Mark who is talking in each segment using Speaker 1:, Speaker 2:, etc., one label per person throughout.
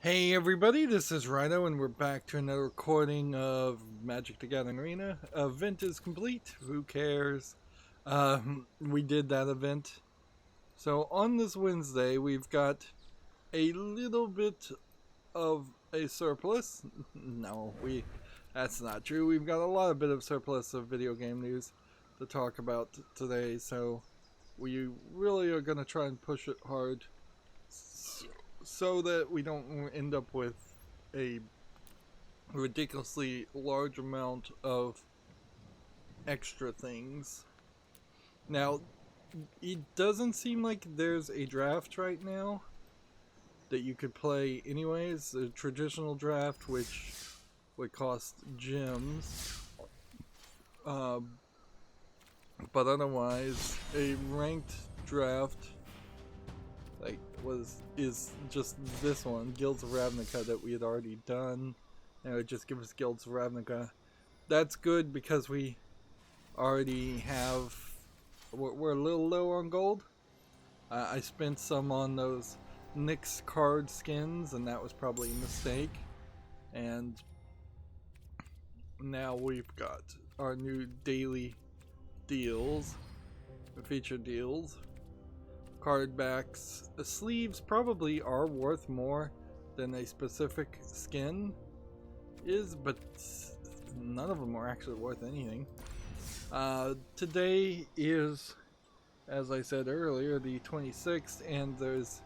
Speaker 1: Hey everybody, this is Rydo and we're back to another recording of Magic the Gathering Arena. Event is complete, who cares? We did that event. So on this Wednesday we've got a little bit of a surplus. No, that's not true. We've got a lot of bit of surplus of video game news to talk about today, so we really are going to try and push it hard so that we don't end up with a ridiculously large amount of extra things. Now, it doesn't seem like there's a draft right now that you could play anyways. A traditional draft, which would cost gems. But otherwise, a ranked draft is just this one, Guilds of Ravnica, that we had already done. And it would just give us Guilds of Ravnica. That's good because we already have, we're a little low on gold. I spent some on those Nyx card skins, and that was probably a mistake. And now we've got our new daily deals, featured deals. Card backs. Sleeves probably are worth more than a specific skin is, but none of them are actually worth anything. Today is, as I said earlier, the 26th, and there's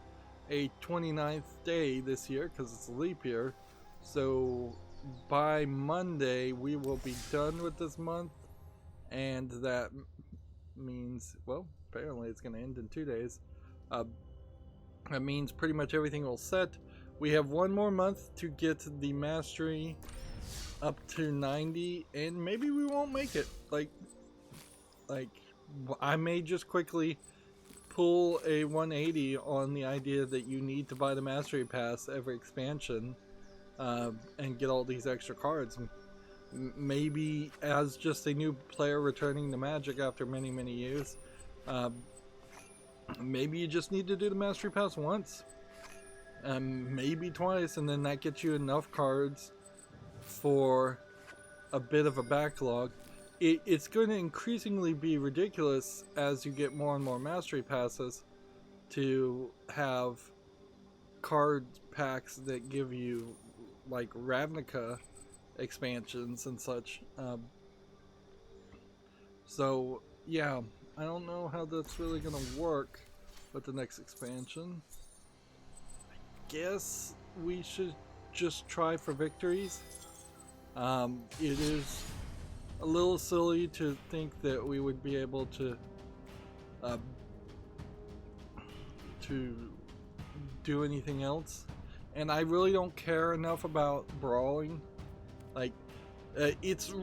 Speaker 1: a 29th day this year because it's a leap year. So by Monday we will be done with this month, and that means, well, apparently it's going to end in 2 days. That means pretty much everything will set. We have one more month to get the mastery up to 90, and maybe we won't make it. Like I may just quickly pull a 180 on the idea that you need to buy the mastery pass every expansion and get all these extra cards. Maybe as just a new player returning to Magic after many years, maybe you just need to do the mastery pass once, maybe twice, and then that gets you enough cards for a bit of a backlog. It's going to increasingly be ridiculous as you get more and more mastery passes to have card packs that give you like Ravnica expansions and such. So yeah, I don't know how that's really gonna work with the next expansion. I guess we should just try for victories. It is a little silly to think that we would be able to do anything else, and I really don't care enough about brawling. It's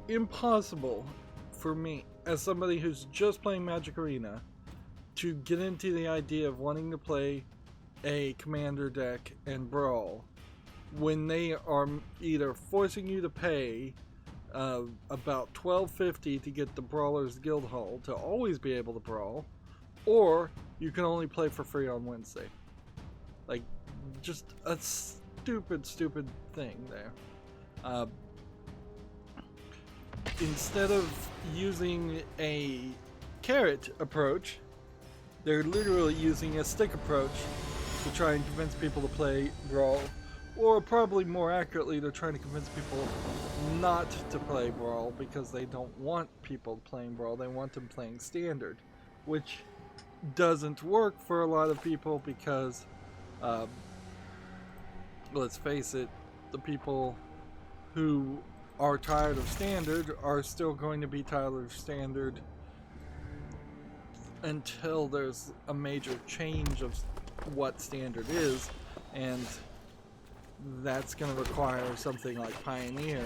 Speaker 1: impossible for me, as somebody who's just playing Magic Arena, to get into the idea of wanting to play a commander deck and brawl when they are either forcing you to pay about $12.50 to get the Brawler's Guild Hall to always be able to brawl, or you can only play for free on Wednesday. Like, just a stupid thing there. Instead of using a carrot approach, they're literally using a stick approach to try and convince people to play Brawl, or probably more accurately, they're trying to convince people not to play Brawl because they don't want people playing Brawl, they want them playing Standard, which doesn't work for a lot of people because, let's face it, the people who are tired of Standard are still going to be tired of Standard until there's a major change of what Standard is, and that's going to require something like Pioneer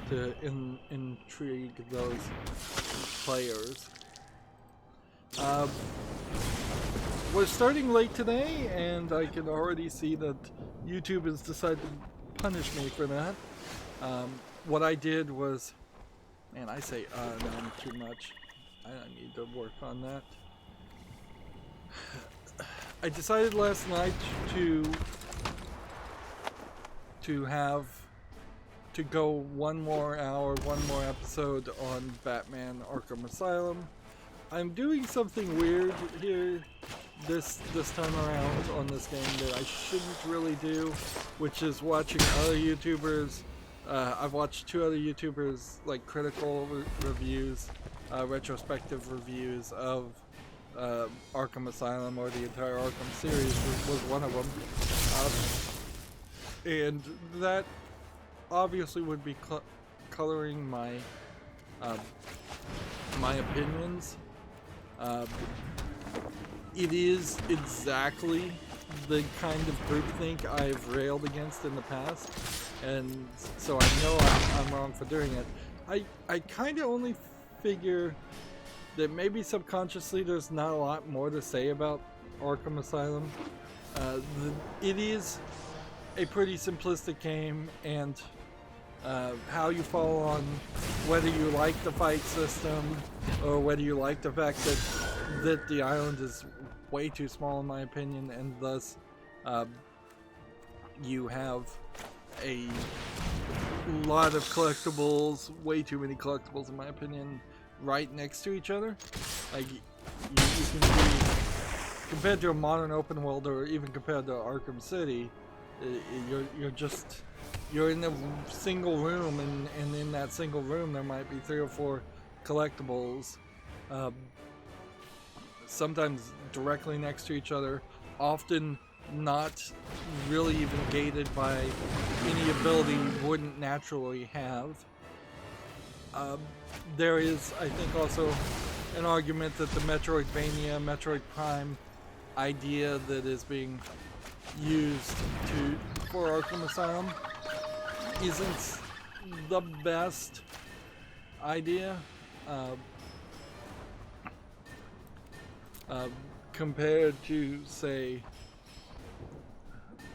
Speaker 1: to intrigue those players. We're starting late today, and I can already see that YouTube has decided to punish me for that. What I did was, man, I say no too much. I need to work on that. I decided last night to to go one more hour, one more episode on Batman Arkham Asylum. I'm doing something weird here this time around on this game that I shouldn't really do, which is watching other YouTubers. I've watched 2 other YouTubers, like critical reviews, retrospective reviews of Arkham Asylum, or the entire Arkham series was one of them. And that obviously would be coloring my my opinions. It is exactly the kind of groupthink I've railed against in the past, and so I know I'm wrong for doing it. I kind of only figure that maybe subconsciously there's not a lot more to say about Arkham Asylum. It is a pretty simplistic game, and how you fall on whether you like the fight system or whether you like the fact that the island is way too small in my opinion, and thus you have a lot of collectibles, way too many collectibles in my opinion, right next to each other. Like you can be, compared to a modern open world, or even compared to Arkham City, you're in a single room, and in that single room there might be 3 or 4 collectibles, sometimes directly next to each other, often not really even gated by any ability you wouldn't naturally have. There is, I think, also an argument that the Metroidvania, Metroid Prime idea that is being used for Arkham Asylum isn't the best idea compared to, say,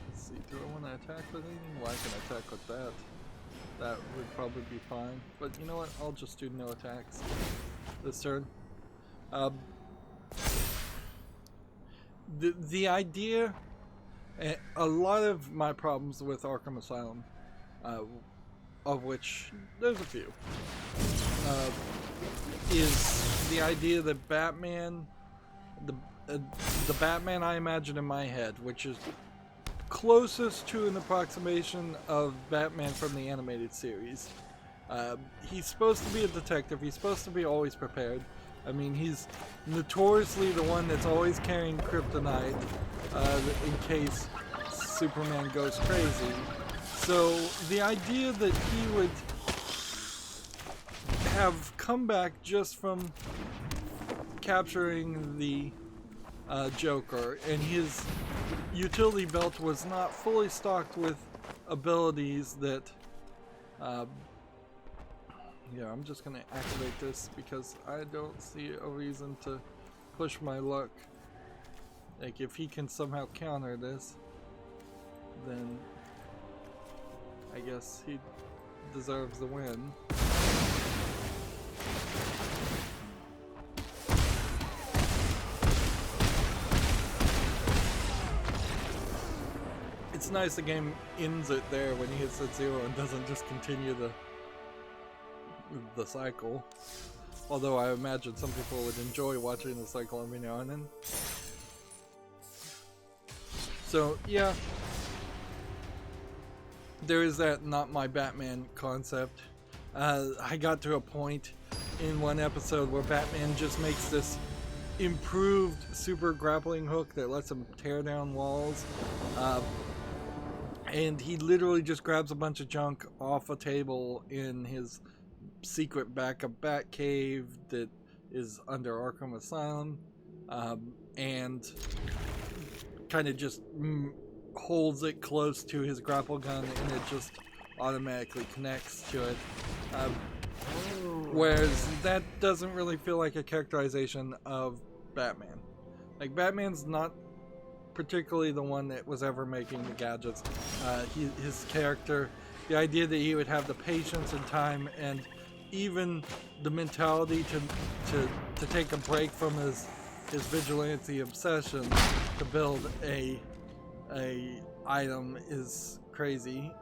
Speaker 1: let's see, do I want to attack with anything? Well, I can attack with that. That would probably be fine, but you know what, I'll just do no attacks this turn. The idea, a lot of my problems with Arkham Asylum, of which there's a few, is the idea that Batman, the Batman I imagine in my head, which is closest to an approximation of Batman from the animated series. He's supposed to be a detective, he's supposed to be always prepared. I mean, he's notoriously the one that's always carrying kryptonite in case Superman goes crazy. So the idea that he would have come back just from capturing the Joker, and his utility belt was not fully stocked with abilities that yeah, I'm just gonna activate this because I don't see a reason to push my luck. Like, if he can somehow counter this, then I guess he deserves the win. It's nice the game ends it there when he hits at 0 and doesn't just continue the cycle. Although I imagine some people would enjoy watching the cycle every now and then. So yeah, there is that not my Batman concept. I got to a point in one episode where Batman just makes this improved super grappling hook that lets him tear down walls. And he literally just grabs a bunch of junk off a table in his secret backup bat cave that is under Arkham Asylum, and kind of just holds it close to his grapple gun, and it just automatically connects to it. Whereas that doesn't really feel like a characterization of Batman. Like, Batman's not particularly the one that was ever making the gadgets. His character, the idea that he would have the patience and time and even the mentality to take a break from his vigilante obsession to build a item is crazy.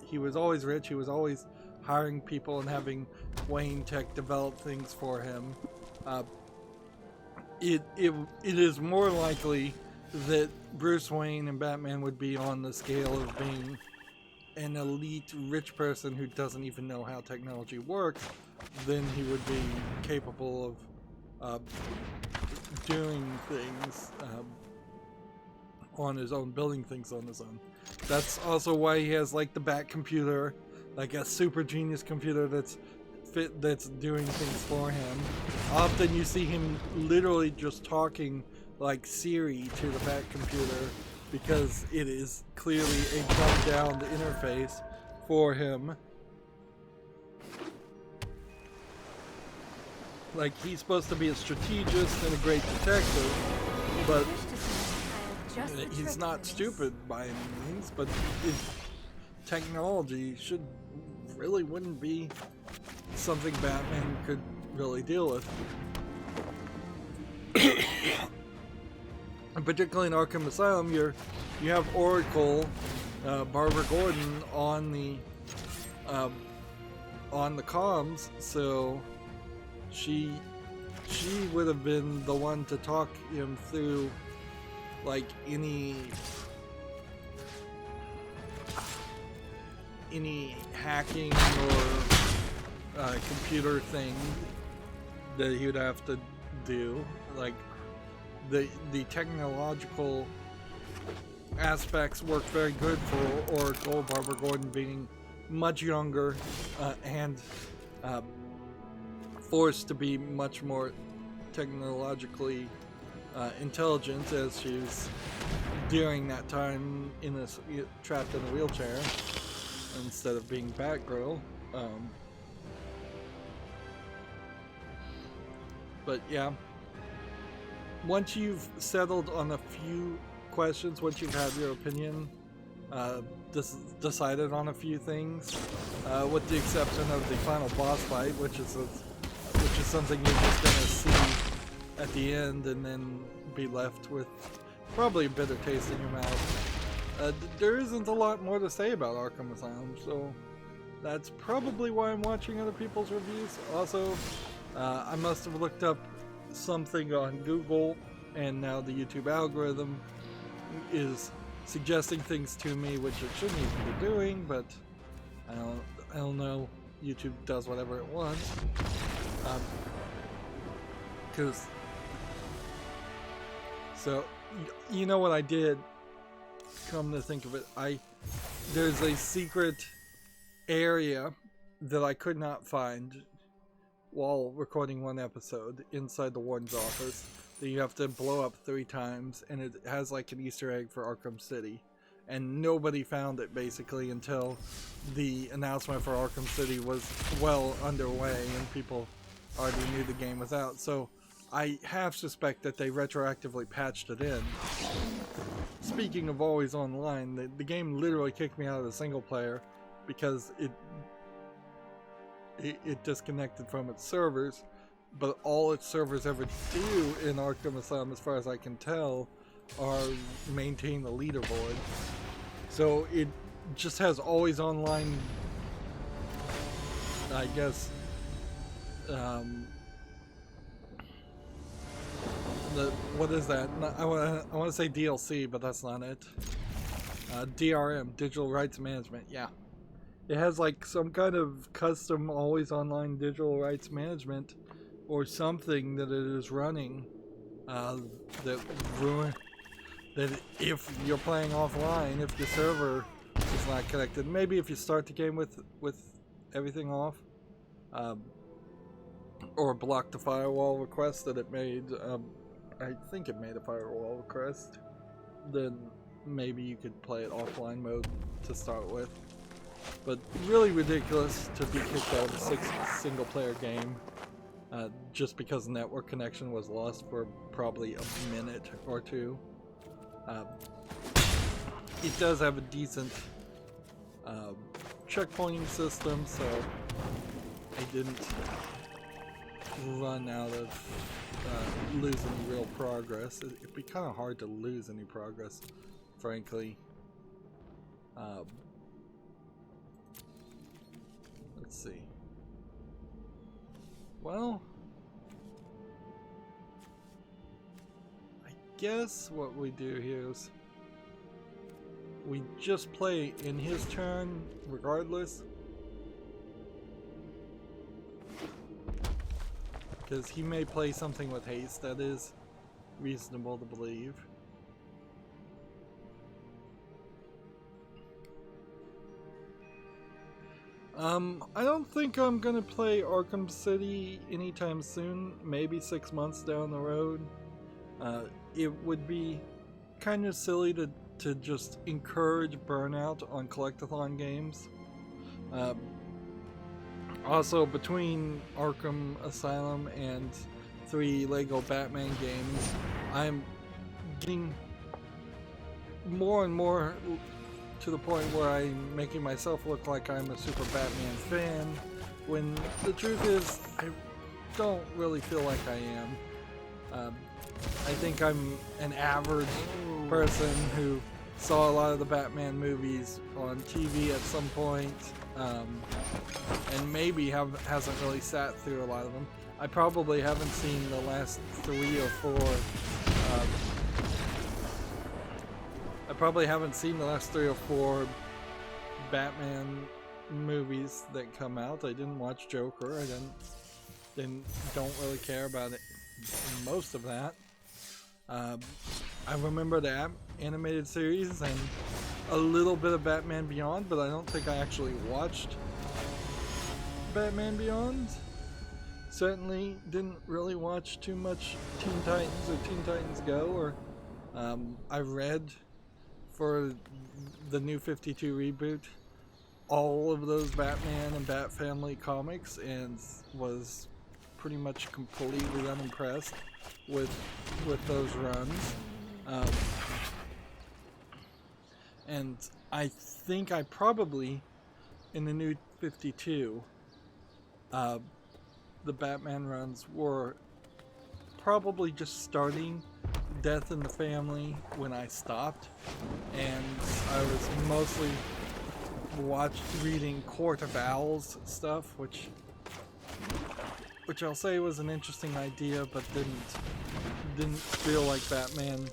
Speaker 1: He was always rich. He was always hiring people and having Wayne Tech develop things for him. It is more likely that Bruce Wayne and Batman would be on the scale of being an elite rich person who doesn't even know how technology works than he would be capable of doing things on his own, building things on his own. That's also why he has like the Bat computer, like a super genius computer that's doing things for him. Often you see him literally just talking like Siri to the Bat computer because it is clearly a dumbed down interface for him. Like, he's supposed to be a strategist and a great detective, but he's not stupid by any means, but his technology wouldn't be something Batman could really deal with. And particularly in Arkham Asylum, you have Oracle, Barbara Gordon on the comms, so she would have been the one to talk him through like any hacking or computer thing that he would have to do. Like the technological aspects work very good for Oracle, Barbara Gordon being much younger and forced to be much more technologically intelligent as she's during that time trapped in a wheelchair instead of being Batgirl. But yeah, once you've settled on a few questions, once you've had your opinion decided on a few things, with the exception of the final boss fight, which is something you're just gonna see at the end and then be left with probably a bitter taste in your mouth. There isn't a lot more to say about Arkham Asylum, so that's probably why I'm watching other people's reviews. Also, I must have looked up something on Google, and now the YouTube algorithm is suggesting things to me which it shouldn't even be doing, but I don't know. YouTube does whatever it wants. So you know what I did, come to think of it, there's a secret area that I could not find while recording one episode inside the warden's office that you have to blow up 3 times, and it has like an Easter egg for Arkham City, and nobody found it basically until the announcement for Arkham City was well underway and people already knew the game was out. So I half suspect that they retroactively patched it in. Speaking of always online, the game literally kicked me out of the single player because it disconnected from its servers, but all its servers ever do in Arkham Asylum, as far as I can tell, are maintain the leaderboard. So it just has always online, I guess, what is that? I want to say DLC, but that's not it. DRM, Digital Rights Management, yeah. It has like some kind of custom always online digital rights management or something that it is running that if you're playing offline, if your server is not connected, maybe if you start the game with everything off, or block the firewall request that it made, I think it made a firewall request, then maybe you could play it offline mode to start with. But really ridiculous to be kicked out of a single player game just because the network connection was lost for probably a minute or two. It does have a decent checkpointing system, so I didn't run out of lose any real progress. It'd be kind of hard to lose any progress, frankly. Let's see. Well, I guess what we do here is we just play in his turn regardless, because he may play something with haste that is reasonable to believe. I don't think I'm gonna play Arkham City anytime soon, maybe 6 months down the road. It would be kind of silly to just encourage burnout on collectathon games. Also, between Arkham, Asylum, and 3 Lego Batman games, I'm getting more and more to the point where I'm making myself look like I'm a super Batman fan, when the truth is, I don't really feel like I am. I think I'm an average person who saw a lot of the Batman movies on TV at some point, and maybe hasn't really sat through a lot of them. I probably haven't seen the last 3 or 4 Batman movies that come out. I didn't watch Joker. I don't really care about it, most of that. I remember the animated series and a little bit of Batman Beyond, but I don't think I actually watched Batman Beyond. Certainly didn't really watch too much Teen Titans or Teen Titans Go, or I read for the New 52 reboot all of those Batman and Bat Family comics and was pretty much completely unimpressed with those runs. And I think I probably, in the New 52, the Batman runs were probably just starting Death in the Family when I stopped, and I was mostly reading Court of Owls stuff, which I'll say was an interesting idea, but didn't feel like Batman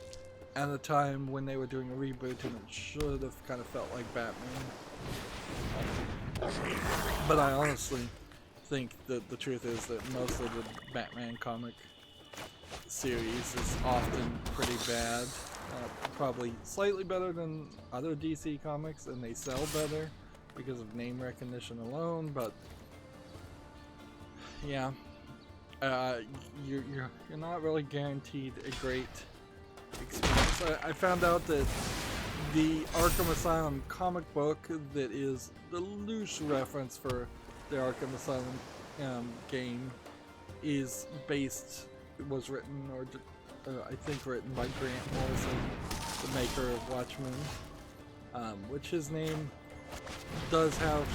Speaker 1: at the time when they were doing a reboot, and it should have kind of felt like Batman. But I honestly think that the truth is that most of the Batman comic series is often pretty bad. Probably slightly better than other DC comics, and they sell better because of name recognition alone, but yeah, you're not really guaranteed a great experience. I found out that the Arkham Asylum comic book that is the loose reference for the Arkham Asylum game was written, or I think written by Grant Morrison, the maker of Watchmen, which his name does have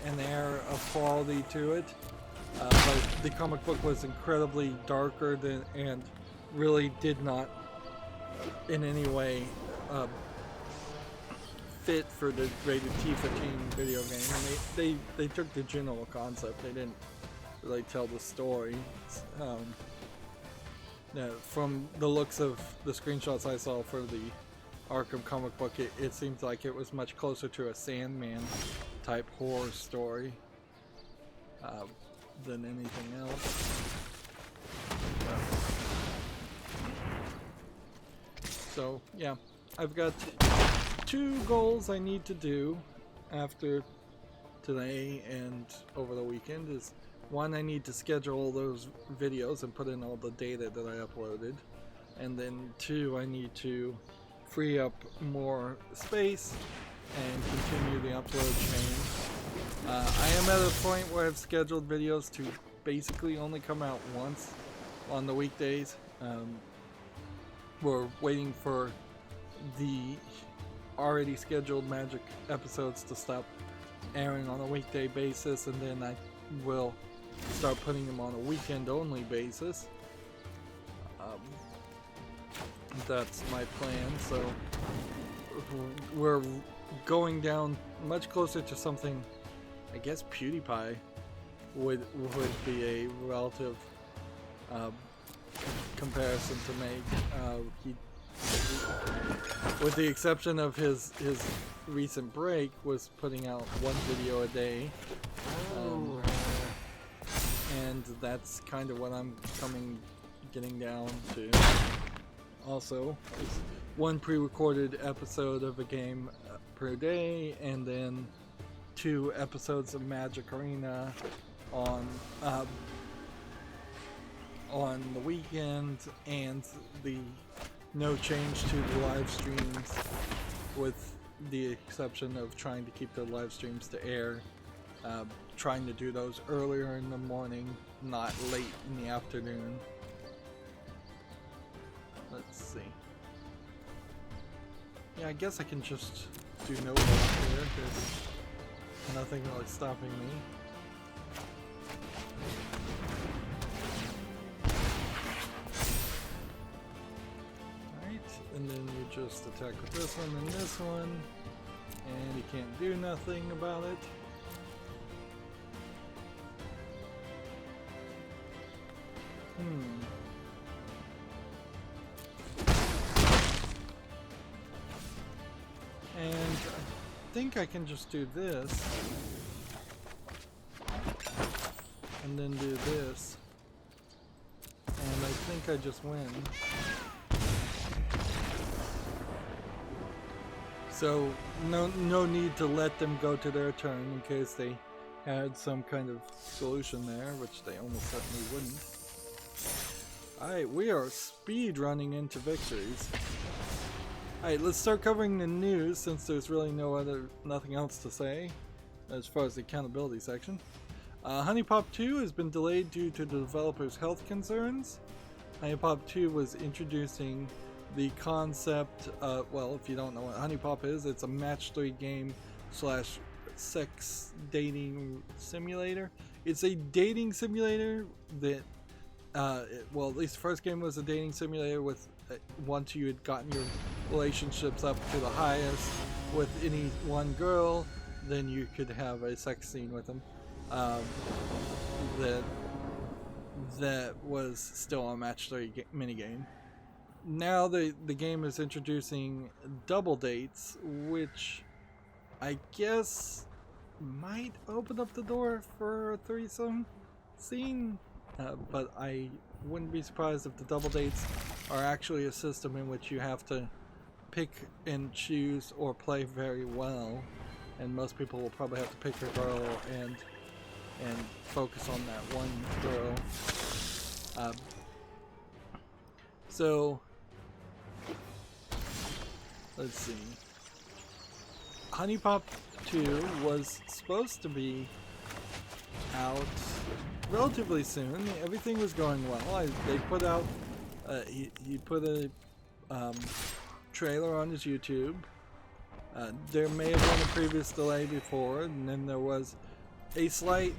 Speaker 1: an air of quality to it, but the comic book was incredibly darker and really did not in any way fit for the rated T15 video game. And they took the general concept, they didn't really tell the story. From the looks of the screenshots I saw for the Arkham comic book, it seems like it was much closer to a Sandman type horror story than anything else. So yeah, I've got 2 goals I need to do after today and over the weekend. Is 1, I need to schedule all those videos and put in all the data that I uploaded, and then 2, I need to free up more space and continue the upload chain. I am at a point where I've scheduled videos to basically only come out once on the weekdays. We're waiting for the already scheduled Magic episodes to stop airing on a weekday basis, and then I will start putting them on a weekend only basis. That's my plan. So we're going down much closer to something, I guess PewDiePie would be a relative comparison to make. He, with the exception of his recent break, was putting out one video a day, and that's kind of what I'm getting down to. Also, it's one pre-recorded episode of a game per day, and then 2 episodes of Magic Arena on the weekend, and the no change to the live streams, with the exception of trying to keep the live streams to air, trying to do those earlier in the morning, not late in the afternoon. Let's see. Yeah, I guess I can just do no work here. There's nothing really stopping me. And then you just attack with this one and this one, and you can't do nothing about it. And I think I can just do this, and then do this, and I think I just win. So no need to let them go to their turn in case they had some kind of solution there, which they almost certainly wouldn't. Alright, we are speed running into victories. Alright, let's start covering the news, since there's really nothing else to say as far as the accountability section. Huniepop 2 has been delayed due to the developer's health concerns. Huniepop 2 was introducing the concept, well, if you don't know what Huniepop is, it's a match 3 game slash sex dating simulator. It's a dating simulator that, well, at least the first game was a dating simulator with, once you had gotten your relationships up to the highest with any one girl, then you could have a sex scene with them. That was still a match 3 minigame. Now the game is introducing double dates, which I guess might open up the door for a threesome scene, but I wouldn't be surprised if the double dates are actually a system in which you have to pick and choose or play very well, and most people will probably have to pick a girl and focus on that one girl. So let's see. Huniepop 2 was supposed to be out relatively soon. Everything was going well. They put out, he put a trailer on his YouTube. There may have been a previous delay before, and then there was a slight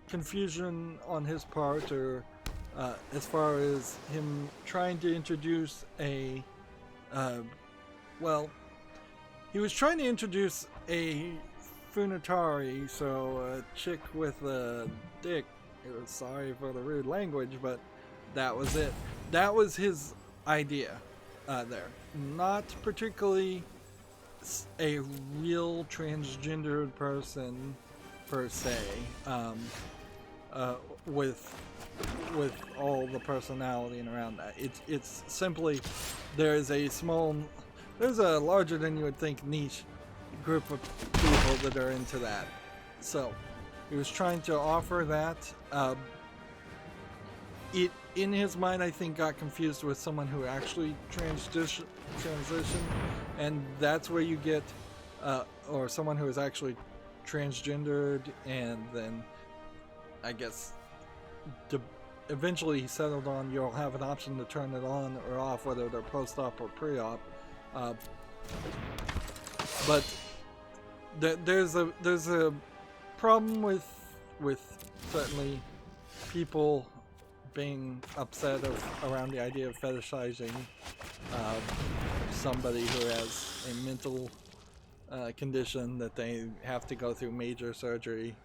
Speaker 1: confusion on his part, or as far as him trying to introduce a well, he was trying to introduce a funitari, so a chick with a dick. It was, sorry for the rude language, but that was it. That was his idea there. Not particularly a real transgendered person per se, with all the personality and around that. It's simply there's a larger than you would think niche group of people that are into that. So he was trying to offer that. It, in his mind, I think, got confused with someone who actually transitioned, and that's where you get, or someone who is actually transgendered, and then I guess eventually he settled on you'll have an option to turn it on or off, whether they're post-op or pre-op. But there's a problem with certainly people being upset around the idea of fetishizing somebody who has a mental condition that they have to go through major surgery.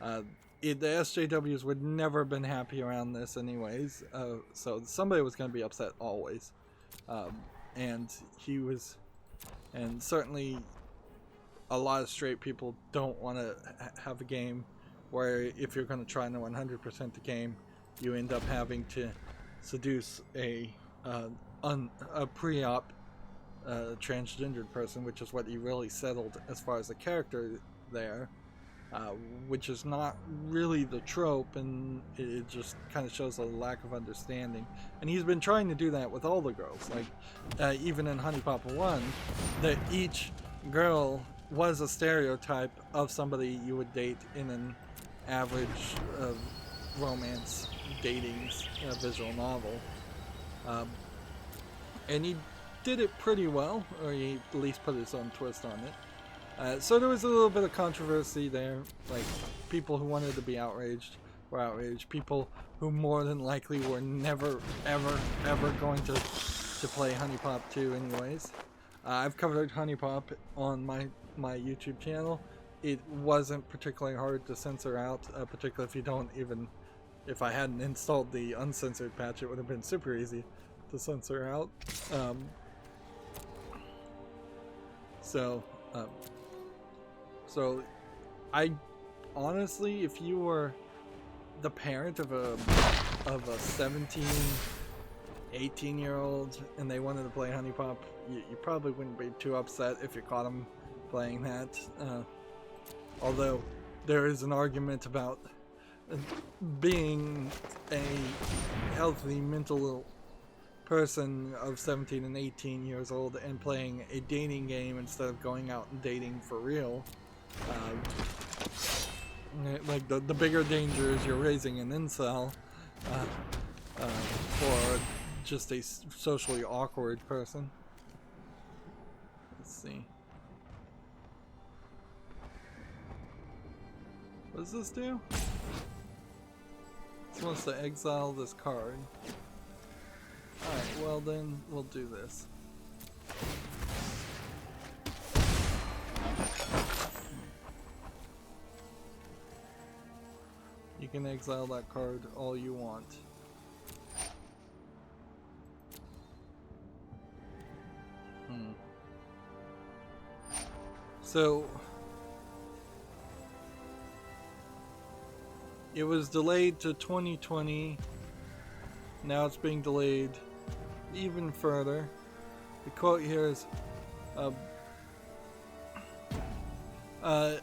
Speaker 1: The SJWs would never have been happy around this anyways, so somebody was going to be upset always. And certainly a lot of straight people don't want to have a game where if you're going to try to 100% the game, you end up having to seduce a pre-op transgendered person, which is what he really settled as far as the character there, which is not really the trope, and it just kind of shows a lack of understanding. And he's been trying to do that with all the girls, like even in Huniepop 1, that each girl was a stereotype of somebody you would date in an average romance dating visual novel. And he did it pretty well, or he at least put his own twist on it. So there was a little bit of controversy there, like people who wanted to be outraged were outraged, people who more than likely were never ever going to play Huniepop 2 anyways. I've covered Huniepop on my YouTube channel. It wasn't particularly hard to censor out, particularly if I hadn't installed the uncensored patch, it would have been super easy to censor out. So I honestly, if you were the parent of a 17, 18-year-old and they wanted to play Huniepop, you probably wouldn't be too upset if you caught them playing that. Although there is an argument about being a healthy mental person of 17 and 18 years old and playing a dating game instead of going out and dating for real. Like the bigger danger is you're raising an incel or just a socially awkward person. Let's see. What does this do? It wants to exile this card. Alright, well then we'll do this. You can exile that card all you want. So it was delayed to 2020. Now it's being delayed even further. The quote here is,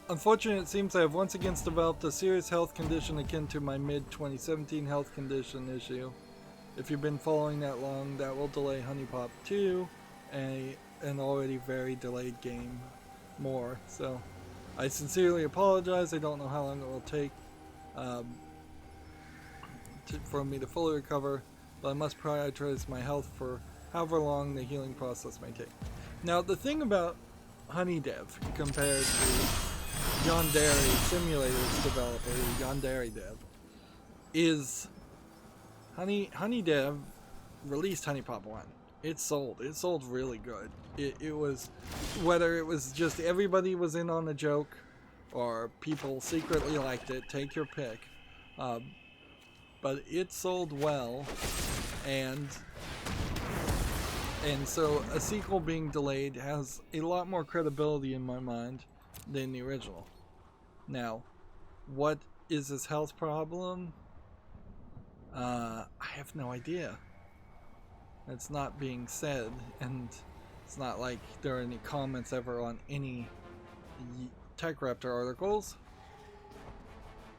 Speaker 1: unfortunately, it seems I have once again developed a serious health condition akin to my mid-2017 health condition issue. If you've been following that long, that will delay Huniepop 2, an already very delayed game, more. So, I sincerely apologize. I don't know how long it will take for me to fully recover, but I must prioritize my health for however long the healing process may take. Now, the thing about Honeydev compared to Yandere Simulator's developer, Yandere Dev, is Honeydev released Huniepop 1. It sold really good. It was, whether it was just everybody was in on the joke or people secretly liked it, take your pick. But it sold well, and so a sequel being delayed has a lot more credibility in my mind than the original. Now, what is his health problem? I have no idea. It's not being said, and it's not like there are any comments ever on any Tech Raptor articles.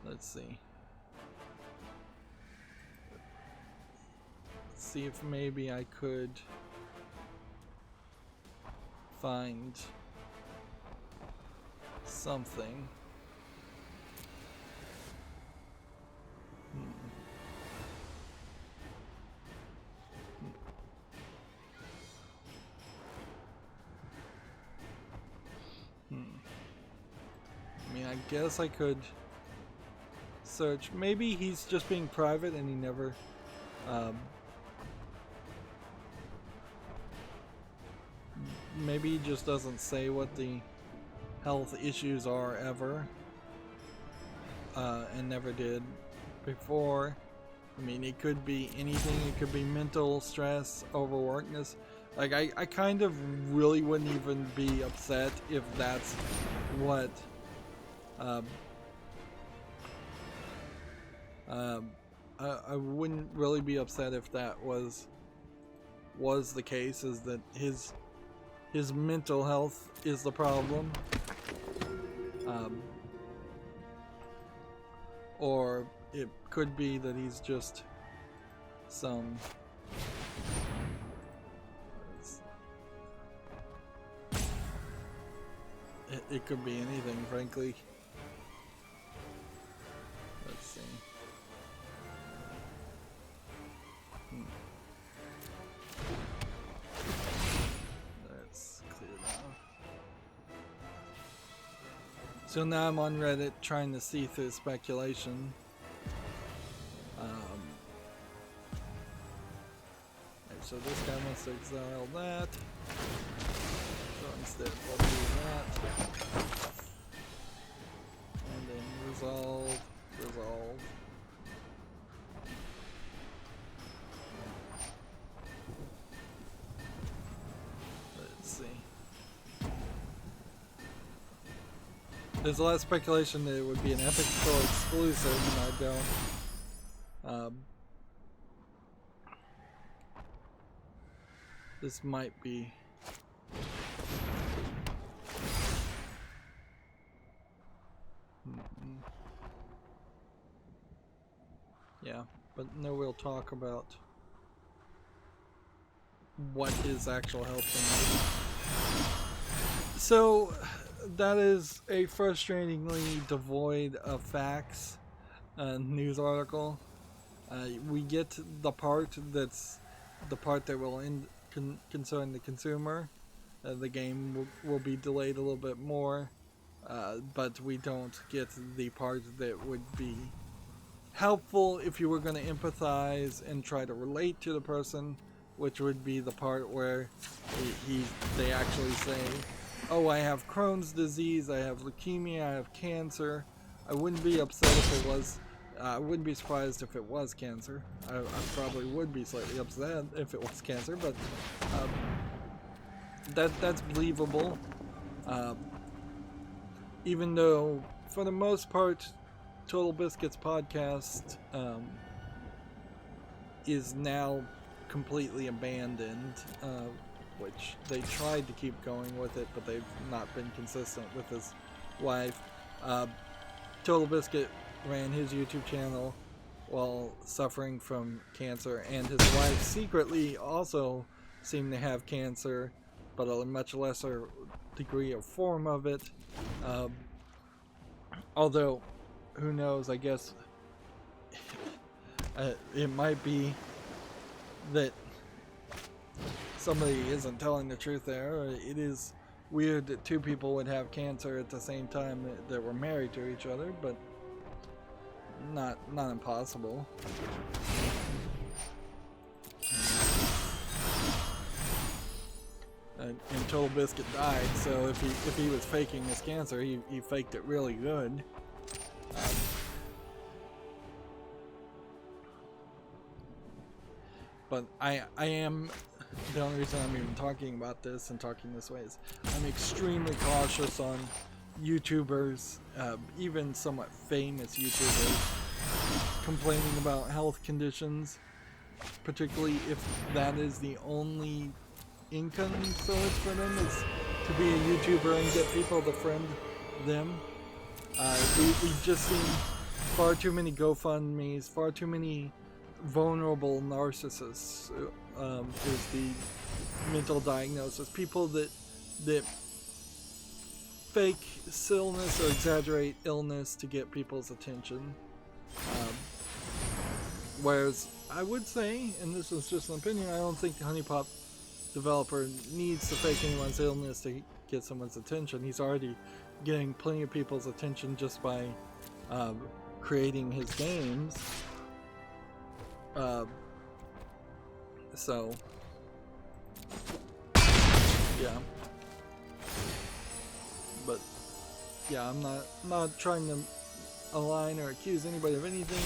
Speaker 1: Let's see. Let's see if maybe I could find something. I mean, I guess I could search. Maybe he's just being private and he never maybe he just doesn't say what the health issues are ever, and never did before. I mean, it could be anything. It could be mental stress, overworkness. Like, I kind of really wouldn't even be upset if that's what I wouldn't really be upset if that was the case, is that his mental health is the problem, or it could be that he's just some it could be anything, frankly. Let's see. Let's clear that off. So now I'm on Reddit trying to see through speculation. So this guy wants to exile that. So instead we'll do that. And then resolve. Let's see. There's a lot of speculation that it would be an Epic Store exclusive, and I don't. This might be. Yeah, but no real talk about what his actual health is. So that is a frustratingly devoid of facts news article. We get the part that's the part that will concern the consumer. The game will be delayed a little bit more, but we don't get the part that would be helpful if you were going to empathize and try to relate to the person, which would be the part where they actually say, oh, I have Crohn's disease, I have leukemia, I have cancer. I wouldn't be upset if it was, I wouldn't be surprised if it was cancer. I probably would be slightly upset if it was cancer, but that's believable. Even though, for the most part, Total Biscuit's podcast is now completely abandoned, which they tried to keep going with it, but they've not been consistent with his wife. Total Biscuit ran his YouTube channel while suffering from cancer, and his wife secretly also seemed to have cancer, but a much lesser degree of form of it. Although, who knows, I guess it might be that somebody isn't telling the truth there. It is weird that two people would have cancer at the same time that were married to each other, but not impossible. And Total Biscuit died, so if he was faking his cancer, he faked it really good. But I am, the only reason I'm even talking about this and talking this way is I'm extremely cautious on YouTubers, even somewhat famous YouTubers, complaining about health conditions, particularly if that is the only income source for them, is to be a YouTuber and get people to friend them. We've just seen far too many GoFundMes, far too many vulnerable narcissists is the mental diagnosis. People that fake illness or exaggerate illness to get people's attention. Whereas I would say, and this is just an opinion, I don't think the Huniepop developer needs to fake anyone's illness to get someone's attention. He's already getting plenty of people's attention just by creating his games. So yeah, but yeah, I'm not trying to align or accuse anybody of anything,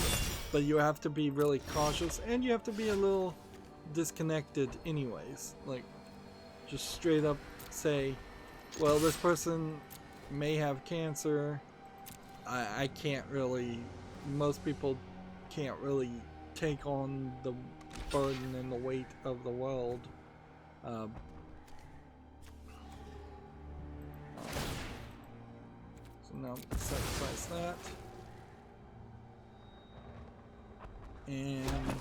Speaker 1: but you have to be really cautious, and you have to be a little disconnected anyways. Like, just straight up say, well, this person may have cancer. I can't really, most people can't really take on the burden and the weight of the world. So now sacrifice that. And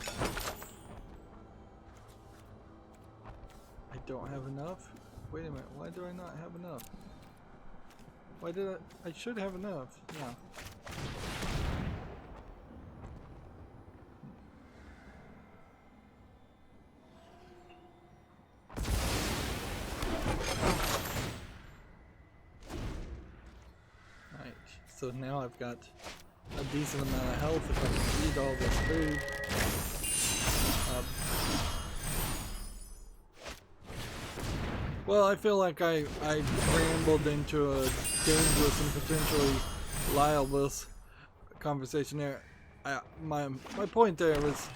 Speaker 1: I don't have enough. Wait a minute, why do I not have enough? Why did I should have enough, yeah. Alright, so now I've got a decent amount of health if I can eat all this food. Well, I feel like I rambled into a dangerous and potentially libelous conversation there. My point there was,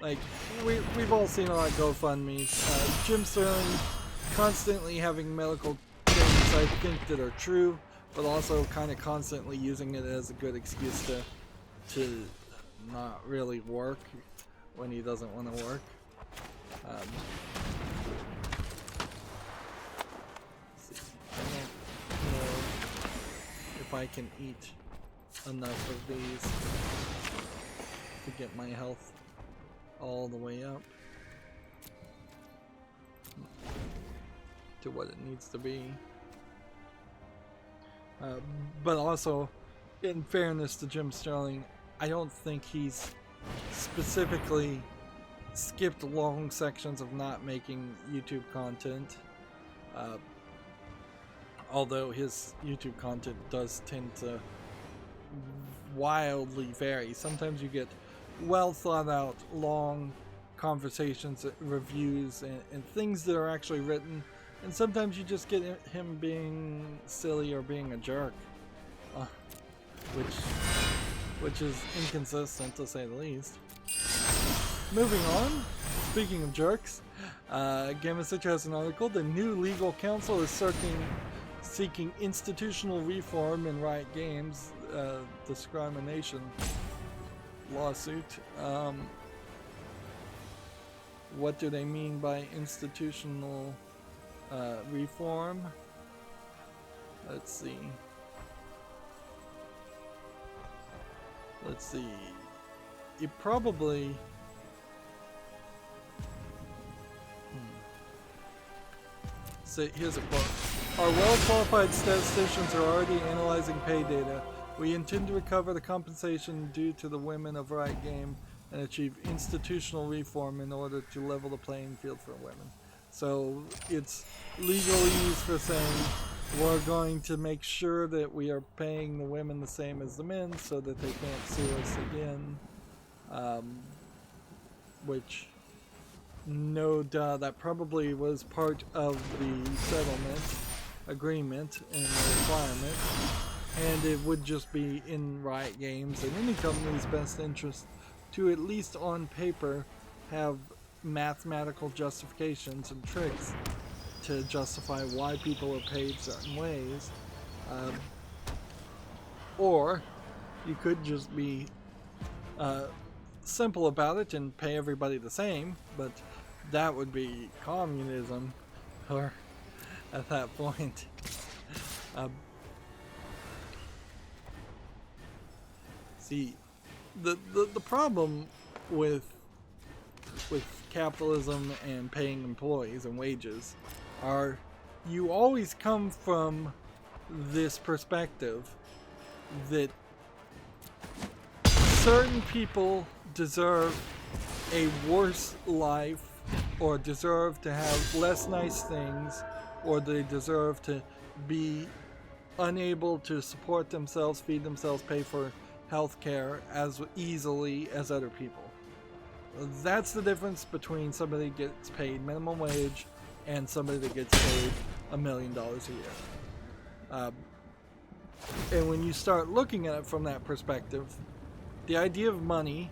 Speaker 1: like, we've all seen a lot of GoFundMes. Jim Sterling constantly having medical things I think that are true, but also kind of constantly using it as a good excuse to not really work when he doesn't want to work. If I can eat enough of these to get my health all the way up to what it needs to be. But also, in fairness to Jim Sterling, I don't think he's specifically skipped long sections of not making YouTube content. Although his YouTube content does tend to wildly vary. Sometimes you get well thought out, long conversations, reviews, and things that are actually written. And sometimes you just get him being silly or being a jerk. Which is inconsistent to say the least. Moving on, speaking of jerks, Gamma Citra has an article. The new legal counsel is seeking institutional reform in Riot Games' discrimination lawsuit. What do they mean by institutional reform? Let's see. It probably... So here's a quote. Our well-qualified statisticians are already analyzing pay data. We intend to recover the compensation due to the women of Riot Game and achieve institutional reform in order to level the playing field for women. So it's legalese for saying we're going to make sure that we are paying the women the same as the men so that they can't sue us again. Which, no duh, that probably was part of the settlement agreement and the requirement, and it would just be in Riot Games and any company's best interest to, at least on paper, have mathematical justifications and tricks to justify why people are paid certain ways. Or you could just be simple about it and pay everybody the same, but that would be communism, or at that point. See, the problem with capitalism and paying employees and wages are you always come from this perspective that certain people deserve a worse life, or deserve to have less nice things, or they deserve to be unable to support themselves, feed themselves, pay for health care as easily as other people. That's the difference between somebody that gets paid minimum wage and somebody that gets paid $1 million a year. And when you start looking at it from that perspective, the idea of money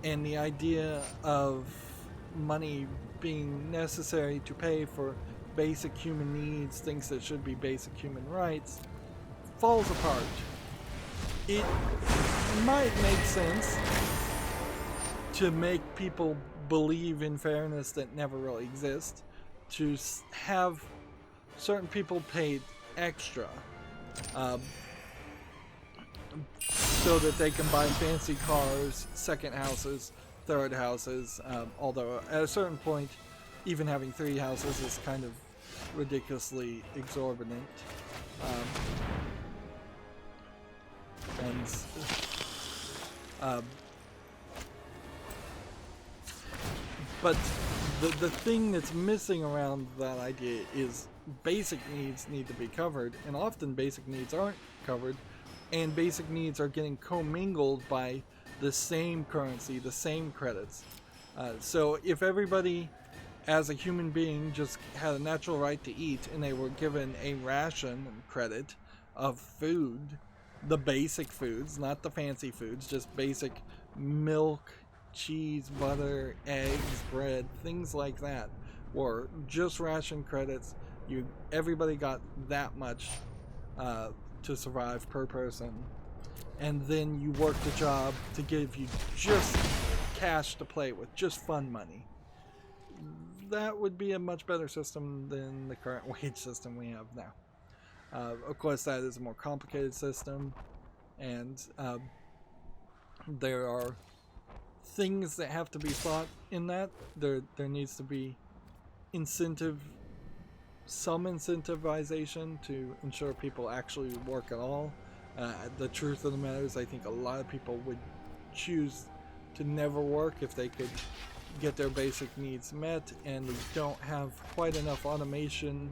Speaker 1: and the idea of money being necessary to pay for basic human needs, things that should be basic human rights, falls apart. It might make sense to make people believe in fairness that never really exists, to have certain people paid extra so that they can buy fancy cars, second houses, third houses, although at a certain point even having 3 houses is kind of ridiculously exorbitant. But the thing that's missing around that idea is basic needs need to be covered, and often basic needs aren't covered, and basic needs are getting commingled by the same currency, the same credits. So if everybody as a human being just had a natural right to eat and they were given a ration credit of food, the basic foods, not the fancy foods, just basic milk, cheese, butter, eggs, bread, things like that, were just ration credits. Everybody got that much to survive per person, and then you worked a job to give you just cash to play with, just fun money. That would be a much better system than the current wage system we have now. Of course, that is a more complicated system, and there are things that have to be thought in that. There needs to be some incentivization to ensure people actually work at all. The truth of the matter is, I think a lot of people would choose to never work if they could get their basic needs met, and we don't have quite enough automation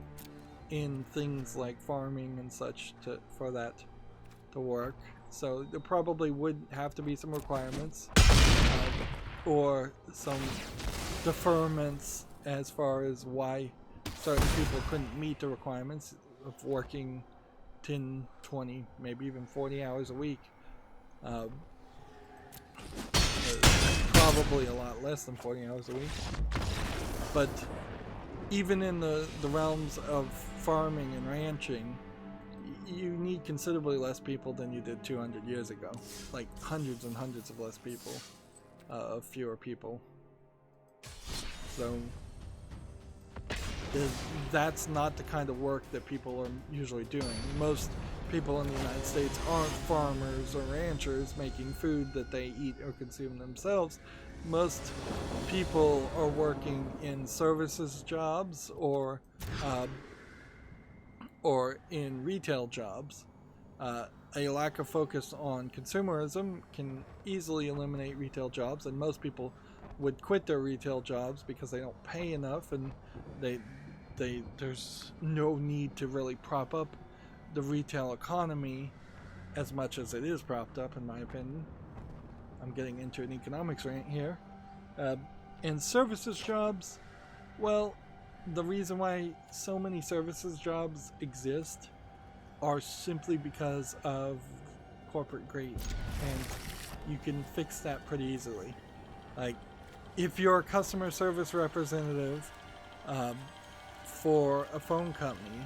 Speaker 1: in things like farming and such for that to work. So there probably would have to be some requirements or some deferments as far as why certain people couldn't meet the requirements of working 10, 20, maybe even 40 hours a week. Probably a lot less than 40 hours a week. But even in the realms of farming and ranching, you need considerably less people than you did 200 years ago. Like hundreds and hundreds of less people, of fewer people. So that's not the kind of work that people are usually doing. Most people in the United States aren't farmers or ranchers making food that they eat or consume themselves. Most people are working in services jobs or in retail jobs. A lack of focus on consumerism can easily eliminate retail jobs, and most people would quit their retail jobs because they don't pay enough, and there's no need to really prop up the retail economy as much as it is propped up, in my opinion. I'm getting into an economics rant here. And services jobs, well, the reason why so many services jobs exist are simply because of corporate greed, and you can fix that pretty easily. Like, if you're a customer service representative for a phone company,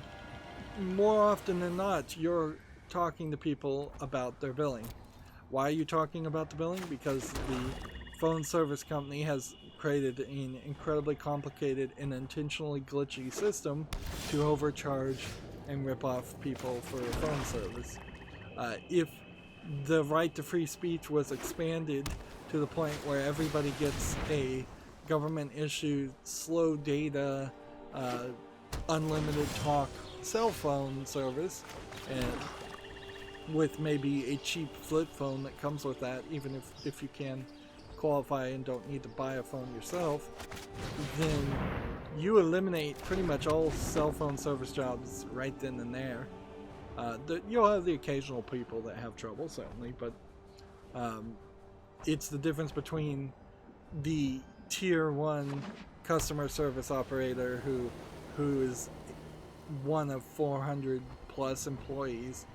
Speaker 1: more often than not, you're talking to people about their billing. Why are you talking about the billing? Because the phone service company has created an incredibly complicated and intentionally glitchy system to overcharge and rip off people for phone service. If the right to free speech was expanded to the point where everybody gets a government-issued, slow data, unlimited talk cell phone service, and with maybe a cheap flip phone that comes with that, even if you can qualify and don't need to buy a phone yourself, then you eliminate pretty much all cell phone service jobs right then and there. You'll have the occasional people that have trouble, certainly, but it's the difference between the tier 1 customer service operator who is one of 400 plus employees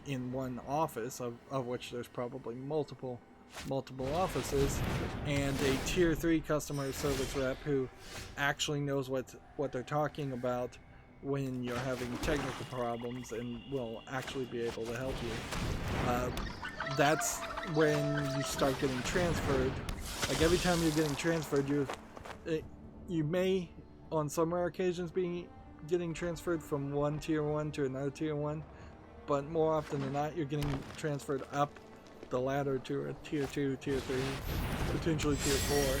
Speaker 1: in one office, of which there's probably multiple offices, and a tier 3 customer service rep who actually knows what they're talking about when you're having technical problems and will actually be able to help you. That's when you start getting transferred. Like every time you're getting transferred, you may on some rare occasions be getting transferred from one tier 1 to another tier 1, but more often than not you're getting transferred up the ladder to a tier 2, tier 3, potentially tier 4.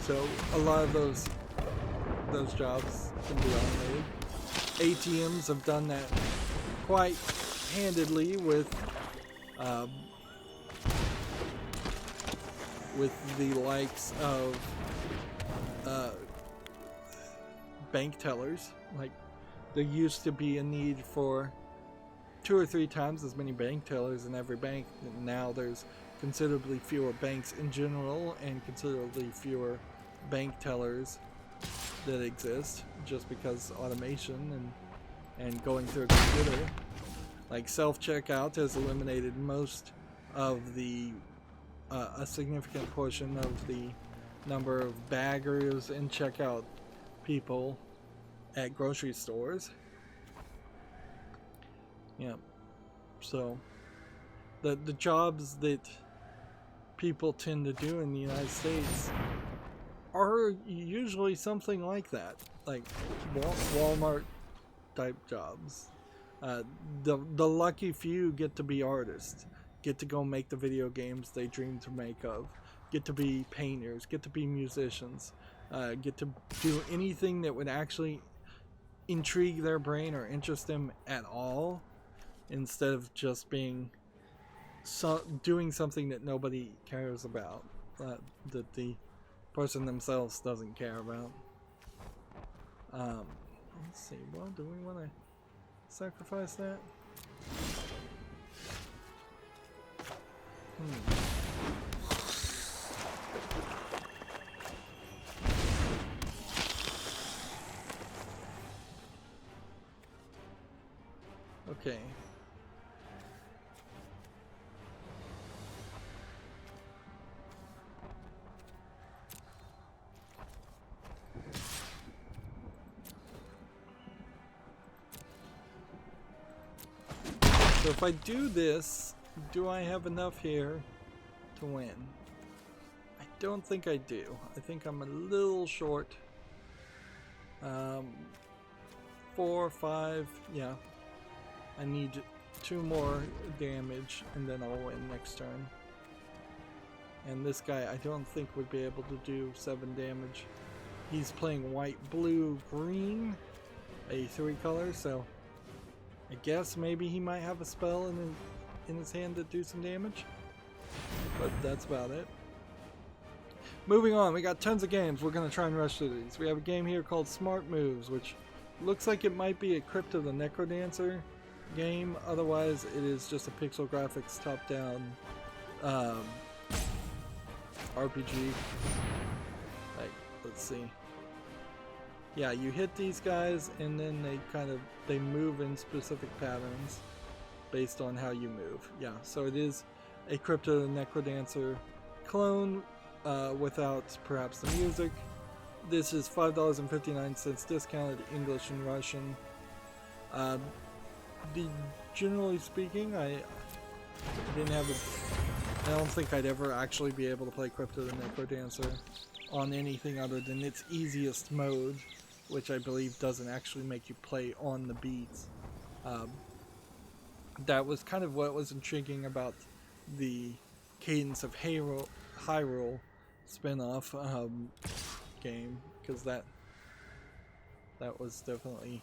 Speaker 1: So a lot of those jobs can be automated. ATMs have done that quite handedly with the likes of bank tellers. Like there used to be a need for 2 or 3 times as many bank tellers in every bank. Now there's considerably fewer banks in general and considerably fewer bank tellers that exist, just because automation and going through a computer. Like self-checkout has eliminated most of the a significant portion of the number of baggers and checkout people at grocery stores. Yeah, so the jobs that people tend to do in the United States are usually something like that, like Walmart type jobs. The lucky few get to be artists, get to go make the video games they dream to make of, get to be painters, get to be musicians, get to do anything that would actually intrigue their brain or interest them at all, instead of just being doing something that nobody cares about, that the person themselves doesn't care about. Let's see, well, do we want to sacrifice that? Okay. So if I do this, do I have enough here to win? I don't think I do. I think I'm a little short. 4 or 5, yeah. I need 2 more damage and then I'll win next turn. And this guy I don't think would be able to do 7 damage. He's playing white, blue, green, a 3 color, so I guess maybe he might have a spell in his hand to do some damage. But that's about it. Moving on, we got tons of games. We're going to try and rush through these. We have a game here called Smart Moves, which looks like it might be a Crypto the Necrodancer game. Otherwise, it is just a pixel graphics top-down RPG. Like, let's see. Yeah, you hit these guys and then they move in specific patterns based on how you move. Yeah, so it is a Crypto the Necrodancer clone without perhaps the music. This is $5.59 discounted, English and Russian. Generally speaking, I don't think I'd ever actually be able to play Crypto the Necrodancer on anything other than its easiest mode, which I believe doesn't actually make you play on the beats. That was kind of what was intriguing about the Cadence of Hyrule spin-off game, because that was definitely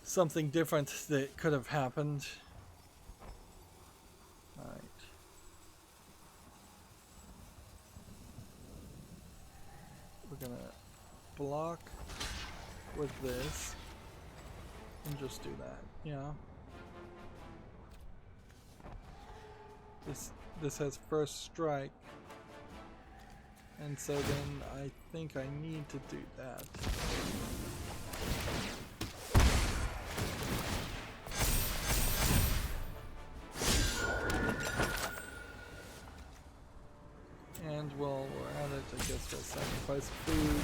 Speaker 1: something different that could have happened. Alright. We're gonna block with this and just do that. Yeah. This has first strike, and so then I think I need to do that. sacrifice of food.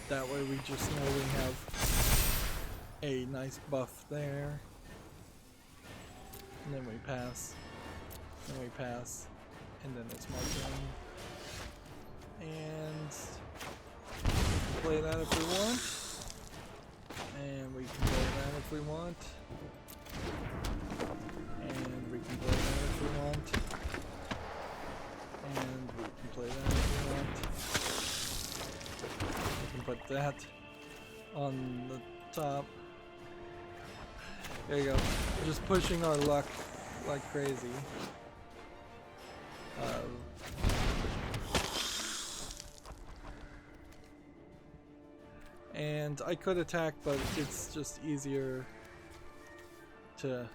Speaker 1: That way we just know we have a nice buff there. And then we pass. And we pass. And then it's my turn. And we can play that if we want. And we can play that if we want. And we can play that if we want. And we can play that if we want. We can put that on the top. There you go. Just pushing our luck like crazy. And I could attack, but it's just easier to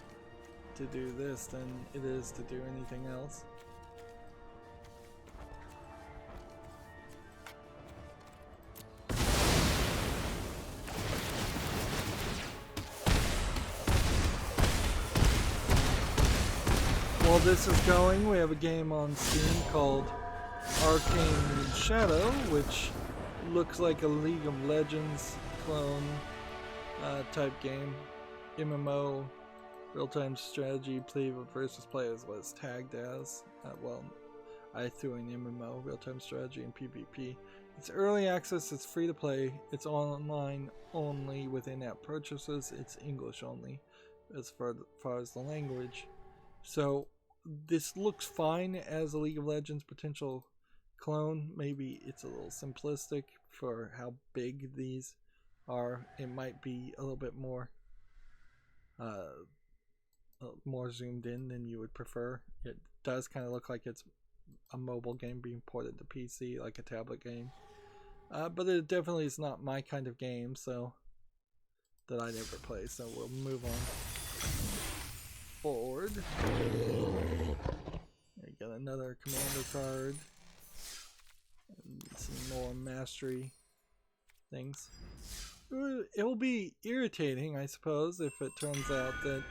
Speaker 1: do this than it is to do anything else. While this is going, we have a game on Steam called Arcane Shadow, which looks like a League of Legends clone type game. MMO, real-time strategy, play versus play is what it's tagged as. Well, I threw in MMO, real-time strategy, and PvP. It's early access, it's free to play, it's online only with in-app purchases, it's English only as far as the language. So this looks fine as a League of Legends potential clone. Maybe it's a little simplistic for how big these are. It might be a little bit more zoomed in than you would prefer. It does kind of look like it's a mobile game being ported to PC, like a tablet game. But it definitely is not my kind of game, so that I'd ever play. So we'll move on forward. We got another commander card. And some more mastery things. It'll be irritating, I suppose, if it turns out that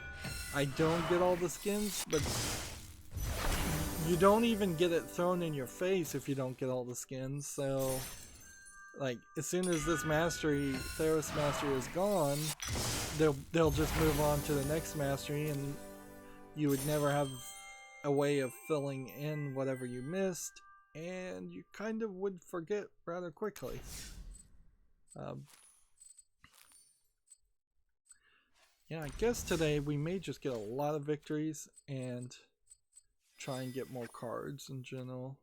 Speaker 1: I don't get all the skins, but you don't even get it thrown in your face if you don't get all the skins. So, like, as soon as this mastery, Theros mastery is gone, they'll just move on to the next mastery, and you would never have a way of filling in whatever you missed, and you kind of would forget rather quickly. Yeah, I guess today we may just get a lot of victories and try and get more cards in general.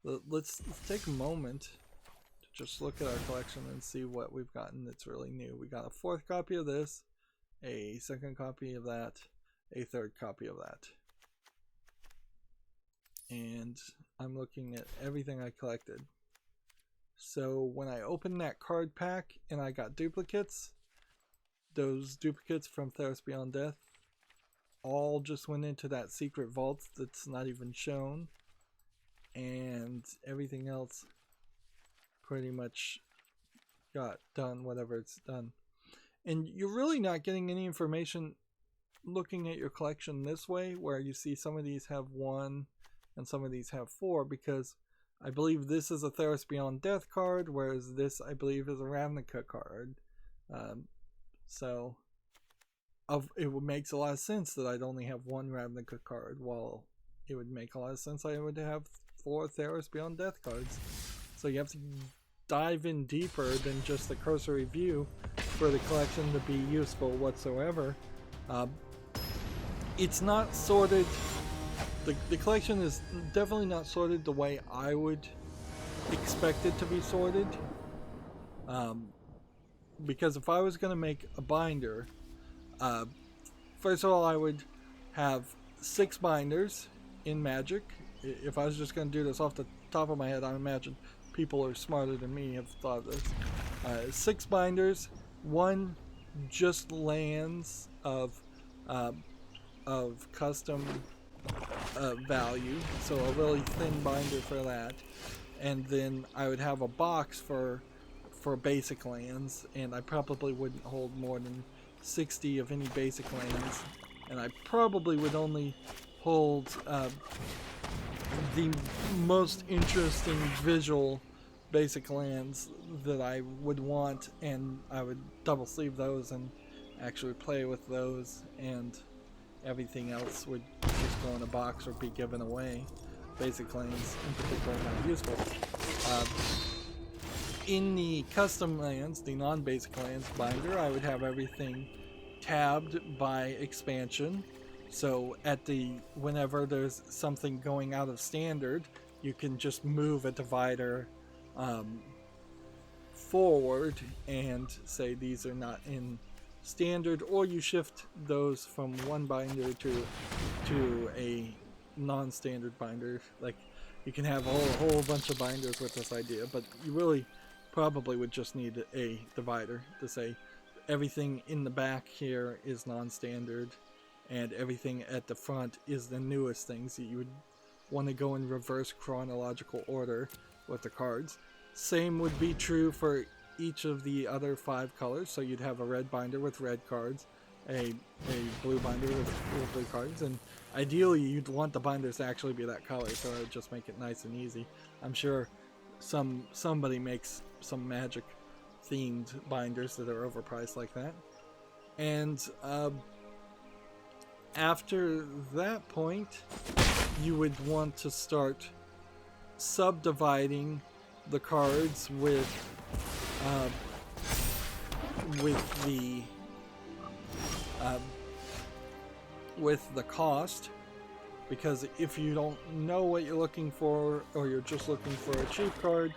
Speaker 1: Let's take a moment to just look at our collection and see what we've gotten that's really new. We got a 4th copy of this, a 2nd copy of that, a 3rd copy of that. And I'm looking at everything I collected. So when I opened that card pack and I got duplicates, those duplicates from Theros Beyond Death all just went into that secret vault that's not even shown, and everything else pretty much got done, whatever it's done. And you're really not getting any information looking at your collection this way, where you see some of these have 1 and some of these have 4, because I believe this is a Theros Beyond Death card, whereas this I believe is a Ravnica card. So it makes a lot of sense that I'd only have 1 Ravnica card, while it would make a lot of sense I would have 4 Theros Beyond Death cards. So you have to dive in deeper than just the cursory view for the collection to be useful whatsoever. It's not sorted. The collection is definitely not sorted the way I would expect it to be sorted. Because if I was going to make a binder, first of all, I would have 6 binders in Magic. If I was just going to do this off the top of my head, I imagine people are smarter than me have thought of this. 6 binders, 1 just lands of custom value, so a really thin binder for that. And then I would have a box for basic lands, and I probably wouldn't hold more than 60 of any basic lands, and I probably would only hold the most interesting visual basic lands that I would want, and I would double sleeve those and actually play with those, and everything else would just go in a box or be given away. Basic lands in particular are not useful. In the custom lands, the non-basic lands binder, I would have everything tabbed by expansion. So whenever there's something going out of standard, you can just move a divider forward and say these are not in standard, or you shift those from one binder to a non-standard binder. Like, you can have a whole bunch of binders with this idea, but you really probably would just need a divider to say everything in the back here is non-standard and everything at the front is the newest things. You would want to go in reverse chronological order with the cards. Same would be true for each of the other 5 colors. So you'd have a red binder with red cards, a blue binder with blue cards, and ideally you'd want the binders to actually be that color, so it would just make it nice and easy. I'm sure somebody makes some Magic themed binders that are overpriced like that. And after that point, you would want to start subdividing the cards with the cost, because if you don't know what you're looking for, or you're just looking for a cheap card,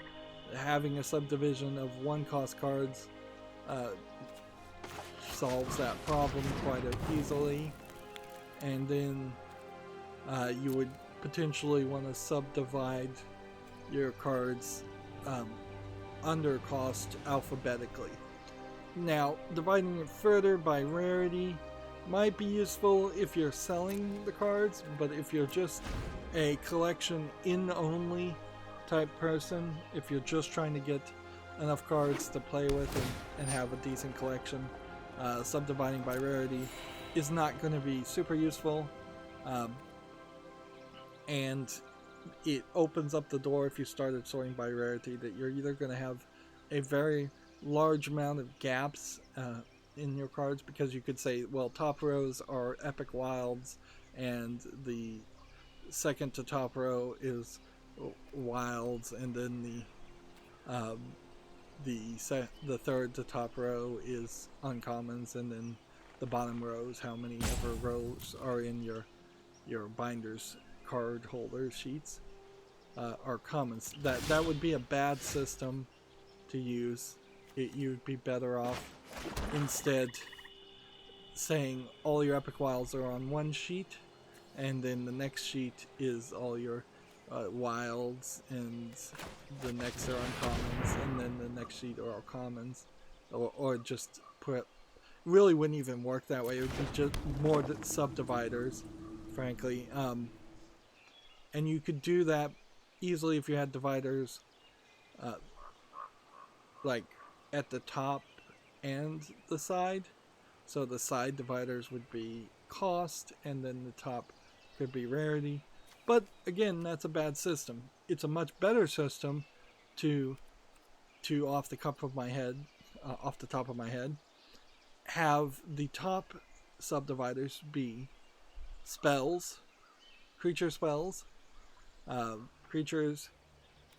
Speaker 1: having a subdivision of 1-cost cards solves that problem quite easily. And then you would potentially want to subdivide your cards under cost alphabetically. Now, dividing it further by rarity might be useful if you're selling the cards, but if you're just a collection in only type person, if you're just trying to get enough cards to play with and have a decent collection, subdividing by rarity is not going to be super useful, and it opens up the door, if you started sorting by rarity, that you're either going to have a very large amount of gaps in your cards, because you could say, well, top rows are epic wilds and the second to top row is wilds, and then the third to top row is uncommons, and then the bottom rows, how many ever rows are in your binders card holder sheets, are commons. That would be a bad system to use. You'd be better off instead saying all your epic wilds are on one sheet, and then the next sheet is all your wilds, and the next are uncommons, and then the next sheet are all commons, or just put, really wouldn't even work that way. It would be just more subdividers, frankly. And you could do that easily if you had dividers like at the top and the side. So the side dividers would be cost, and then the top could be rarity. But again, that's a bad system. It's a much better system to off the top of my head, have the top subdividers be spells, creature spells,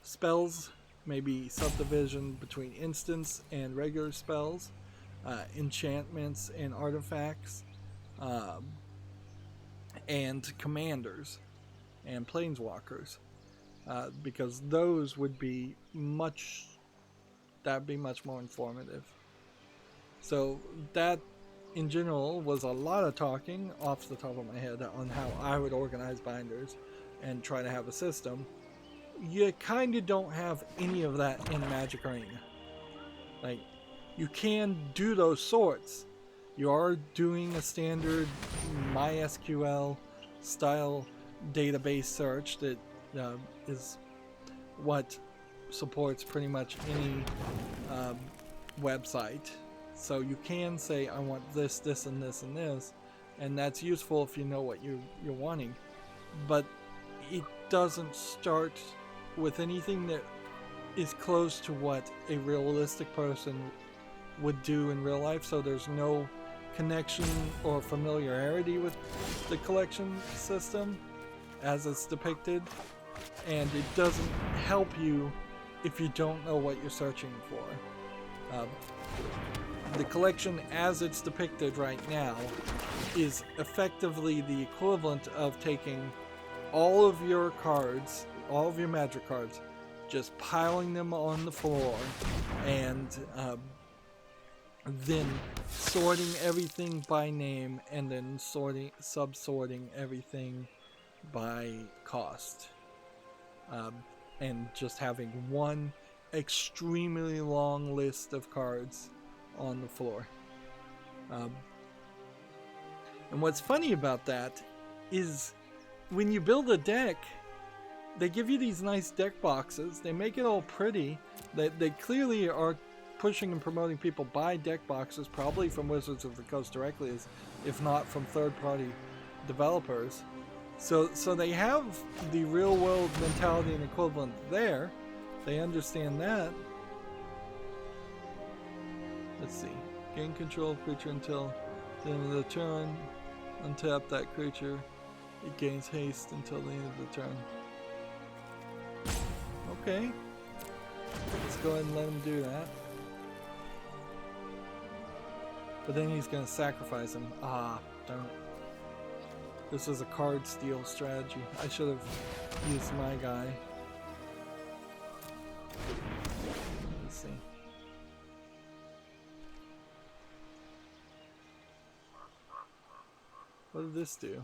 Speaker 1: spells, maybe subdivision between instants and regular spells, enchantments and artifacts, and commanders and planeswalkers, because those would be much more informative. So that in general was a lot of talking off the top of my head on how I would organize binders and try to have a system. You kind of don't have any of that in Magic Arena. Like, you can do those sorts. You are doing a standard MySQL style database search that is what supports pretty much any website. So you can say, I want this, this, and this, and this, and that's useful if you know what you're wanting. But it doesn't start with anything that is close to what a realistic person would do in real life, so there's no connection or familiarity with the collection system as it's depicted, and it doesn't help you if you don't know what you're searching for. The collection as it's depicted right now is effectively the equivalent of taking all of your cards, all of your magic cards, just piling them on the floor and then sorting everything by name and then subsorting everything by cost. And just having one extremely long list of cards on the floor. And what's funny about that is when you build a deck, they give you these nice deck boxes. They make it all pretty. They clearly are pushing and promoting people buy deck boxes, probably from Wizards of the Coast directly, if not from third-party developers. So they have the real-world mentality and equivalent there. They understand that. Let's see. Gain control of creature until the end of the turn. Untap that creature. It gains haste until the end of the turn. Okay. Let's go ahead and let him do that. But then he's going to sacrifice him. Ah, darn it. This is a card steal strategy. I should have used my guy. Let's see. What did this do?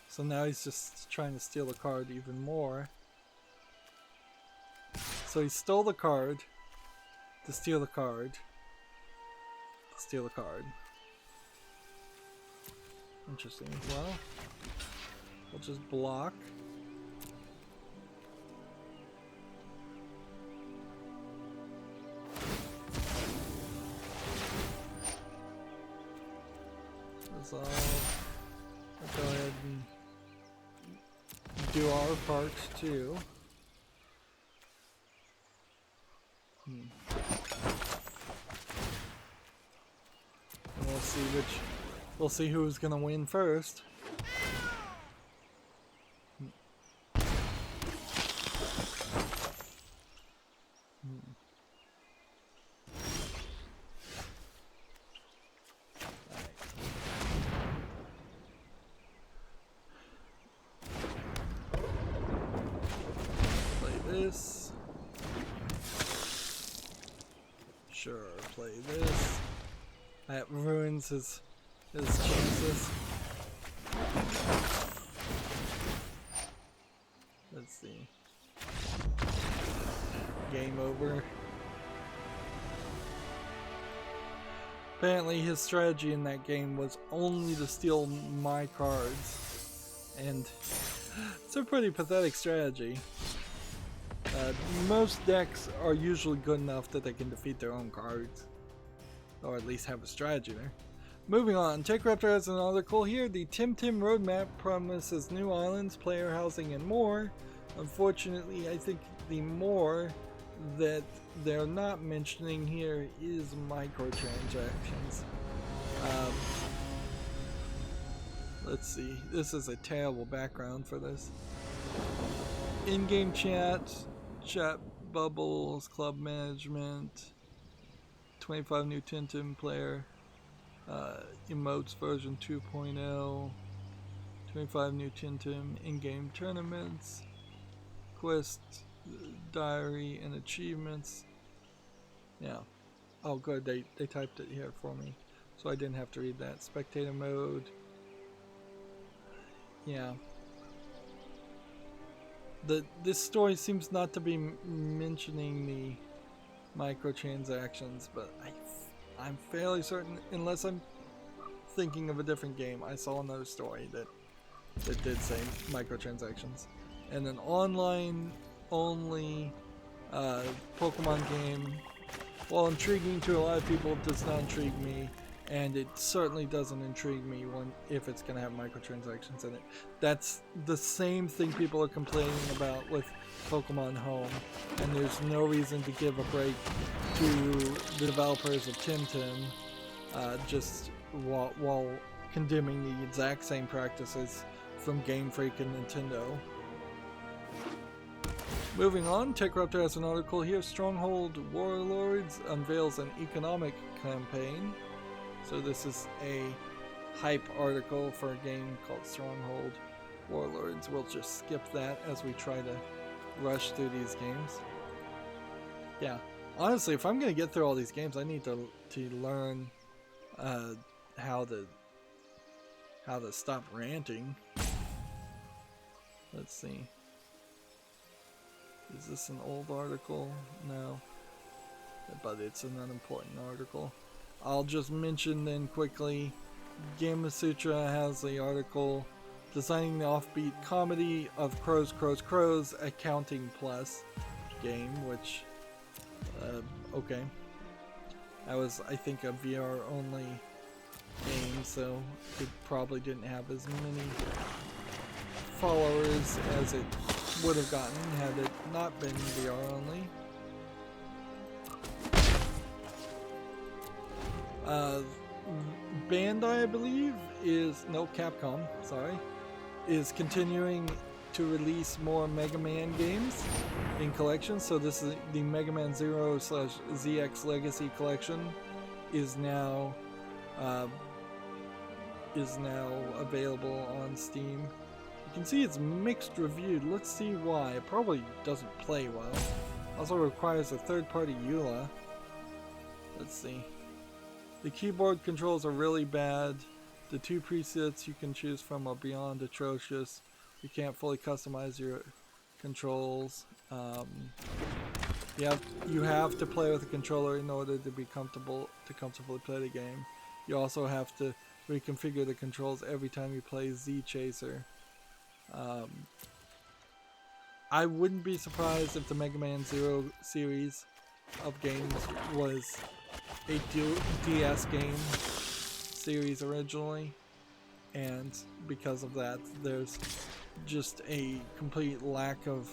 Speaker 1: So now he's just trying to steal the card even more. So he stole the card to steal the card to steal the card. Interesting. Well, we'll just block. Resolve. I'll go ahead and do our part too. And we'll see who's gonna win first. This. Sure, play this. That ruins his chances. Let's see. Game over. Apparently his strategy in that game was only to steal my cards. And it's a pretty pathetic strategy. Most decks are usually good enough that they can defeat their own cards. Or at least have a strategy there. Moving on, TechRaptor has an article here. The Tim roadmap promises new islands, player housing, and more. Unfortunately, I think the more that they're not mentioning here is microtransactions. Let's see. This is a terrible background for this. In-game chat bubbles, club management, 25 new Tintin player, emotes version 2.0, 25 new Tintin in-game tournaments, quest, diary, and achievements. Yeah. Oh good, they typed it here for me, so I didn't have to read that. Spectator mode. Yeah. This story seems not to be mentioning the microtransactions, but I'm fairly certain, unless I'm thinking of a different game, I saw another story that did say microtransactions. And an online only Pokemon game while intriguing to a lot of people, it does not intrigue me, and it certainly doesn't intrigue me if it's going to have microtransactions in it. That's the same thing people are complaining about with Pokemon Home, and there's no reason to give a break to the developers of Tim, just while condemning the exact same practices from Game Freak and Nintendo. Moving on, TechRaptor has an article here. Stronghold Warlords unveils an economic campaign. So this is a hype article for a game called Stronghold Warlords. We'll just skip that as we try to rush through these games. Yeah, honestly, if I'm going to get through all these games, I need to learn how to stop ranting. Let's see. Is this an old article? No. But it's an unimportant article. I'll just mention then quickly, Gamasutra has the article designing the offbeat comedy of Crows, Accounting Plus game, which, okay. That was, I think, a VR only game, so it probably didn't have as many followers as it would have gotten had it not been VR only. Bandai, I believe, Capcom, sorry, is continuing to release more Mega Man games in collections. So this is the Mega Man 0/ZX Legacy Collection is now available on Steam. You can see it's mixed reviewed. Let's see why. It probably doesn't play well. Also requires a third-party EULA. Let's see. The keyboard controls are really bad. The 2 presets you can choose from are beyond atrocious. You can't fully customize your controls. You have to play with a controller in order to be comfortably play the game. You also have to reconfigure the controls every time you play Z Chaser. I wouldn't be surprised if the Mega Man Zero series of games was a DS game series originally, and because of that there's just a complete lack of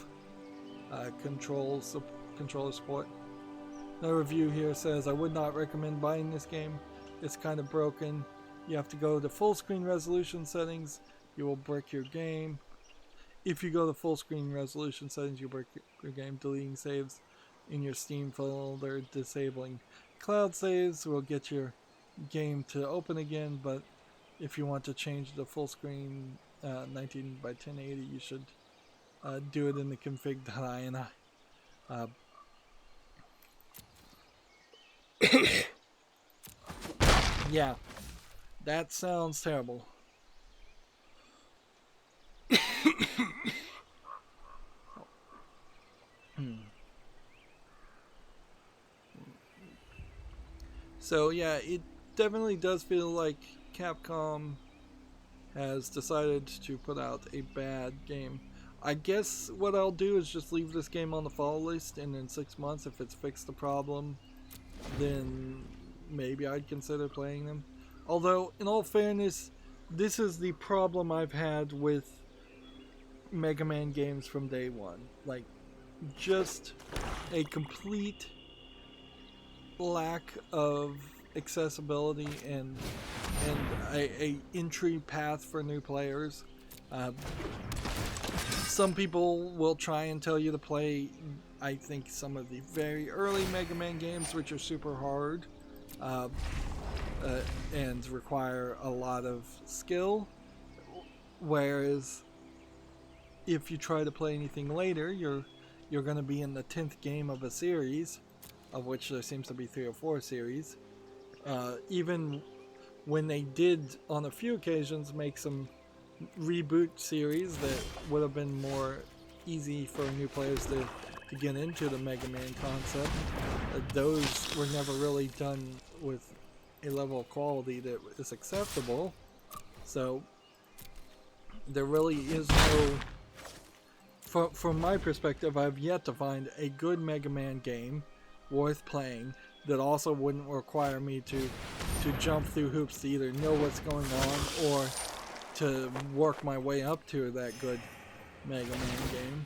Speaker 1: controller support. The review here says, I would not recommend buying this game. It's kind of broken. You have to go to full screen resolution settings. You will brick your game. If you go to full screen resolution settings, you brick your game. Deleting saves in your Steam folder, disabling cloud saves will get your game to open again, but if you want to change the full screen 19 by 1080, you should do it in the config.ini. Yeah, that sounds terrible. So yeah, it definitely does feel like Capcom has decided to put out a bad game. I guess what I'll do is just leave this game on the follow list, and in 6 months, if it's fixed the problem, then maybe I'd consider playing them. Although, in all fairness, this is the problem I've had with Mega Man games from day one. Like, just a complete lack of accessibility and a entry path for new players. Some people will try and tell you to play, I think, some of the very early Mega Man games, which are super hard and require a lot of skill, whereas if you try to play anything later, you're going to be in the 10th game of a series, of which there seems to be 3 or 4 series. Even when they did on a few occasions make some reboot series that would have been more easy for new players to get into the Mega Man concept, those were never really done with a level of quality that is acceptable. So there really is no, from my perspective, I've yet to find a good Mega Man game worth playing that also wouldn't require me to jump through hoops to either know what's going on or to work my way up to that good Mega Man game.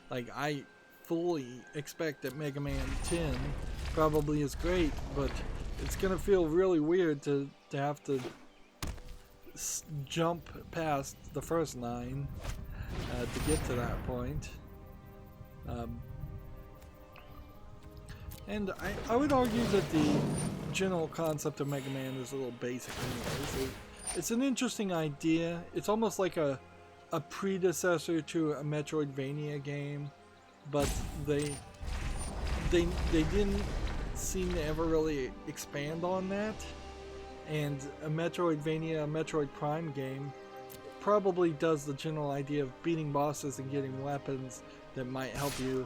Speaker 1: Like, I fully expect that Mega Man 10 probably is great, but it's gonna feel really weird to have to jump past the first 9 to get to that point. And I would argue that the general concept of Mega Man is a little basic anyways. It's an interesting idea. It's almost like a predecessor to a Metroidvania game, but they didn't seem to ever really expand on that. And a Metroidvania, a Metroid Prime game, probably does the general idea of beating bosses and getting weapons that might help you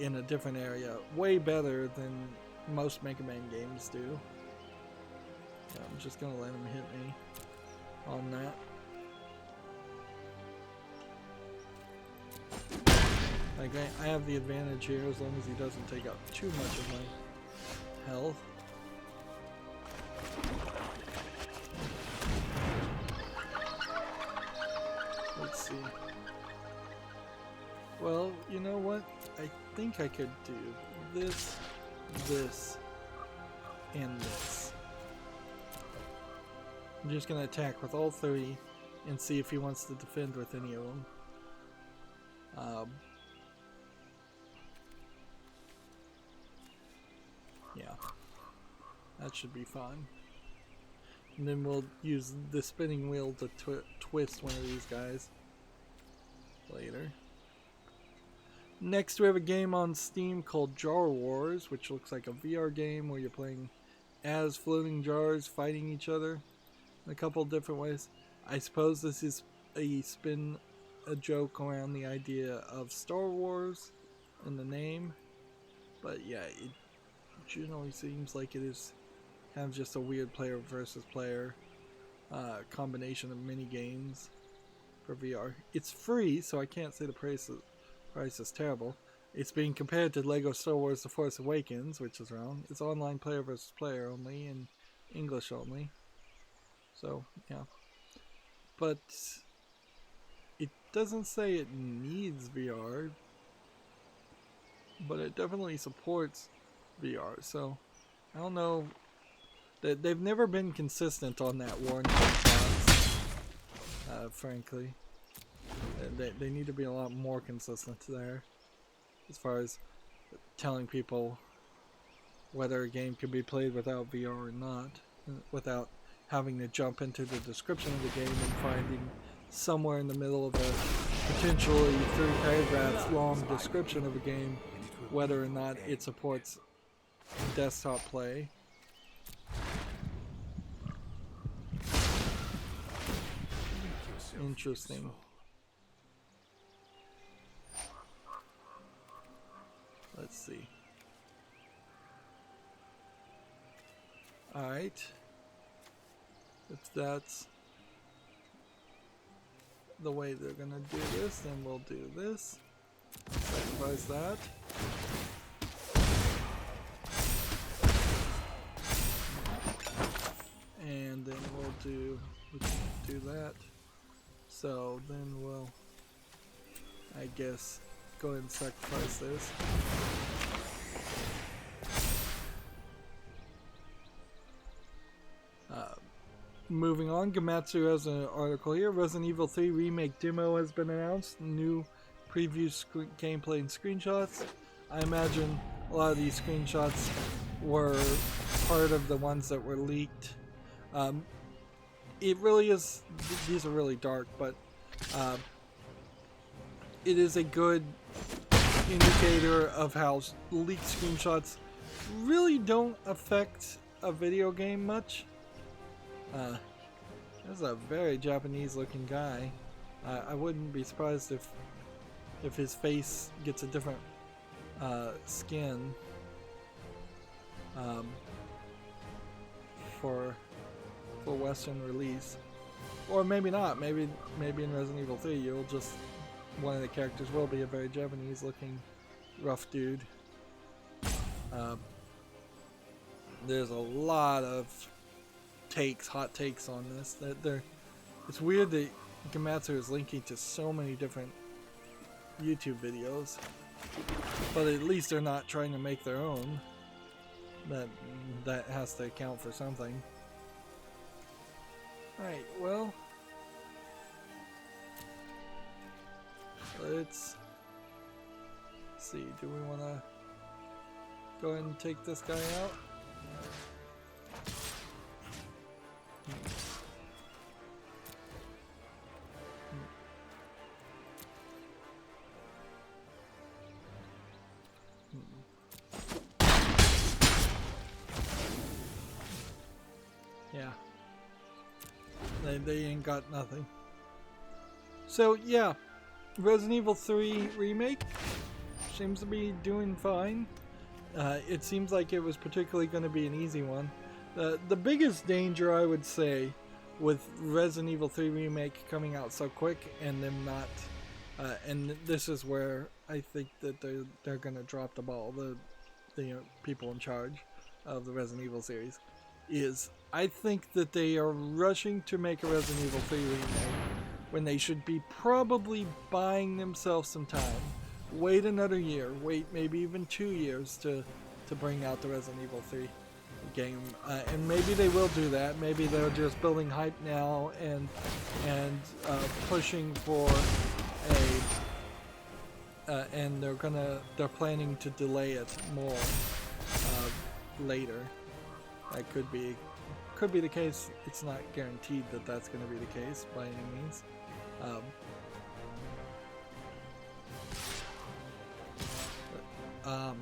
Speaker 1: in a different area way better than most Mega Man games do. I'm just gonna let him hit me on that. Like, I have the advantage here as long as he doesn't take out too much of my health. Let's see. Well, you know what? I think I could do this, this, and this. I'm just gonna attack with all 3 and see if he wants to defend with any of them. Yeah, that should be fine. And then we'll use the spinning wheel to twist one of these guys later. Next we have a game on Steam called Jar Wars, which looks like a VR game where you're playing as floating jars fighting each other in a couple different ways. I suppose this is a joke around the idea of Star Wars in the name, but yeah, it generally seems like it is kind of just a weird player versus player combination of mini games for VR. It's free, so I can't say the price is terrible. It's being compared to Lego Star Wars The Force Awakens, which is wrong. It's online player versus player only and English only. So, yeah. But it doesn't say it needs VR, but it definitely supports VR. So, I don't know. They've never been consistent on that warning response, frankly. They need to be a lot more consistent there as far as telling people whether a game can be played without VR or not, without having to jump into the description of the game and finding somewhere in the middle of a potentially 3 paragraphs long description of a game whether or not it supports desktop play. Interesting. Let's see. Alright. If that's the way they're gonna do this, then we'll do this. Sacrifice that. And then we'll do that. So then we'll, I guess, go ahead and sacrifice this. Moving on, Gamatsu has an article here. Resident Evil 3 Remake demo has been announced. New preview gameplay and screenshots. I imagine a lot of these screenshots were part of the ones that were leaked. It really is, these are really dark, but it is a good indicator of how leaked screenshots really don't affect a video game much. That's a very Japanese looking guy. I wouldn't be surprised if his face gets a different skin for Western release, or maybe not. Maybe in Resident Evil 3 you'll just, one of the characters will be a very Japanese looking rough dude. There's a lot of hot takes on this. It's weird that Gematsu is linking to so many different YouTube videos, but at least they're not trying to make their own. That has to account for something. Alright, well, let's see, do we want to go ahead and take this guy out? Yeah. They ain't got nothing. So yeah, Resident Evil 3 Remake seems to be doing fine. It seems like it was particularly going to be an easy one. The biggest danger, I would say, with Resident Evil 3 Remake coming out so quick and them not, and this is where I think that they're going to drop the ball, the people in charge of the Resident Evil series, is I think that they are rushing to make a Resident Evil 3 remake when they should be probably buying themselves some time. Wait another year, wait maybe even 2 years to bring out the Resident Evil 3 game, and maybe they will do that. Maybe they're just building hype now and pushing for a and they're planning to delay it more later. That could be the case. It's not guaranteed that that's going to be the case by any means.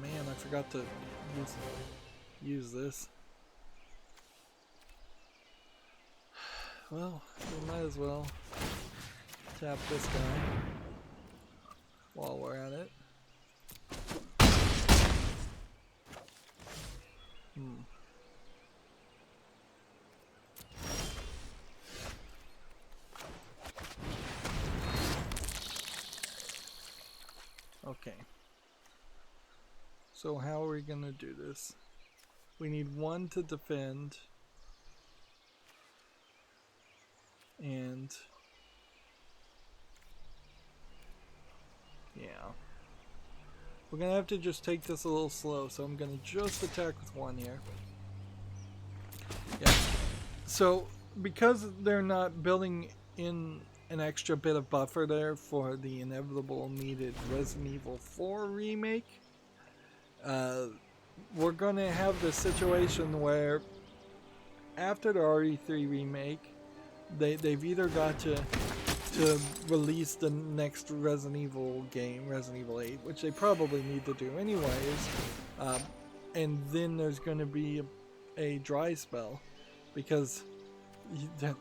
Speaker 1: Man, I forgot to use this. Well, we might as well tap this guy while we're at it. Okay. So how are we gonna do this? We need one to defend, and yeah, we're gonna have to just take this a little slow, so I'm gonna just attack with one here. Yeah, so because they're not building in an extra bit of buffer there for the inevitable needed Resident Evil 4 remake, we're gonna have this situation where after the RE3 remake, they've either got to release the next Resident Evil game, Resident Evil 8, which they probably need to do anyways, and then there's going to be a dry spell, because they're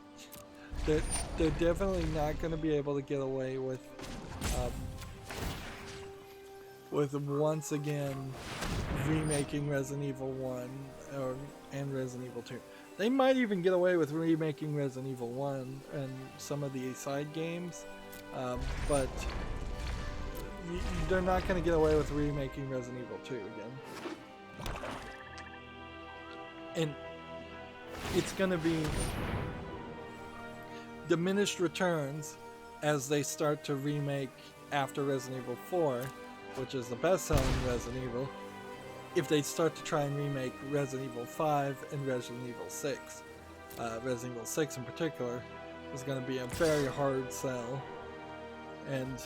Speaker 1: definitely not going to be able to get away with once again remaking Resident Evil 1 and Resident Evil 2. They might even get away with remaking Resident Evil 1 and some of the side games, but they're not going to get away with remaking Resident Evil 2 again. And it's going to be diminished returns as they start to remake after Resident Evil 4, which is the best-selling Resident Evil, if they start to try and remake Resident Evil 5 and Resident Evil 6. Resident Evil 6 in particular is going to be a very hard sell, and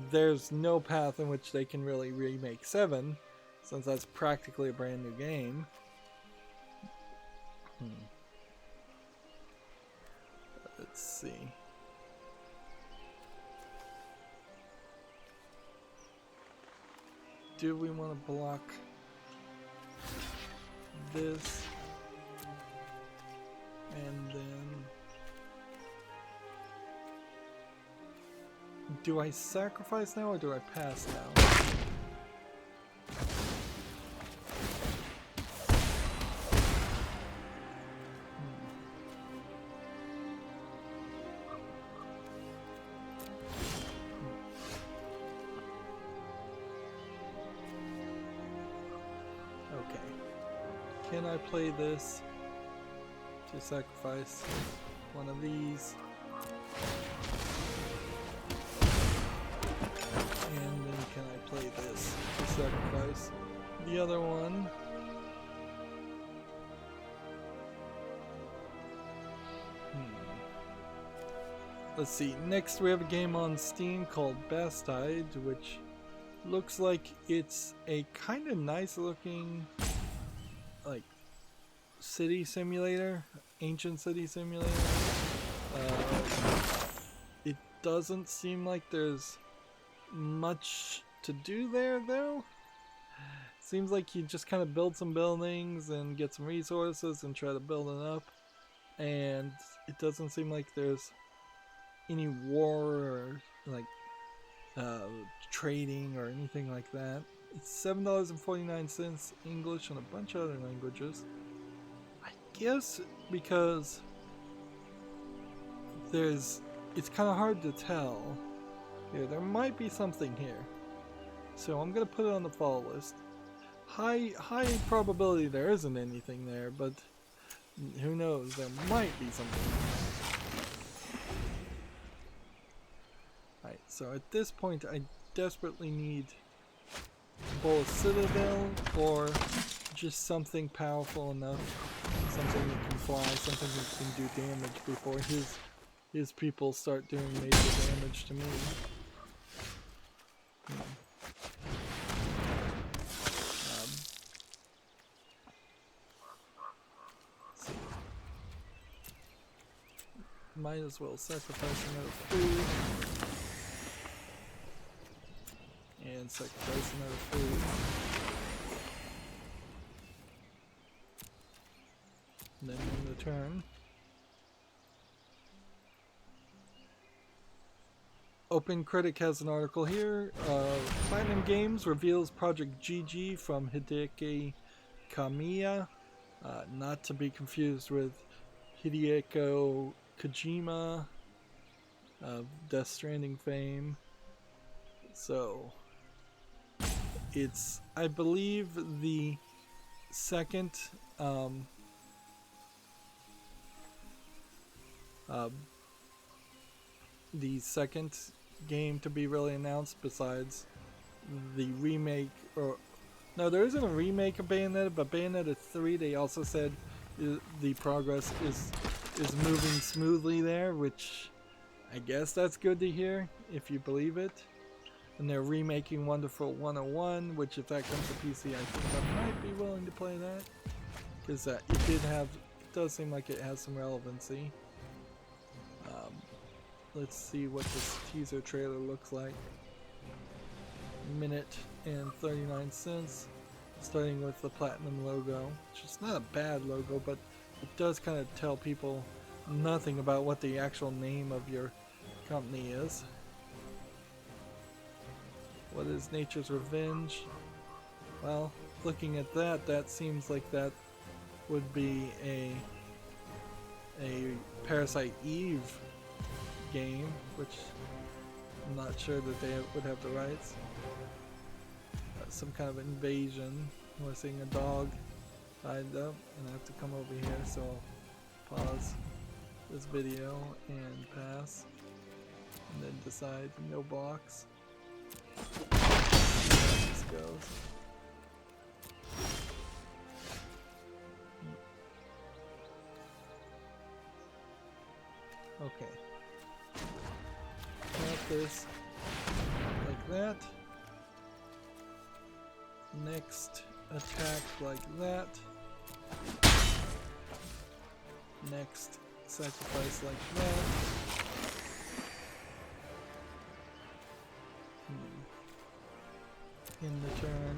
Speaker 1: there's no path in which they can really remake 7, since that's practically a brand new game. Let's see. Do we want to block this? And then do I sacrifice now or do I pass now? Okay. can I play this to sacrifice one of these? And then can I play this to sacrifice the other one? Let's see, next we have a game on Steam called Bastide, which looks like it's a kind of nice looking, like, city simulator, ancient city simulator. It doesn't seem like there's much to do there though. Seems like you just kind of build some buildings and get some resources and try to build it up. And it doesn't seem like there's any war or like trading or anything like that. It's $7.49 English and a bunch of other languages. I guess because it's kind of hard to tell. Here, there might be something here. So I'm gonna put it on the follow list. High probability there isn't anything there, but who knows, there might be something there. Alright, so at this point I desperately need both Citadel or just something powerful enough, something that can fly, something that can do damage before his people start doing major damage to me. Let's see. Might as well sacrifice another food. And sacrifice another food. And then in the turn. Open Critic has an article here. Platinum Games reveals Project GG from Hideki Kamiya. Not to be confused with Hideki Kojima of Death Stranding fame. So it's, I believe, the second game to be really announced besides the remake, or no, there isn't a remake of Bayonetta, but Bayonetta 3, they also said the progress is moving smoothly there, which I guess that's good to hear if you believe it. And they're remaking Wonderful 101, which if that comes to PC, I think I might be willing to play that, because it does seem like it has some relevancy. Let's see what this teaser trailer looks like. Minute and 39 cents, starting with the platinum logo, which is not a bad logo, but it does kind of tell people nothing about what the actual name of your company is. What is Nature's Revenge? Well, looking at that seems like that would be a Parasite Eve game, which I'm not sure that they would have the rights. Some kind of invasion. We're seeing a dog tied up, and I have to come over here, so I'll pause this video and pass, and then decide no blocks. This goes. Okay. Got this like that. Next attack like that. Next sacrifice like that. In the turn.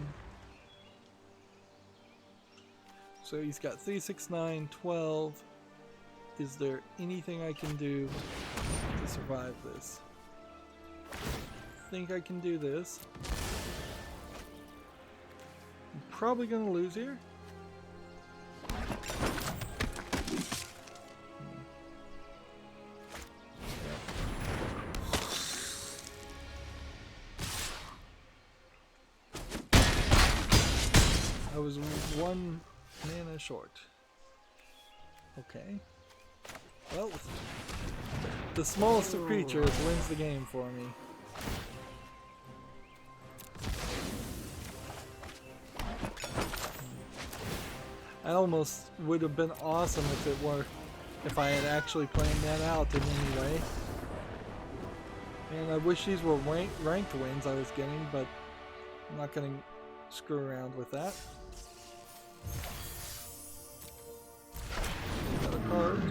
Speaker 1: So he's got 3, 6, 9, 12. Is there anything I can do to survive this? I think I can do this. I'm probably gonna lose here. I was one mana short. Okay. Well, the smallest of creatures wins the game for me. I almost would have been awesome if I had actually planned that out in any way. And I wish these were ranked wins I was getting, but I'm not going to screw around with that. Got a card.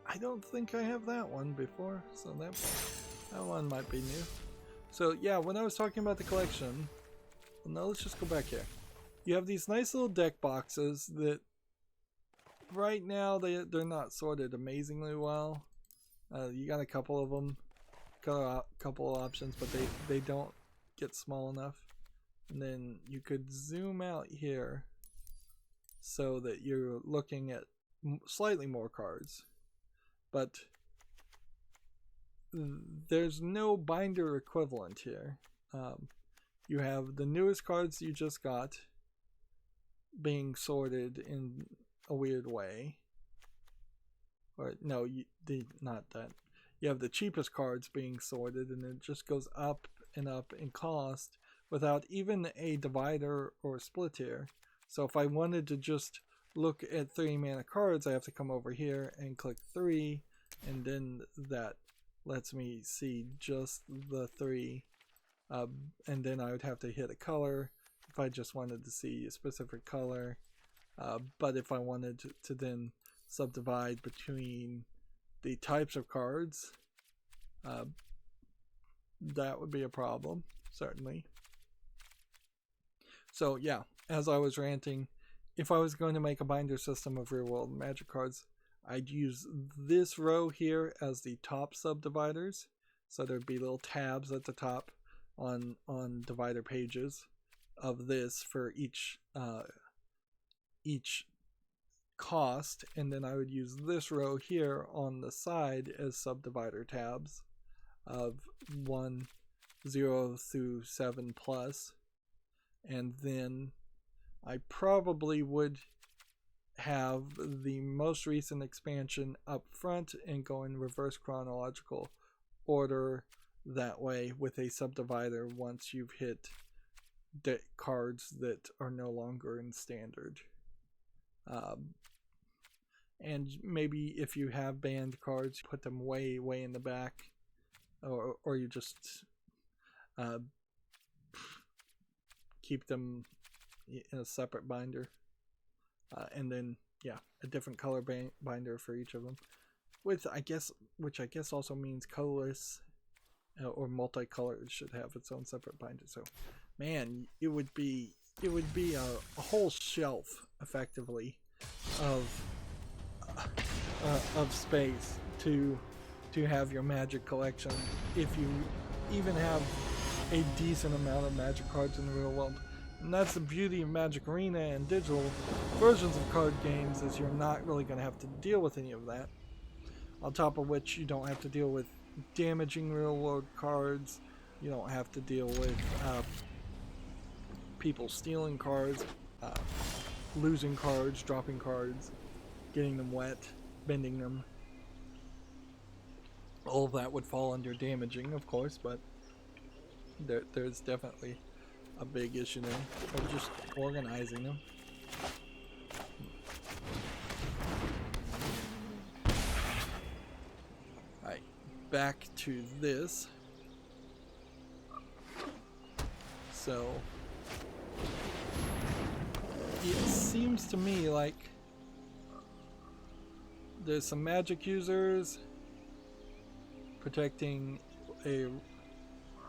Speaker 1: I don't think I have that one before, so that one might be new. So yeah, when I was talking about the collection, well, now let's just go back here. You have these nice little deck boxes that right now they're not sorted amazingly well. You got a couple of them, couple of options, but they don't get small enough. And then you could zoom out here so that you're looking at slightly more cards. But there's no binder equivalent here. You have the newest cards you just got being sorted in a weird way. Or no, not that. You have the cheapest cards being sorted, and it just goes up and up in cost without even a divider or split here. So if I wanted to just look at 3 mana cards, I have to come over here and click 3, and then that lets me see just the 3, and then I would have to hit a color if I just wanted to see a specific color. But if I wanted to then subdivide between the types of cards, that would be a problem, certainly. So yeah, as I was ranting, if I was going to make a binder system of real world Magic cards, I'd use this row here as the top subdividers. So there'd be little tabs at the top on divider pages of this for each cost, and then I would use this row here on the side as subdivider tabs of 1, 0 through 7 plus. And then I probably would have the most recent expansion up front and go in reverse chronological order that way with a subdivider once you've hit cards that are no longer in standard. And maybe if you have banned cards, put them way in the back, or you just keep them in a separate binder, and then yeah, a different color binder for each of them, which I guess also means colorless or multicolored should have its own separate binder. So man, it would be a whole shelf effectively of space to have your Magic collection if you even have a decent amount of Magic cards in the real world. And that's the beauty of Magic Arena and digital versions of card games, is you're not really going to have to deal with any of that. On top of which, you don't have to deal with damaging real world cards. You don't have to deal with people stealing cards, losing cards, dropping cards, getting them wet, bending them. All of that would fall under damaging, of course, but there's definitely a big issue there of just organizing them. Alright, back to this. So it seems to me like there's some Magic users protecting a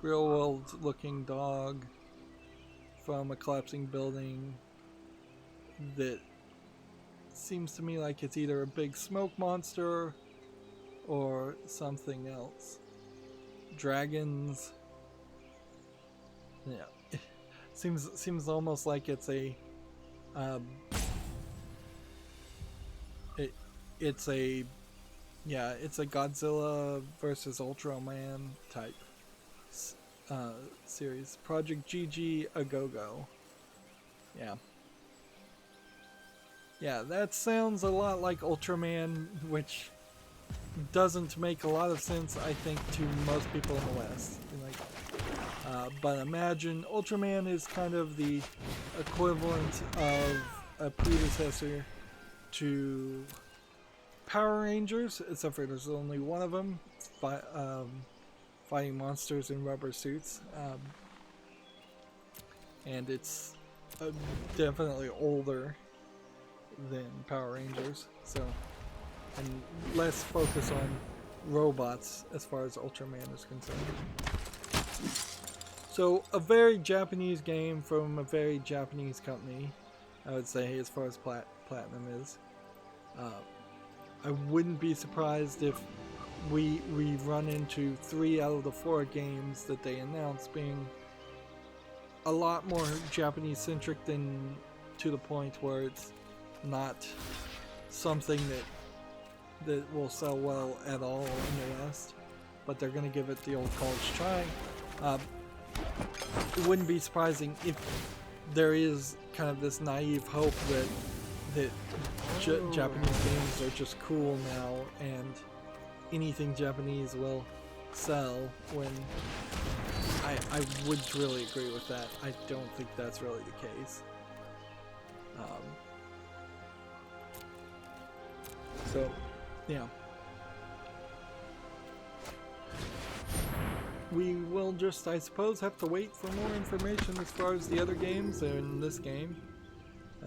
Speaker 1: real world looking dog from a collapsing building that seems to me like it's either a big smoke monster or something else. Dragons. Yeah. Seems almost like it's a it's a Godzilla versus Ultraman type series. Project GG A Go-Go. Yeah. Yeah, that sounds a lot like Ultraman, which doesn't make a lot of sense, I think, to most people in the West. But imagine Ultraman is kind of the equivalent of a predecessor to Power Rangers, except for there's only one of them, fighting monsters in rubber suits. And it's definitely older than Power Rangers, so, and less focus on robots as far as Ultraman is concerned. So a very Japanese game from a very Japanese company, I would say, as far as Platinum is. I wouldn't be surprised if we run into 3 out of the 4 games that they announced being a lot more Japanese centric than to the point where it's not something that will sell well at all in the West, but they're going to give it the old college try. It wouldn't be surprising if there is kind of this naive hope that Japanese games are just cool now and anything Japanese will sell, when I wouldn't really agree with that. I don't think that's really the case. So, yeah. We will just, I suppose, have to wait for more information as far as the other games in this game.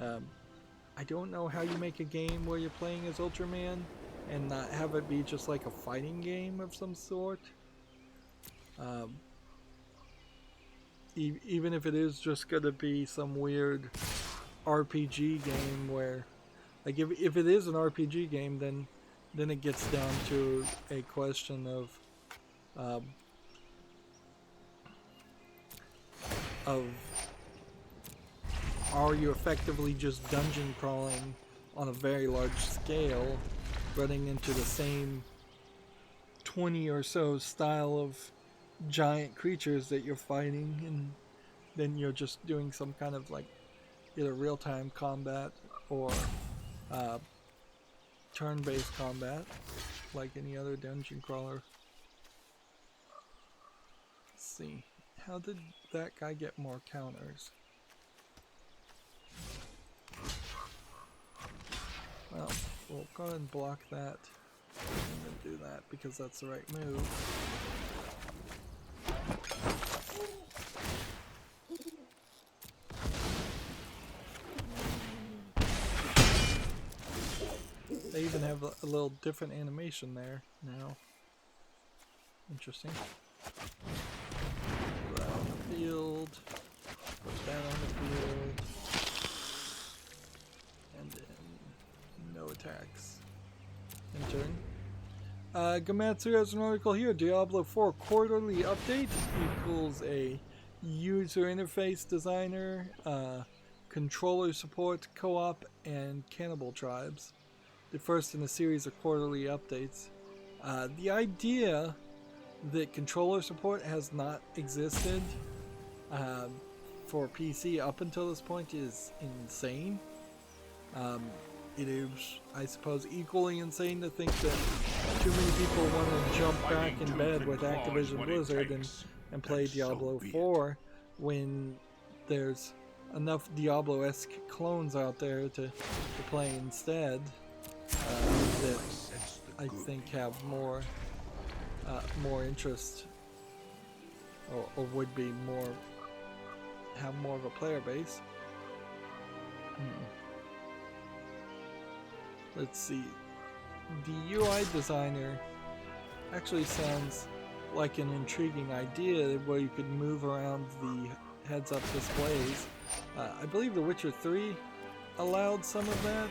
Speaker 1: I don't know how you make a game where you're playing as Ultraman and not have it be just like a fighting game of some sort. Even if it is just going to be some weird RPG game where, like, if it is an RPG game, then it gets down to a question of are you effectively just dungeon crawling on a very large scale, running into the same 20 or so style of giant creatures that you're fighting, and then you're just doing some kind of like either real-time combat or turn-based combat like any other dungeon crawler. Let's see, how did that guy get more counters? Well, we'll go ahead and block that and then do that because that's the right move. They even have a little different animation there now. Interesting. Put that on the field. Put that on the field. And then no attacks. In turn. Gamatsu has an article here. Diablo 4 quarterly update equals a user interface designer, controller support, co-op, and cannibal tribes. The first in a series of quarterly updates. The idea that controller support has not existed for PC up until this point is insane. It is, I suppose, equally insane to think that too many people want to jump back in bed with Activision Blizzard and play Diablo 4 when there's enough Diablo-esque clones out there to play instead. That I think have more interest, or would be have more of a player base. Let's see. The UI designer actually sounds like an intriguing idea where you could move around the heads-up displays. I believe The Witcher 3 allowed some of that.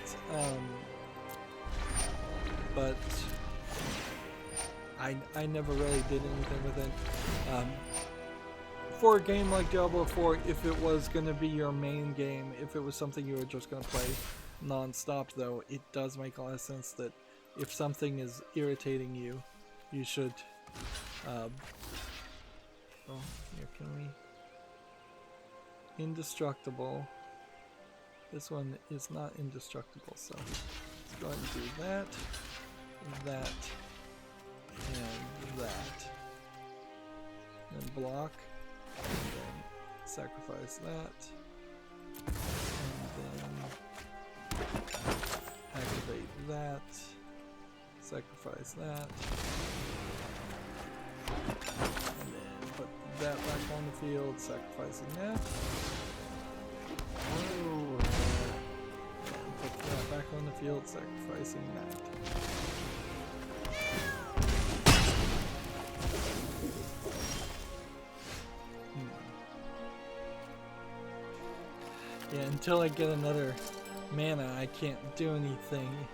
Speaker 1: But I never really did anything with it. For a game like Diablo 4, if it was going to be your main game, if it was something you were just going to play non-stop, though, it does make a lot of sense that if something is irritating you, you should... oh, here, can we... Indestructible. This one is not indestructible, so let's go ahead and do that, that, and that. Then block, and then sacrifice that, and then activate that, sacrifice that, and then put that back on the field, sacrificing that. Oh, and put that back on the field, sacrificing that. Yeah, until I get another mana, I can't do anything.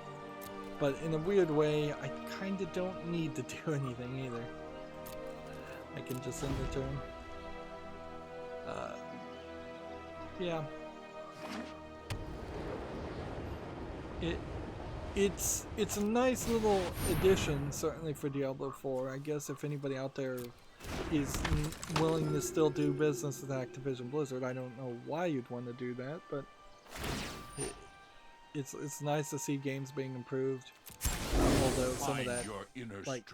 Speaker 1: But in a weird way, I kinda don't need to do anything either. I can just end the turn. Yeah. It's a nice little addition, certainly for Diablo 4. I guess if anybody out there is willing to still do business with Activision Blizzard, I don't know why you'd want to do that, but it's nice to see games being improved. Although some of that, like,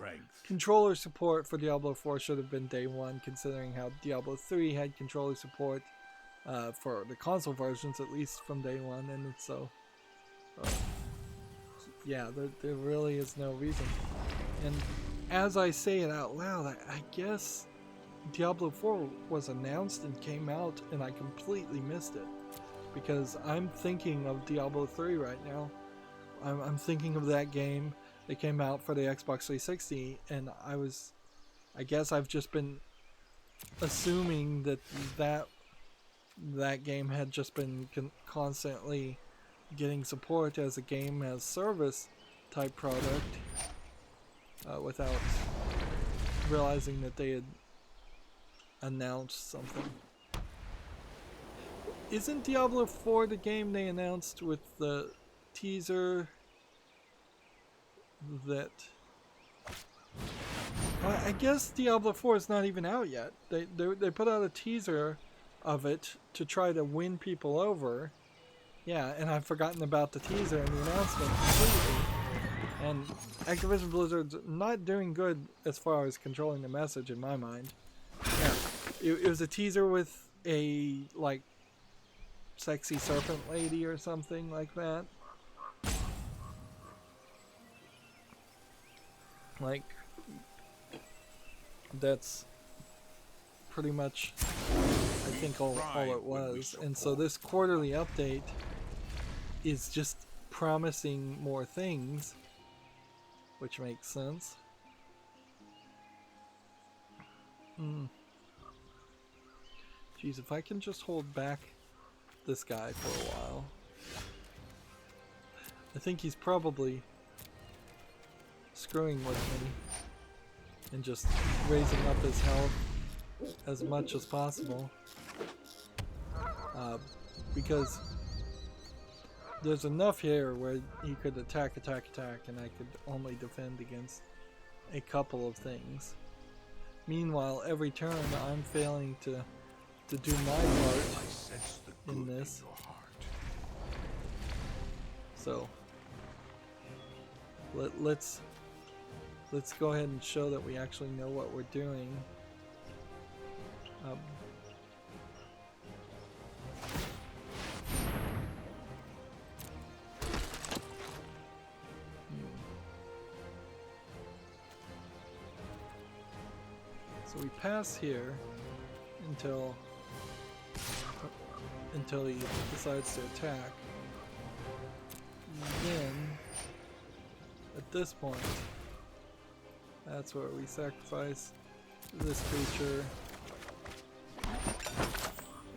Speaker 1: controller support for Diablo 4 should have been day one, considering how Diablo 3 had controller support for the console versions, at least from day one, and it's so yeah, there really is no reason. And as I say it out loud, I guess Diablo 4 was announced and came out and I completely missed it, because I'm thinking of Diablo 3 right now. I'm thinking of that game that came out for the Xbox 360, and I guess I've just been assuming that game had just been constantly getting support as a game as service type product, without realizing that they had announced something. Isn't Diablo 4 the game they announced with the teaser that... I guess Diablo 4 is not even out yet. They put out a teaser of it to try to win people over. Yeah, and I've forgotten about the teaser and the announcement completely. And Activision Blizzard's not doing good as far as controlling the message in my mind. Yeah, it was a teaser with a, like, sexy serpent lady or something like that. Like, that's pretty much, I think, all it was. And so this quarterly update is just promising more things, which makes sense. Geez, if I can just hold back this guy for a while. I think he's probably screwing with me and just raising up his health as much as possible, because there's enough here where he could attack, and I could only defend against a couple of things. Meanwhile, every turn I'm failing to do my part in this. So let's go ahead and show that we actually know what we're doing. So we pass here until he decides to attack. Then, at this point, that's where we sacrifice this creature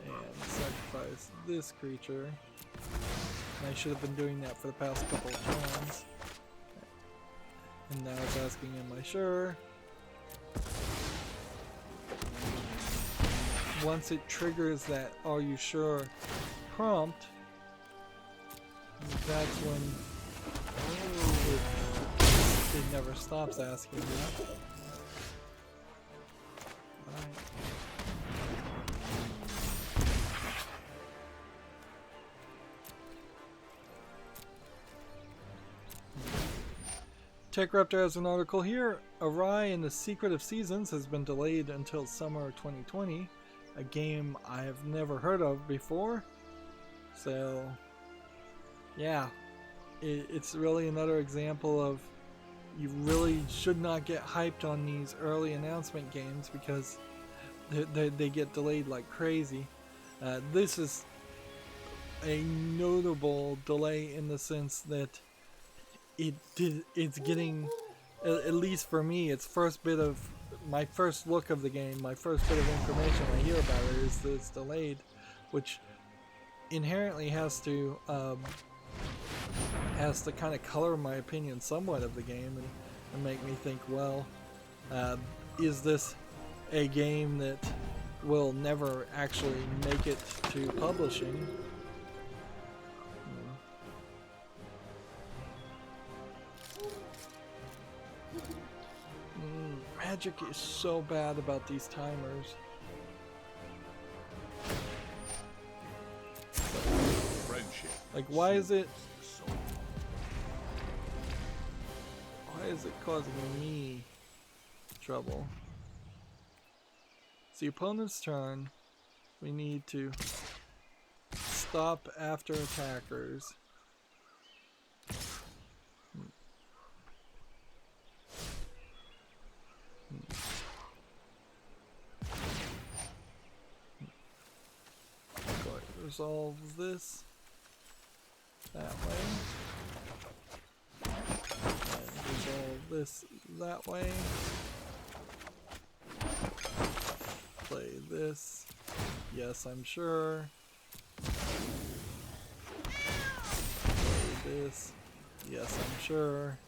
Speaker 1: and sacrifice this creature. And I should have been doing that for the past couple of turns. And now it's asking, am I sure? Once it triggers that "Are you sure?" prompt, that's when it never stops asking that. TechRaptor has an article here. Awry and the Secret of Seasons has been delayed until summer 2020. A game I have never heard of before. So, yeah. It's really another example of you really should not get hyped on these early announcement games because they get delayed like crazy. This is a notable delay in the sense that it's getting, at least for me, its first bit of my first look of the game, my first bit of information I hear about it is that it's delayed, which inherently has to kind of color my opinion somewhat of the game and make me think, well, is this a game that will never actually make it to publishing? Magic is so bad about these timers. Like, why is it causing me trouble? It's the opponent's turn. We need to stop after attackers. Resolve this that way, and resolve this that way. Play this, yes, I'm sure. Play this, yes, I'm sure.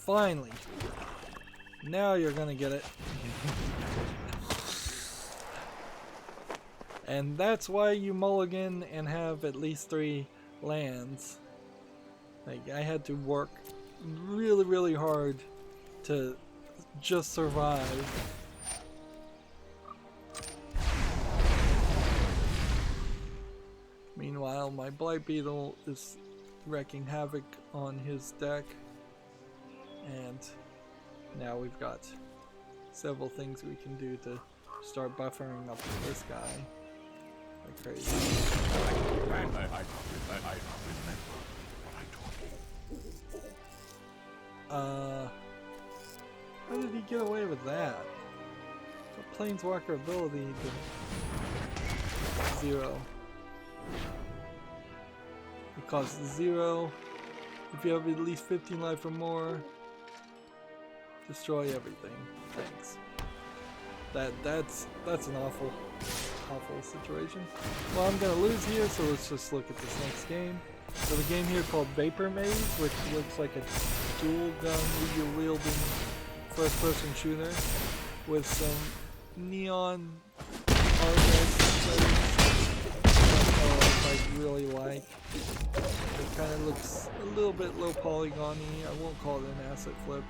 Speaker 1: Finally. Now you're gonna get it. And that's why you mulligan and have at least 3 lands. Like, I had to work really, really hard to just survive. Meanwhile, my Blight Beetle is wreaking havoc on his deck. And now we've got several things we can do to start buffering up this guy like crazy. How did he get away with that? What Planeswalker ability to 0? It costs 0. If you have at least 15 life or more, destroy everything. Thanks. That's an awful situation. Well, I'm gonna lose here, so let's just look at this next game. So the game here called Vapor Maze, which looks like a dual gun wielding first-person shooter with some neon artists I really like. It kind of looks a little bit low polygon-y. I won't call it an asset flip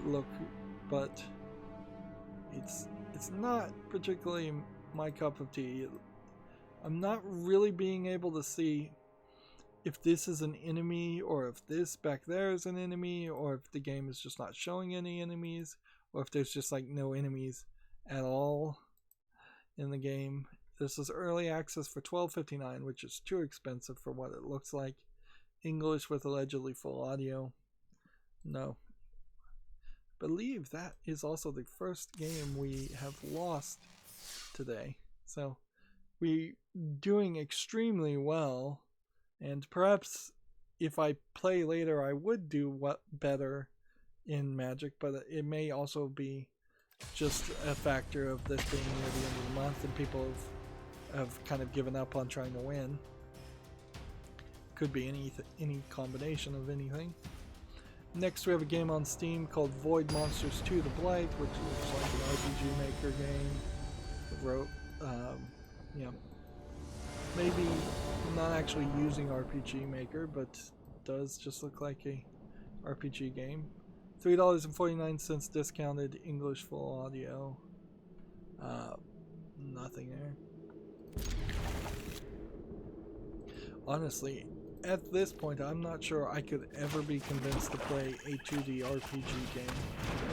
Speaker 1: look, but it's not particularly my cup of tea. I'm not really being able to see if this is an enemy, or if this back there is an enemy, or if the game is just not showing any enemies, or if there's just like no enemies at all in the game. This is early access for $12.59, which is too expensive for what it looks like. English with allegedly full audio. No. Believe that is also the first game we have lost today. So we're doing extremely well, and perhaps if I play later I would do better in Magic, but it may also be just a factor of this being near the end of the month and people have kind of given up on trying to win. Could be any combination of anything. Next we have a game on Steam called Void Monsters 2 The Blight, which looks like an RPG Maker game. Maybe not actually using RPG Maker, but does just look like a RPG game. $3.49 discounted, English full audio. nothing there. Honestly, at this point, I'm not sure I could ever be convinced to play a 2D RPG game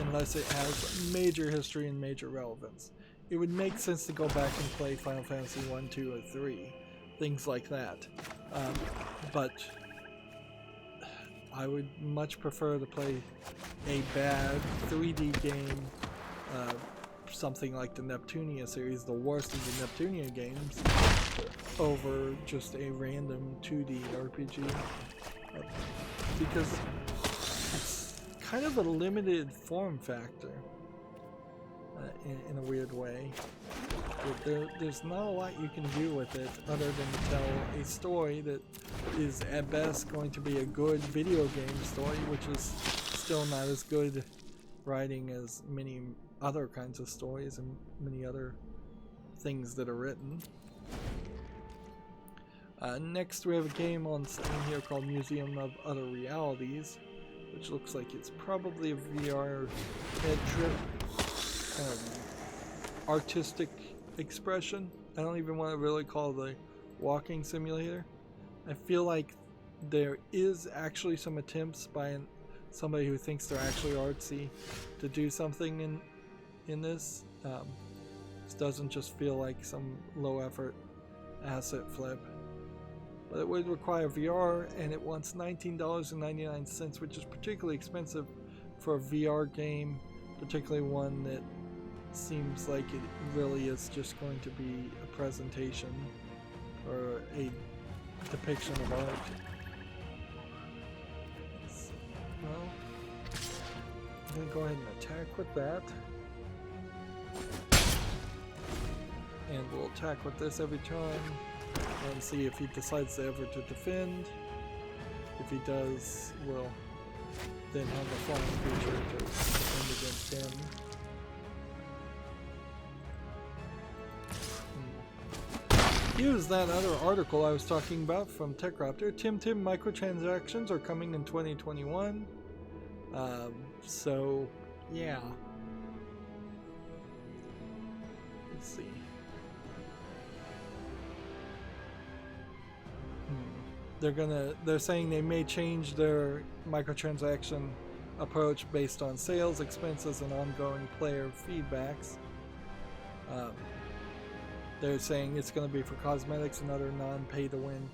Speaker 1: unless it has major history and major relevance. It would make sense to go back and play Final Fantasy 1, 2, or 3, things like that. But I would much prefer to play a bad 3D game, something like the Neptunia series, the worst of the Neptunia games, over just a random 2D RPG. Because it's kind of a limited form factor in a weird way. There's not a lot you can do with it other than tell a story that is at best going to be a good video game story, which is still not as good writing as many other kinds of stories and many other things that are written. Next we have a game on Steam here called Museum of Other Realities, which looks like it's probably a VR head trip kind of artistic expression. I don't even want to really call it a walking simulator. I feel like there is actually some attempts by somebody who thinks they're actually artsy to do something in this. This doesn't just feel like some low effort asset flip. But it would require VR, and it wants $19.99, which is particularly expensive for a VR game, particularly one that seems like it really is just going to be a presentation or a depiction of art. Well, I'm going to go ahead and attack with that. And we'll attack with this every time and see if he decides ever to defend. If he does, we'll then have a flying creature to defend against him. Here's that other article I was talking about from TechRaptor. Tim microtransactions are coming in 2021. So, yeah. Let's see. They're saying they may change their microtransaction approach based on sales, expenses, and ongoing player feedbacks. They're saying it's going to be for cosmetics and other non-pay-to-win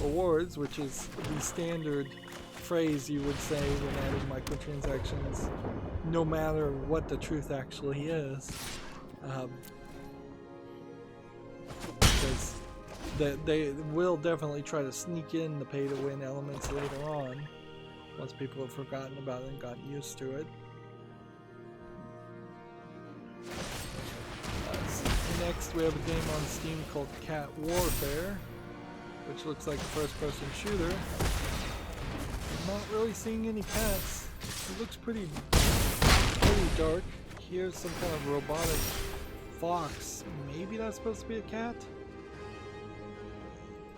Speaker 1: rewards, which is the standard phrase you would say when adding microtransactions, no matter what the truth actually is. Because they will definitely try to sneak in the pay-to-win elements later on, once people have forgotten about it and gotten used to it. Next, we have a game on Steam called Cat Warfare, which looks like a first-person shooter. I'm not really seeing any cats. It looks pretty dark. Here's some kind of robotic fox. Maybe that's supposed to be a cat?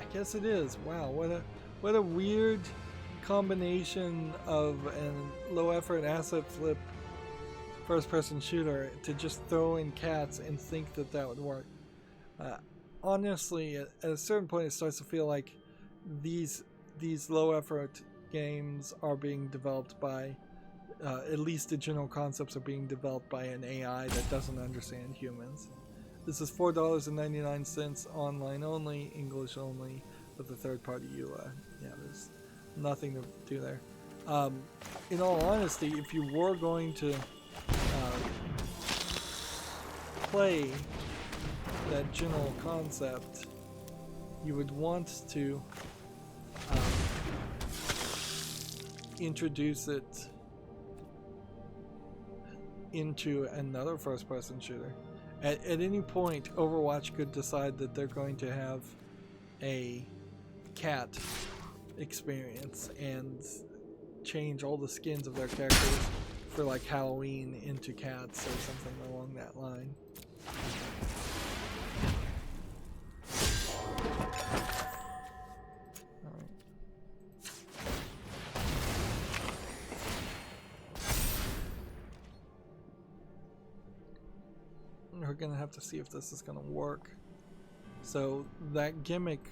Speaker 1: I guess it is. Wow, what a weird combination of a low-effort asset flip first-person shooter to just throw in cats and think that would work. Honestly, at a certain point, it starts to feel like these low-effort games are being developed by, at least the general concepts are being developed by an AI that doesn't understand humans. This is $4.99 online only, English only, with a third-party EULA. Yeah, there's nothing to do there. In all honesty, if you were going to play that general concept, you would want to introduce it into another first-person shooter. At any point, Overwatch could decide that they're going to have a cat experience and change all the skins of their characters for like Halloween into cats or something along that line. We're gonna have to see if this is gonna work. So that gimmick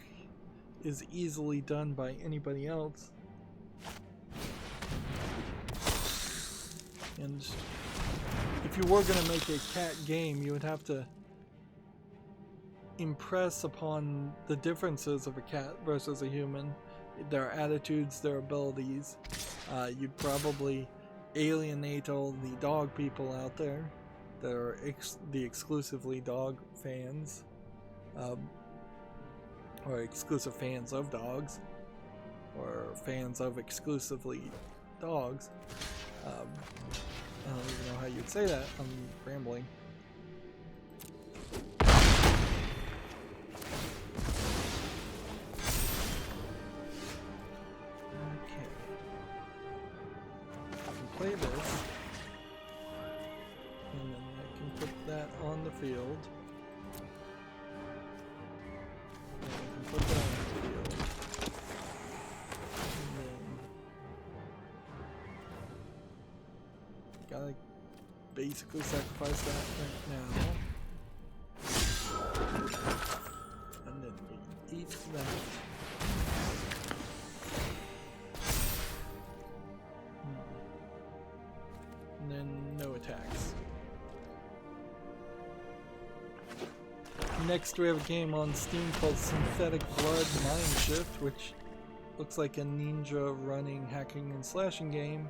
Speaker 1: is easily done by anybody else. And if you were gonna make a cat game, you would have to impress upon the differences of a cat versus a human, their attitudes, their abilities. You'd probably alienate all the dog people out there that are the exclusively dog fans, or exclusive fans of dogs, or fans of exclusively dogs. I don't even know how you'd say that. I'm rambling. Play this, and then I can put that on the field, and I can put that on the field, and then gotta basically sacrifice that right now, and then we eat that. And then no attacks. Next we have a game on Steam called Synthetic Blood Mind Shift, which looks like a ninja running, hacking, and slashing game.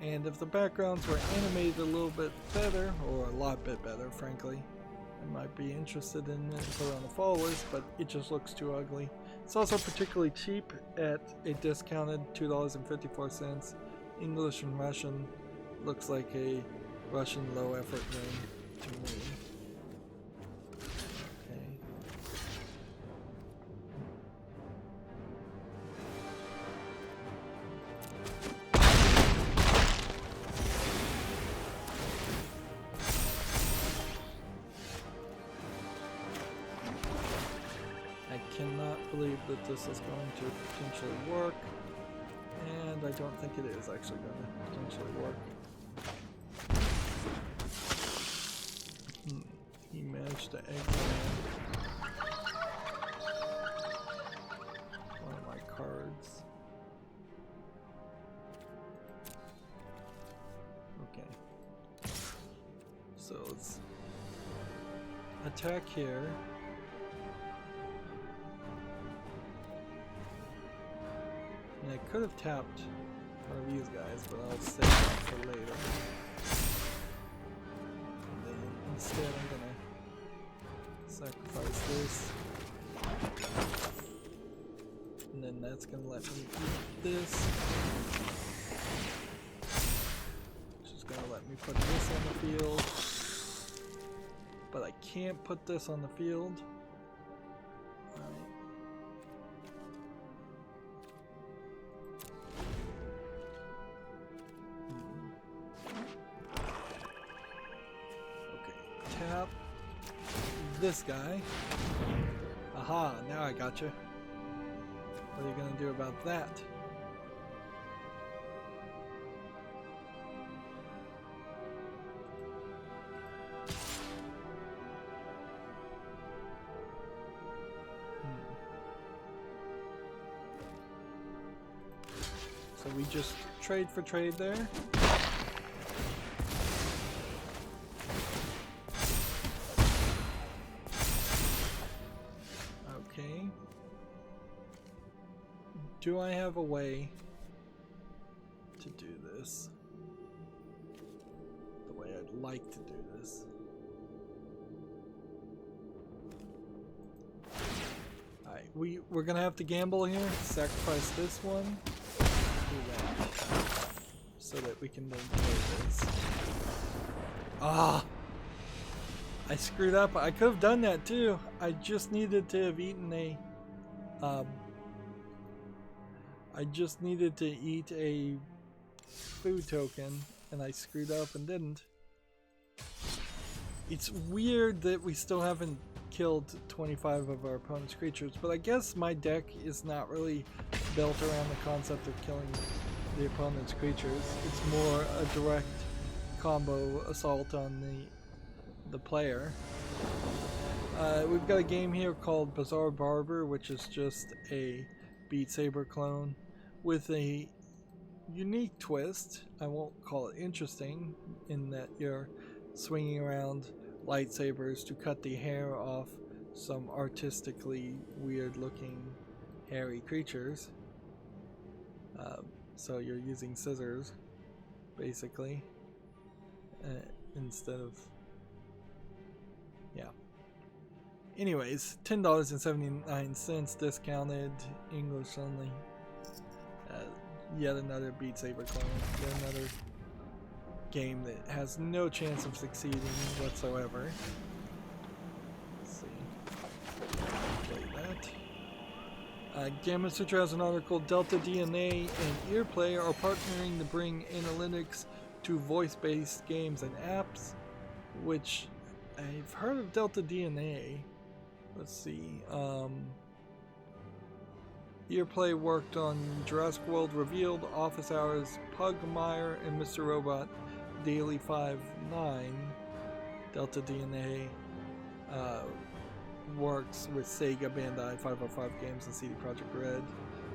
Speaker 1: And if the backgrounds were animated a little bit better, or a lot bit better frankly, I might be interested in it and put it on the fall list, but it just looks too ugly. It's also particularly cheap at a discounted $2.54, English and Russian. Looks like a Russian low effort game to me. Okay. I cannot believe that this is going to potentially work, and I don't think it is actually going to potentially work. He managed to exile one of my cards. Okay. So let's attack here. And I could have tapped one of these guys, but I'll save that for later. And then instead I'm gonna sacrifice this, and then that's gonna let me eat this, which is gonna let me put this on the field, but I can't put this on the field. Alright. Okay, tap this guy. Aha, now I gotcha. What are you gonna do about that? So we just trade for trade there. Do I have a way to do this the way I'd like to do this? Alright, we're gonna have to gamble here. Sacrifice this one. Do that. So that we can then play this. Ah! I screwed up. I could have done that too. I just needed to have eaten a I just needed to eat a food token, and I screwed up and didn't. It's weird that we still haven't killed 25 of our opponent's creatures, but I guess my deck is not really built around the concept of killing the opponent's creatures. It's more a direct combo assault on the player. We've got a game here called Bizarre Barber, which is just a Beat Saber clone with a unique twist. I won't call it interesting, in that you're swinging around lightsabers to cut the hair off some artistically weird looking hairy creatures. So you're using scissors basically instead of, yeah. Anyways, $10.79 discounted, English only. Yet another Beat Saber clone. Yet another game that has no chance of succeeding whatsoever. Let's see. Play that. Gamma Sutra has an article. Delta DNA and Earplay are partnering to bring analytics to voice-based games and apps, which I've heard of Delta DNA. Let's see. Earplay worked on Jurassic World Revealed, Office Hours, Pugmire, and Mr. Robot Daily 5-9. Delta DNA works with Sega, Bandai, 505 Games, and CD Projekt Red,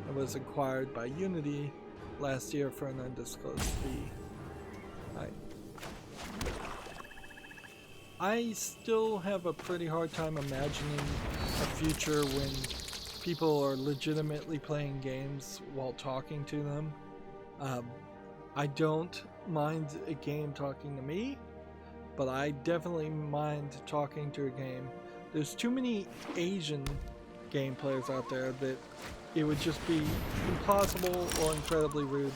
Speaker 1: and was acquired by Unity last year for an undisclosed fee. I still have a pretty hard time imagining a future when people are legitimately playing games while talking to them. I don't mind a game talking to me, but I definitely mind talking to a game. There's too many Asian game players out there that it would just be impossible or incredibly rude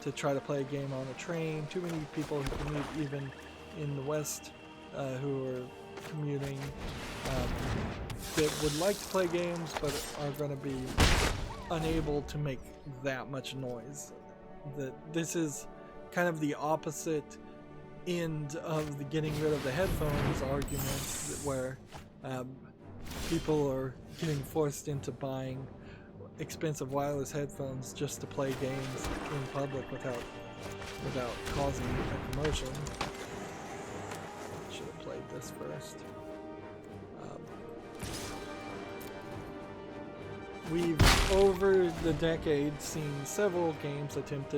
Speaker 1: to try to play a game on a train. Too many people who commute even in the West who are commuting that would like to play games but are going to be unable to make that much noise. This is kind of the opposite end of the getting rid of the headphones argument, where people are getting forced into buying expensive wireless headphones just to play games in public without causing a commotion. Should have played this first. We've over the decade seen several games attempt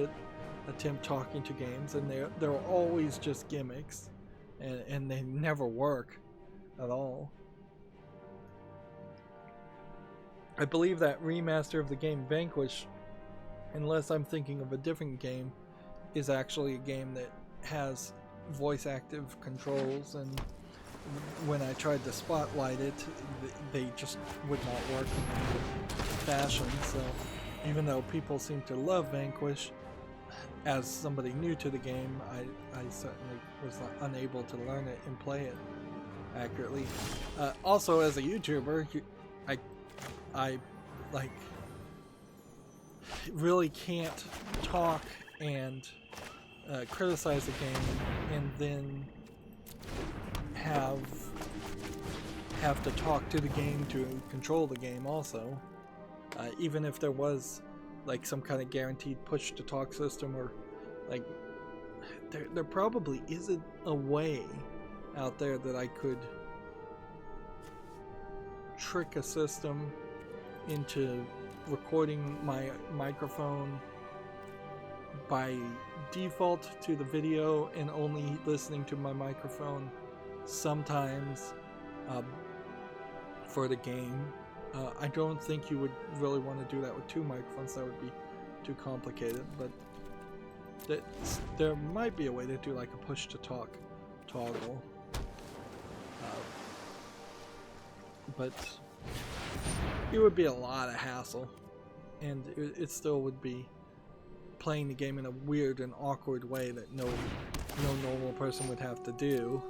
Speaker 1: talking to games, and they're always just gimmicks, and they never work at all. I believe that remaster of the game Vanquish, unless I'm thinking of a different game, is actually a game that has voice active controls, and when I tried to spotlight it, they just would not work in any fashion. So even though people seem to love Vanquish, as somebody new to the game, I certainly was unable to learn it and play it accurately. Also, as a YouTuber, I like really can't talk and criticize a game and then have to talk to the game to control the game also. Even if there was like some kind of guaranteed push to talk system, or like there probably isn't a way out there that I could trick a system into recording my microphone by default to the video and only listening to my microphone sometimes for the game. I don't think you would really want to do that with two microphones. That would be too complicated, but there might be a way to do like a push to talk toggle, but it would be a lot of hassle, and it still would be playing the game in a weird and awkward way that no normal person would have to do.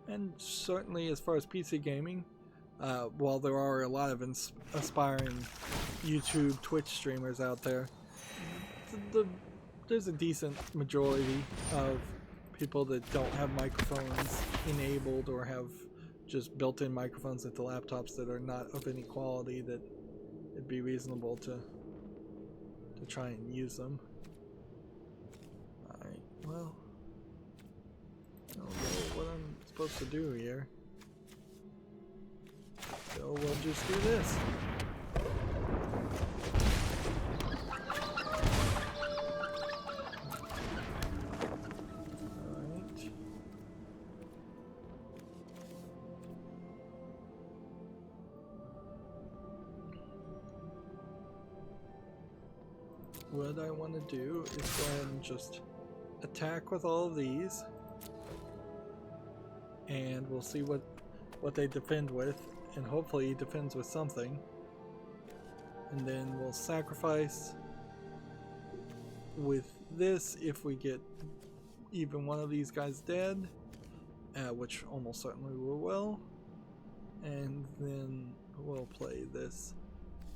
Speaker 1: And certainly as far as PC gaming, while there are a lot of aspiring YouTube, Twitch streamers out there, there's a decent majority of people that don't have microphones enabled or have just built-in microphones into laptops that are not of any quality that it'd be reasonable to try and use them. Alright, well, I don't know what I'm supposed to do here. So we'll just do this. Alright. What I want to do is go ahead and just attack with all of these. And we'll see what they defend with, and hopefully he defends with something. And then we'll sacrifice with this if we get even one of these guys dead, which almost certainly we will. And then we'll play this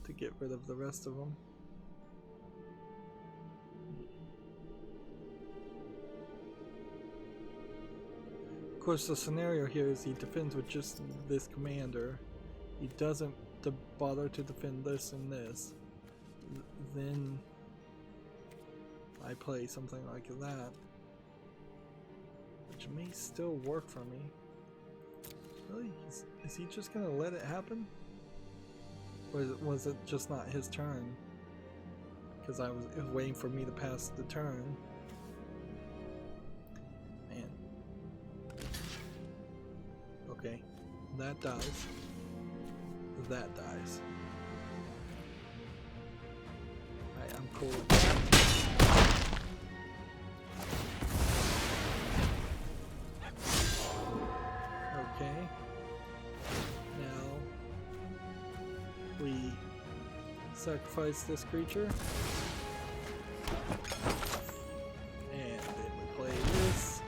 Speaker 1: to get rid of the rest of them. Of course, the scenario here is he defends with just this commander. He doesn't bother to defend this and this. Then I play something like that, which may still work for me. Really? Is he just gonna let it happen? Or was it just not his turn? Because it was waiting for me to pass the turn. Man. Okay, that dies. That dies. I'm cool with that. Okay. Now we sacrifice this creature. And then we play this.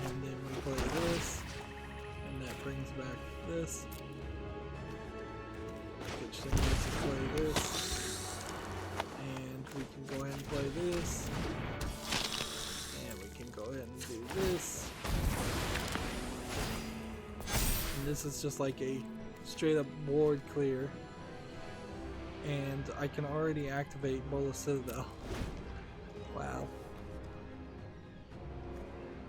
Speaker 1: And then we play this. And that brings back this. Which then lets us play this. And we can go ahead and play this. And we can go ahead and do this. And this is just like a straight up board clear. And I can already activate Bola Citadel. Wow.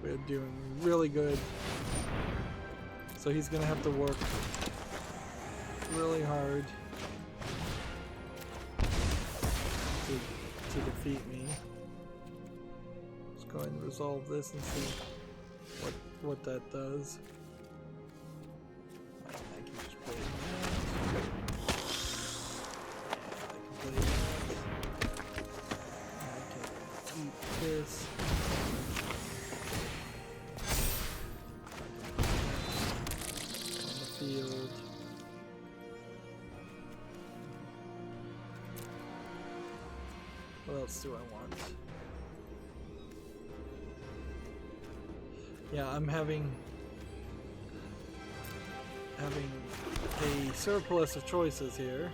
Speaker 1: We're doing really good. So he's gonna have to work really hard to defeat me. Let's go ahead and resolve this and see what that does. I can just play that. I can play that. I can eat this. On the field. What else do I want? Yeah, I'm having a surplus of choices here.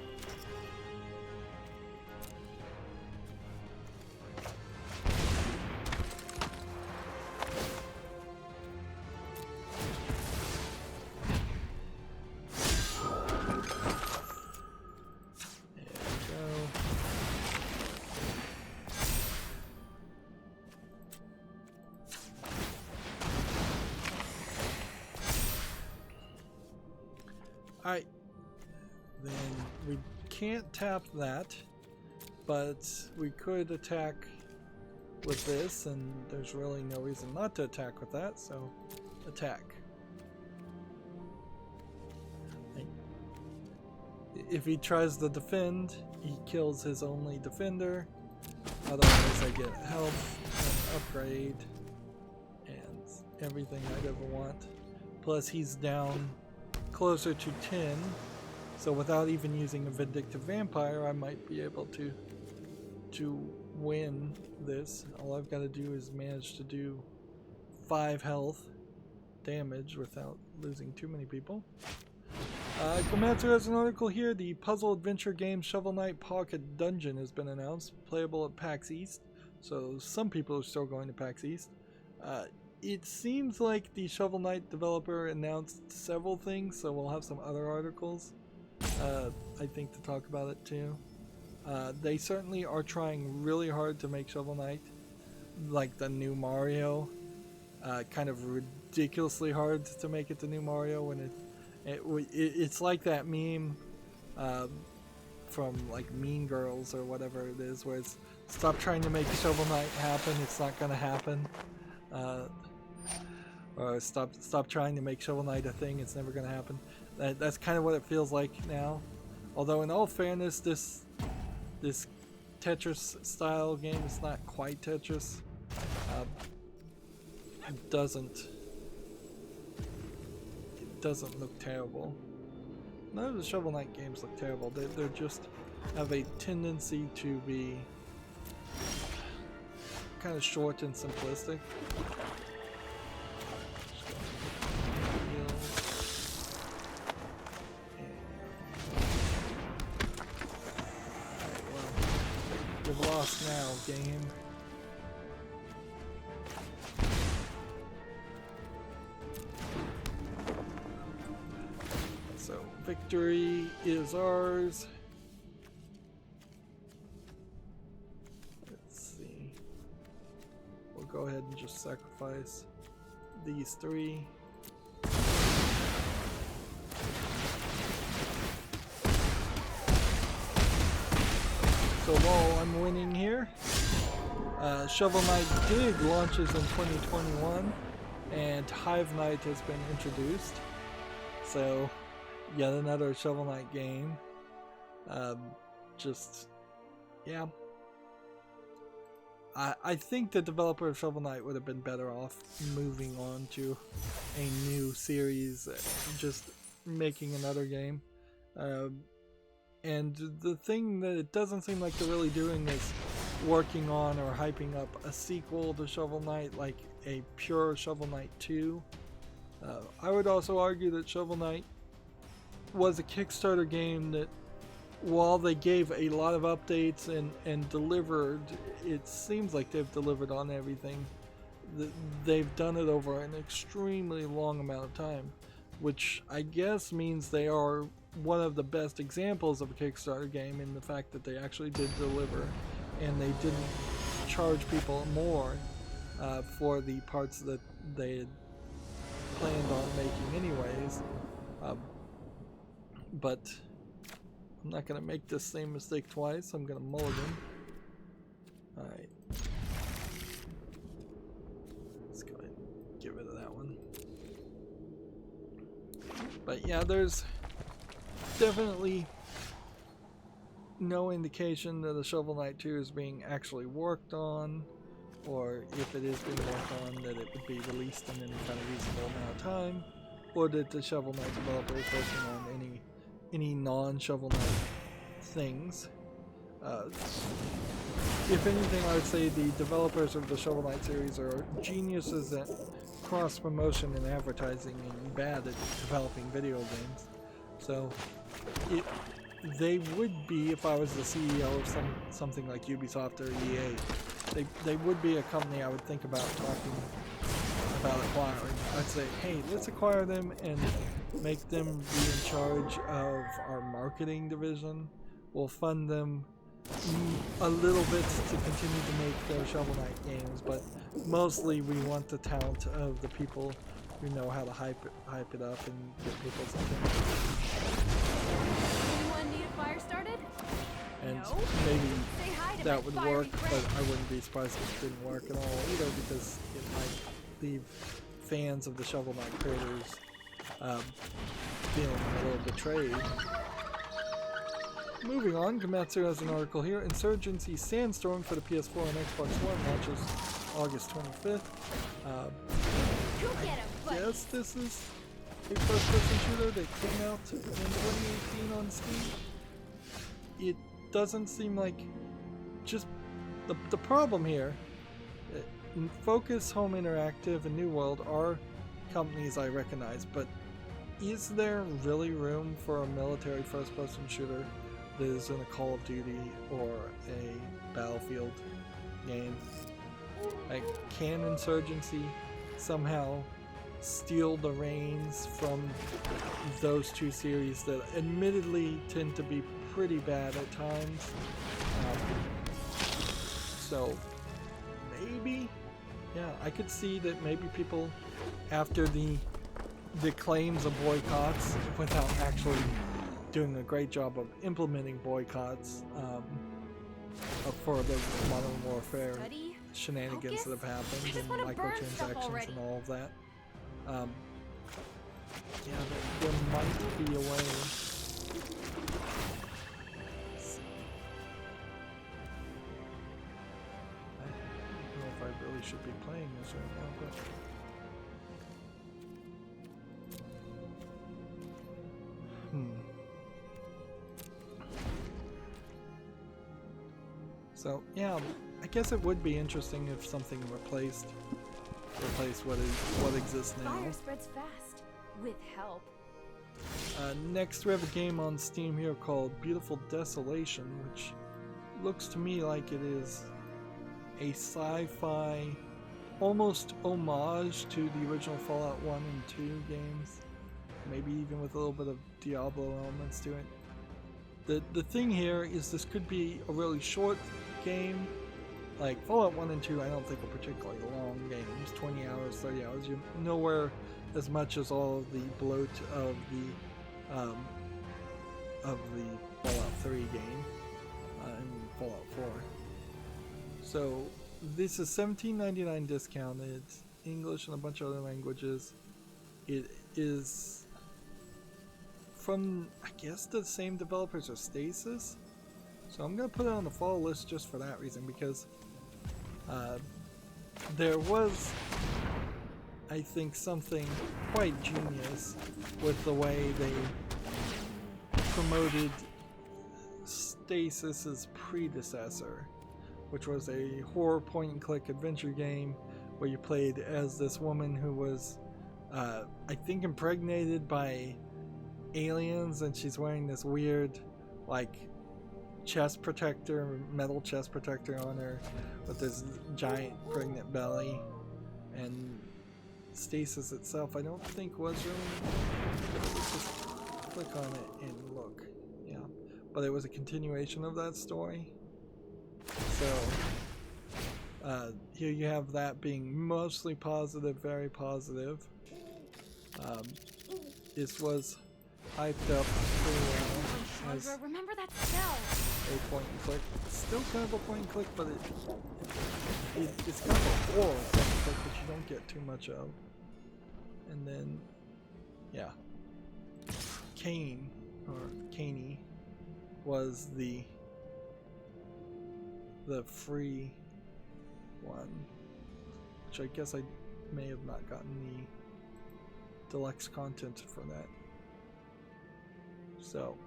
Speaker 1: Alright, then we can't tap that, but we could attack with this, and there's really no reason not to attack with that, so attack. If he tries to defend, he kills his only defender, otherwise I get health, and upgrade, and everything I'd ever want. Plus he's down closer to 10, so without even using a Vindictive Vampire, I might be able to win this. All I've got to do is manage to do 5 health damage without losing too many people. Komatsu has an article here. The puzzle adventure game Shovel Knight Pocket Dungeon has been announced, playable at PAX East, so some people are still going to PAX East. It seems like the Shovel Knight developer announced several things, so we'll have some other articles, I think, to talk about it too. They certainly are trying really hard to make Shovel Knight like the new Mario. kind of ridiculously hard to make it to New Mario when it's like that meme from like Mean Girls or whatever it is, where it's stop trying to make Shovel Knight happen, it's not gonna happen. Or stop trying to make Shovel Knight a thing, it's never gonna happen. That's kind of what it feels like now. Although in all fairness, this Tetris style game is not quite Tetris. It doesn't look terrible. None of the Shovel Knight games look terrible. They just have a tendency to be kind of short and simplistic. You've lost now, game. So, victory is ours. Let's see. We'll go ahead and just sacrifice these three. So while I'm winning here, Shovel Knight Dig launches in 2021, and Hive Knight has been introduced. So, yet another Shovel Knight game. Yeah. I think the developer of Shovel Knight would have been better off moving on to a new series, just making another game. And the thing that it doesn't seem like they're really doing is working on or hyping up a sequel to Shovel Knight, like a pure Shovel Knight 2. I would also argue that Shovel Knight was a Kickstarter game that, while they gave a lot of updates and delivered, it seems like they've delivered on everything. They've done it over an extremely long amount of time, which I guess means they are one of the best examples of a Kickstarter game in the fact that they actually did deliver, and they didn't charge people more for the parts that they had planned on making anyways. But I'm not going to make this same mistake twice. I'm going to mulligan. Alright. Let's go ahead and get rid of that one. But yeah, there's definitely no indication that a Shovel Knight 2 is being actually worked on, or if it is being worked on, that it would be released in any kind of reasonable amount of time, or that the Shovel Knight developer is working on any non-Shovel Knight things. If anything, I would say the developers of the Shovel Knight series are geniuses at cross-promotion and advertising and bad at developing video games. So, they would be, if I was the CEO of something like Ubisoft or EA, they would be a company I would think about talking about acquiring. I'd say, hey, let's acquire them and make them be in charge of our marketing division. We'll fund them a little bit to continue to make their Shovel Knight games, but mostly we want the talent of the people who know how to hype it up and get people's attention.
Speaker 2: Anyone need a fire started?
Speaker 1: And
Speaker 2: no?
Speaker 1: maybe that would work, but I wouldn't be surprised if it didn't work at all either, because it might leave fans of the Shovel Knight creators feeling a little betrayed. Moving on, Gamatsu has an article here. Insurgency Sandstorm for the PS4 and Xbox One launches August 25th. I guess this is a first-person shooter that came out in 2018 on Steam. It doesn't seem like... Just the problem here, Focus Home Interactive and New World are companies I recognize, but is there really room for a military first-person shooter that is in a Call of Duty or a Battlefield game? Like, can Insurgency somehow steal the reins from those two series that admittedly tend to be pretty bad at times? So maybe, yeah, I could see that maybe people, after the claims of boycotts, without actually doing a great job of implementing boycotts for the Modern Warfare shenanigans that have happened and microtransactions and all of that. Yeah, there might be a way. I don't know if I really should be playing this right now, but so yeah, I guess it would be interesting if something replaced what exists now.
Speaker 2: Fire spreads fast with help.
Speaker 1: Next, we have a game on Steam here called Beautiful Desolation, which looks to me like it is a sci-fi, almost homage to the original Fallout 1 and 2 games, maybe even with a little bit of Diablo elements to it. The thing here is this could be a really short game. Like Fallout 1 and 2 I don't think are particularly long games, 20 hours, 30 hours. You're nowhere as much as all of the bloat of the Fallout 3 game and Fallout 4. So this is $17.99 discounted, English and a bunch of other languages. It is from, I guess, the same developers as Stasis. So I'm going to put it on the fall list just for that reason, because there was, I think, something quite genius with the way they promoted Stasis's predecessor, which was a horror point-and-click adventure game where you played as this woman who was, I think, impregnated by aliens, and she's wearing this weird, like, chest protector, metal chest protector on her with this giant pregnant belly. And Stasis itself I don't think was really, just click on it and look, yeah, but it was a continuation of that story. So here you have that being mostly positive, very positive. This was hyped up pretty well as
Speaker 2: remember that spell.
Speaker 1: a point and click. It's still kind of a point and click, but it's kind of a horror point and click that you don't get too much of. And then, yeah, Kane, or Caney, was the free one, which I guess I may have not gotten the deluxe content for that. So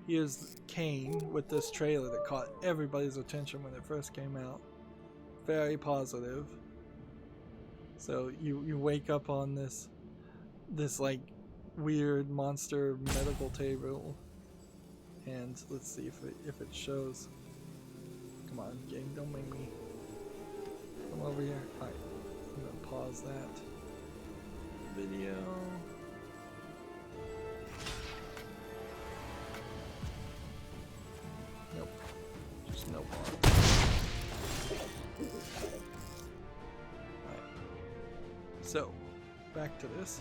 Speaker 1: here's Kane with this trailer that caught everybody's attention when it first came out. Very positive. So you wake up on this like weird monster medical table, and let's see if it shows. Come on, game, don't make me come over here. Alright, I'm gonna pause that video. Nope, just no bar. Alright, so back to this.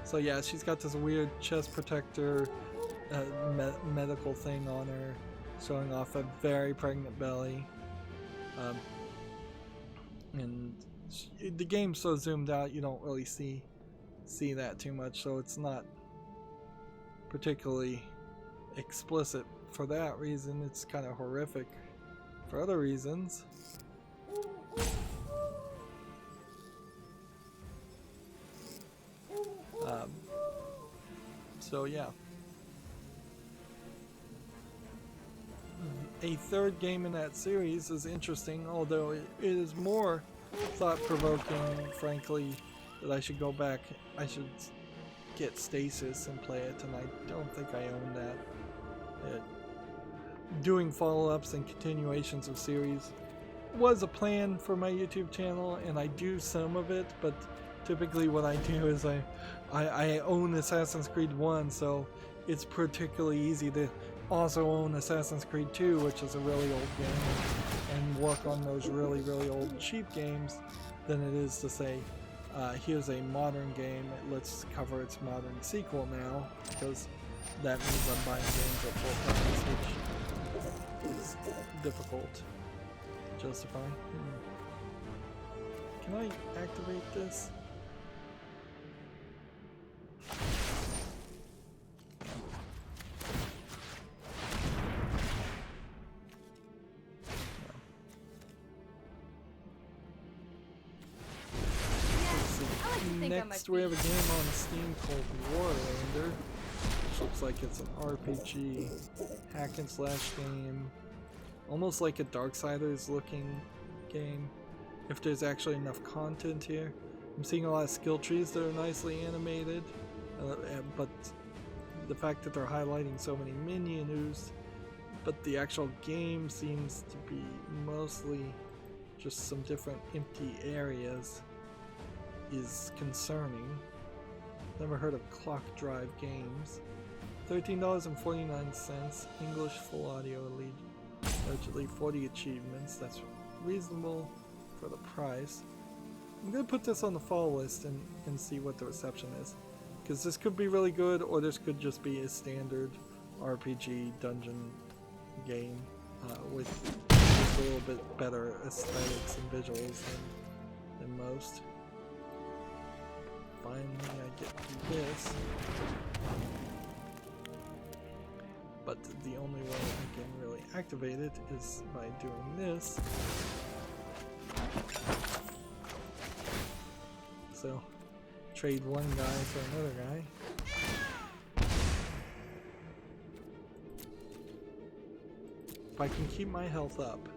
Speaker 1: So yeah, she's got this weird chest protector medical thing on her, showing off a very pregnant belly. And the game's so zoomed out you don't really see that too much, so it's not particularly explicit for that reason. It's kind of horrific for other reasons. So yeah, a third game in that series is interesting, although it is more thought-provoking, frankly, that I should go back. I should get Stasis and play it, and I don't think I own that. Doing follow-ups and continuations of series was a plan for my YouTube channel, and I do some of it, but typically what I do is I own Assassin's Creed 1, so it's particularly easy to also own Assassin's Creed 2, which is a really old game, and work on those really, really old cheap games than it is to say, here's a modern game, let's cover its modern sequel now, because that means I'm buying games at full price, which is difficult to justify. Can I activate this? Next, we have a game on Steam called Warlander, which looks like it's an RPG hack and slash game, almost like a Darksiders looking game, if there's actually enough content here. I'm seeing a lot of skill trees that are nicely animated, but the fact that they're highlighting so many menus, but the actual game seems to be mostly just some different empty areas, is concerning. Never heard of Clock Drive Games. $13.49, English full audio, allegedly 40 achievements. That's reasonable for the price. I'm gonna put this on the fall list and see what the reception is, because this could be really good, or this could just be a standard RPG dungeon game with just a little bit better aesthetics and visuals than most. Finally, I get through this. But the only way I can really activate it is by doing this. So, trade one guy for another guy. If I can keep my health up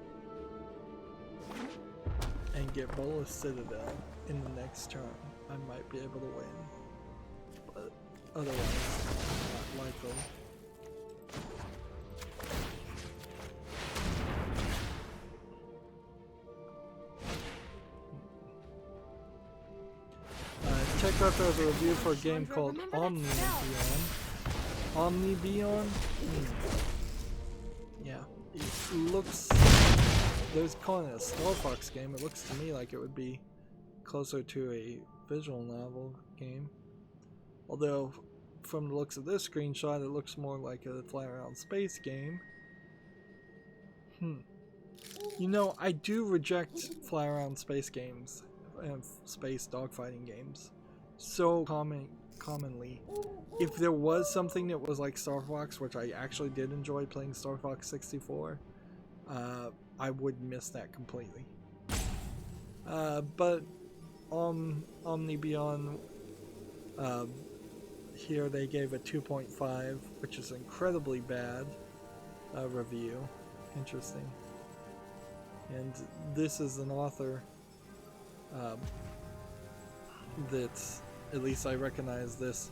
Speaker 1: and get Bolas Citadel in the next turn, I might be able to win, but otherwise, not likely. Check out the review for a game called Omnibion. Omnibion? Yeah, it looks... There's calling it a Star Fox game. It looks to me like it would be closer to a visual novel game, although from the looks of this screenshot it looks more like a fly around space game. You know, I do reject fly around space games and space dogfighting games so commonly. If there was something that was like Star Fox, which I actually did enjoy playing Star Fox 64, I would miss that completely. But Omnibion, here they gave a 2.5, which is incredibly bad review. Interesting. And this is an author that's, at least I recognize this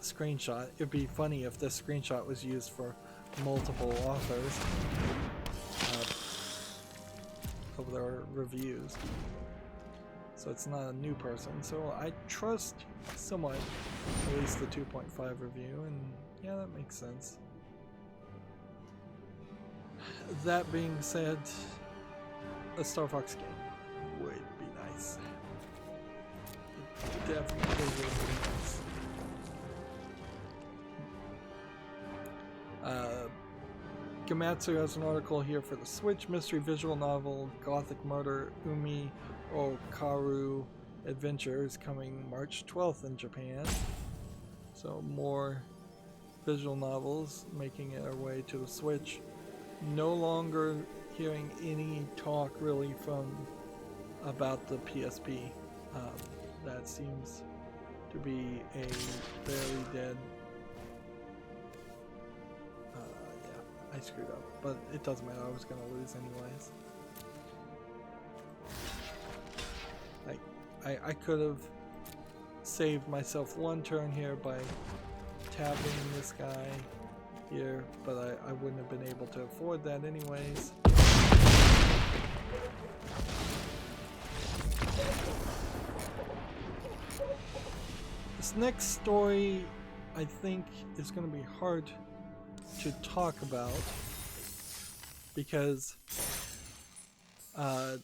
Speaker 1: screenshot. It'd be funny if this screenshot was used for multiple authors of their reviews. So it's not a new person, so I trust somewhat at least the 2.5 review, and yeah, that makes sense. That being said, a Star Fox game would be nice. It definitely would be nice. Gamatsu has an article here for the Switch. Mystery visual novel Gothic Murder Umi Okaru Adventure is coming March 12th in Japan. So more visual novels making their way to the Switch. No longer hearing any talk really from about the PSP. That seems to be a very dead. I screwed up, but it doesn't matter, I was gonna lose anyways. I could have saved myself one turn here by tapping this guy here, but I wouldn't have been able to afford that anyways. This next story, I think, is going to be hard to talk about because Uh,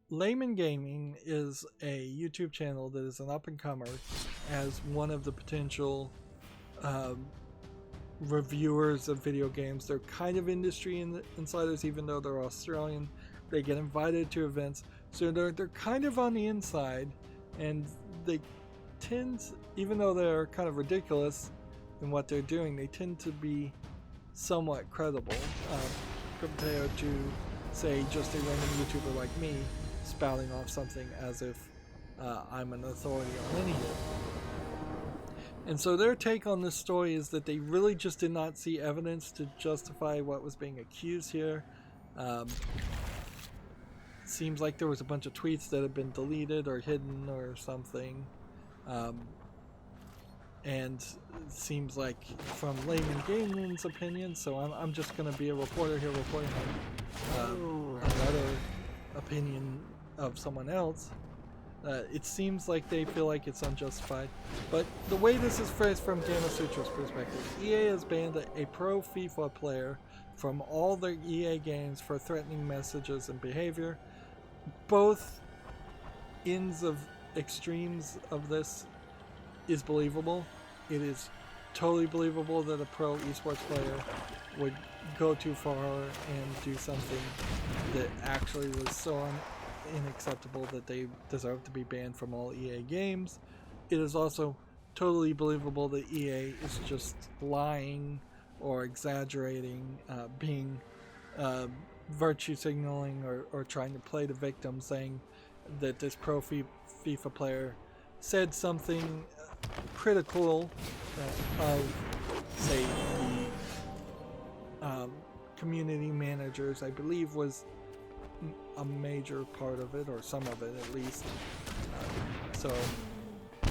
Speaker 1: Layman Gaming is a YouTube channel that is an up-and-comer as one of the potential reviewers of video games. They're kind of industry insiders, even though they're Australian. They get invited to events, so they're kind of on the inside, and they tend, even though they're kind of ridiculous in what they're doing, they tend to be somewhat credible compared to, say, just a random YouTuber like me spouting off something as if I'm an authority on any of it. And so their take on this story is that they really just did not see evidence to justify what was being accused here. Seems like there was a bunch of tweets that had been deleted or hidden or something. And it seems like from Layman Gaming's opinion, so I'm just going to be a reporter here reporting on another opinion of someone else. It seems like they feel like it's unjustified, but the way this is phrased from Gamasutra's perspective, EA has banned a pro FIFA player from all their EA games for threatening messages and behavior. Both ends of extremes of this is believable. It is totally believable that a pro esports player would go too far and do something that actually was so unacceptable that they deserve to be banned from all EA games. It is also totally believable that EA is just lying or exaggerating, being virtue signaling or trying to play the victim, saying that this pro FIFA player said something critical of, say, the community managers, I believe was a major part of it, or some of it at least. So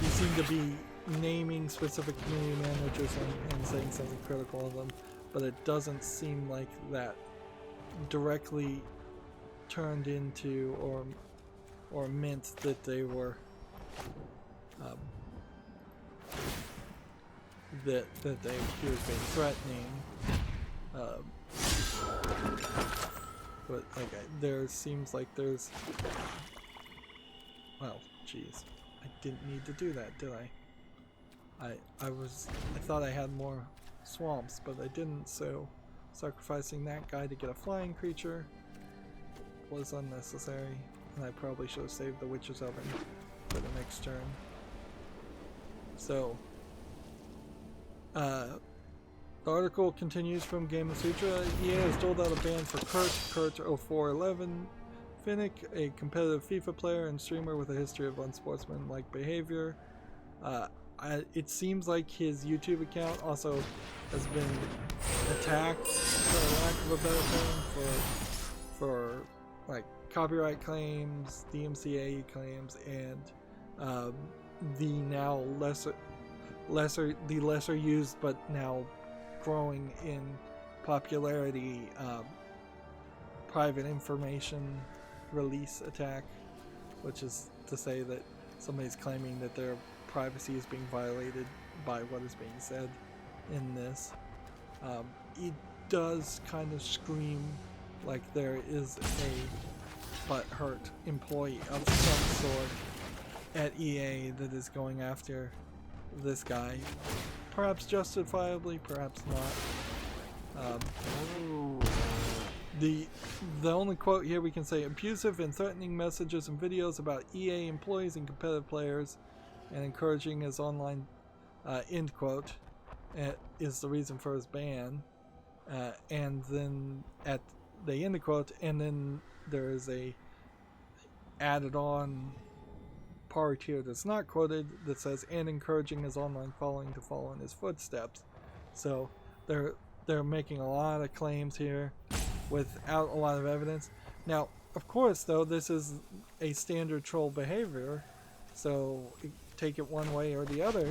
Speaker 1: you seem to be naming specific community managers and saying something critical of them, but it doesn't seem like that directly turned into or meant that they were that he was being threatening. But okay, there seems like there's, well, geez, I didn't need to do that, did I? I thought I had more swamps, but I didn't, so sacrificing that guy to get a flying creature was unnecessary, and I probably should have saved the Witch's Oven for the next turn. So, the article continues from Gamasutra. EA has doled out a ban for Kurt0411 Finnick, a competitive FIFA player and streamer with a history of unsportsmanlike behavior. It seems like his YouTube account also has been attacked, for lack of a better term, for like copyright claims, DMCA claims, and the now lesser used but now growing in popularity private information release attack, which is to say that somebody's claiming that their privacy is being violated by what is being said in this. It does kind of scream like there is a butthurt employee of some sort at EA that is going after this guy, perhaps justifiably, perhaps not. The only quote here we can say: abusive and threatening messages and videos about EA employees and competitive players, and encouraging his online end quote is the reason for his ban. And then at the end of quote, and then there is a added on part here that's not quoted that says, and encouraging his online following to follow in his footsteps. So they're making a lot of claims here without a lot of evidence. Now, of course, though, this is a standard troll behavior, so take it one way or the other.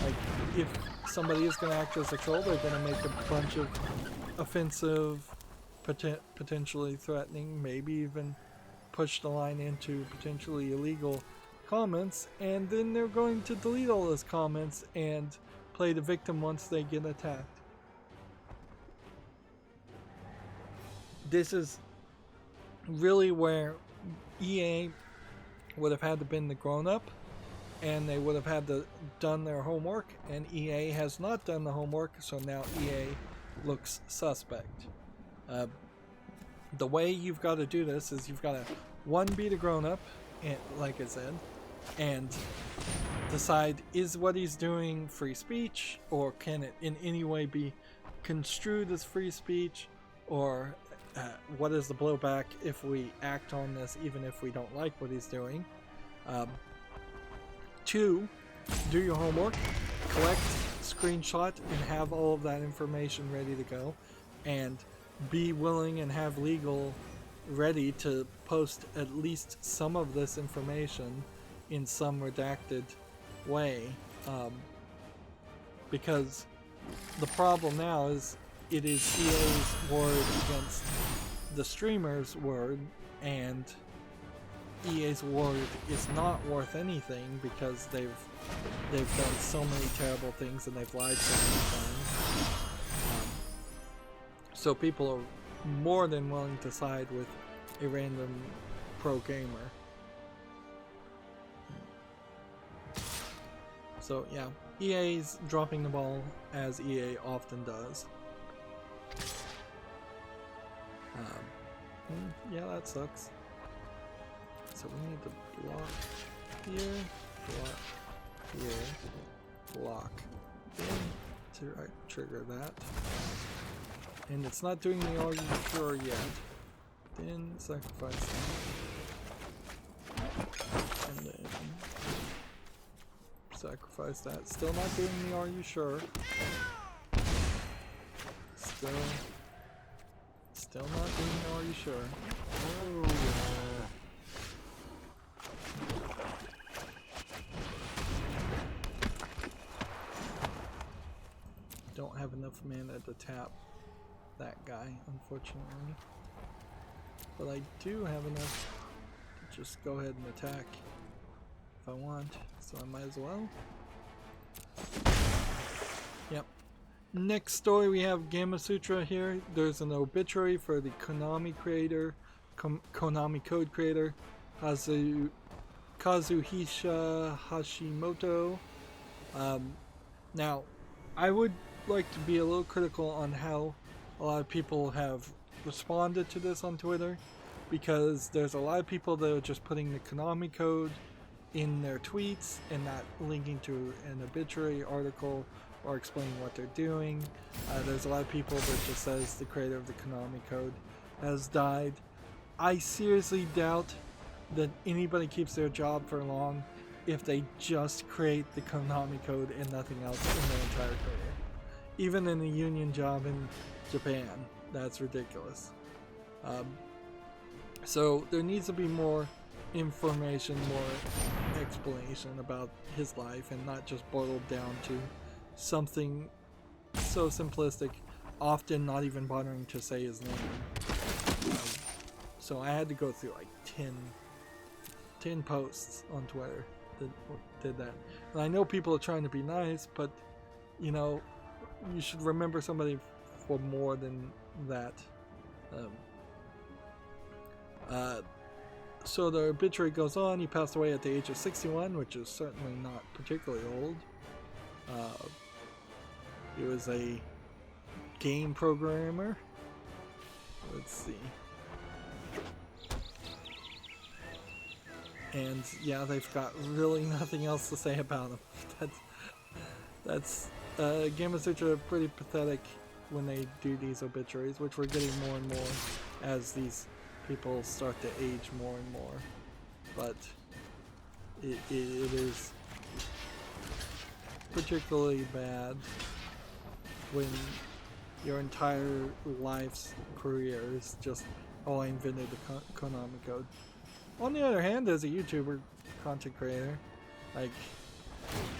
Speaker 1: Like, if somebody is going to act as a troll, they're going to make a bunch of offensive, potentially threatening, maybe even push the line into potentially illegal comments, and then they're going to delete all those comments and play the victim once they get attacked. This is really where EA would have had to been the grown-up, and they would have had to done their homework, and EA has not done the homework, so now EA looks suspect. The way you've got to do this is you've got to, one, be the grown-up, and like I said, and decide, is what he's doing free speech, or can it in any way be construed as free speech, or what is the blowback if we act on this even if we don't like what he's doing. 2, do your homework, collect, screenshot, and have all of that information ready to go, and be willing and have legal ready to post at least some of this information in some redacted way, because the problem now is it is EA's word against the streamer's word, and EA's word is not worth anything because they've done so many terrible things and they've lied so many times. So people are more than willing to side with a random pro gamer. So yeah, EA's dropping the ball as EA often does. Yeah, that sucks. So we need to block here, block in to trigger that. And it's not doing the are you sure yet. Then sacrifice that. And then sacrifice that. Still not doing the are you sure. Still not doing the are you sure. Oh. Don't have enough mana to tap that guy, unfortunately. But I do have enough to just go ahead and attack if I want, so I might as well. Yep. Next story, we have Gamasutra here. There's an obituary for the Konami creator, Konami code creator, Kazuhisa Hashimoto. Now, I would like to be a little critical on how a lot of people have responded to this on Twitter, because there's a lot of people that are just putting the Konami code in their tweets and not linking to an obituary article or explaining what they're doing. There's a lot of people that just says the creator of the Konami code has died. I seriously doubt that anybody keeps their job for long if they just create the Konami code and nothing else in their entire career. Even in a union job in Japan, that's ridiculous. So there needs to be more information, more explanation about his life, and not just boiled down to something so simplistic, often not even bothering to say his name. So I had to go through like 10 posts on Twitter that did that. And I know people are trying to be nice, but you know, you should remember somebody for more than that. So the obituary goes on. He passed away at the age of 61, which is certainly not particularly old. He was a game programmer. Let's see. And yeah, they've got really nothing else to say about him. That's Gamasutra are pretty pathetic when they do these obituaries, which we're getting more and more as these people start to age more and more. But it is particularly bad when your entire life's career is just, oh, I invented the Konami code. On the other hand, as a YouTuber content creator, like,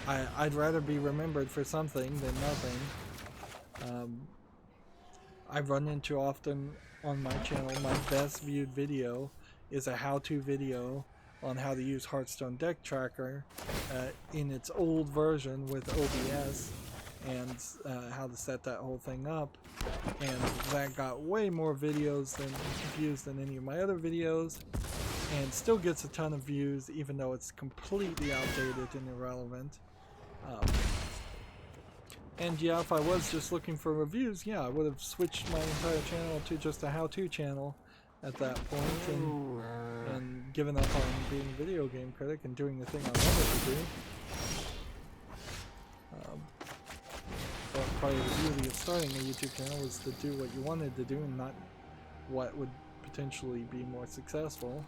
Speaker 1: I'd rather be remembered for something than nothing. I've run into often on my channel, my best viewed video is a how-to video on how to use Hearthstone Deck Tracker in its old version with OBS, and how to set that whole thing up, and that got way more views than any of my other videos, and still gets a ton of views even though it's completely outdated and irrelevant. And yeah, if I was just looking for reviews, yeah, I would have switched my entire channel to just a how-to channel at that point, and given up on being a video game critic and doing the thing I wanted to do. But part of the beauty of starting a YouTube channel was to do what you wanted to do and not what would potentially be more successful.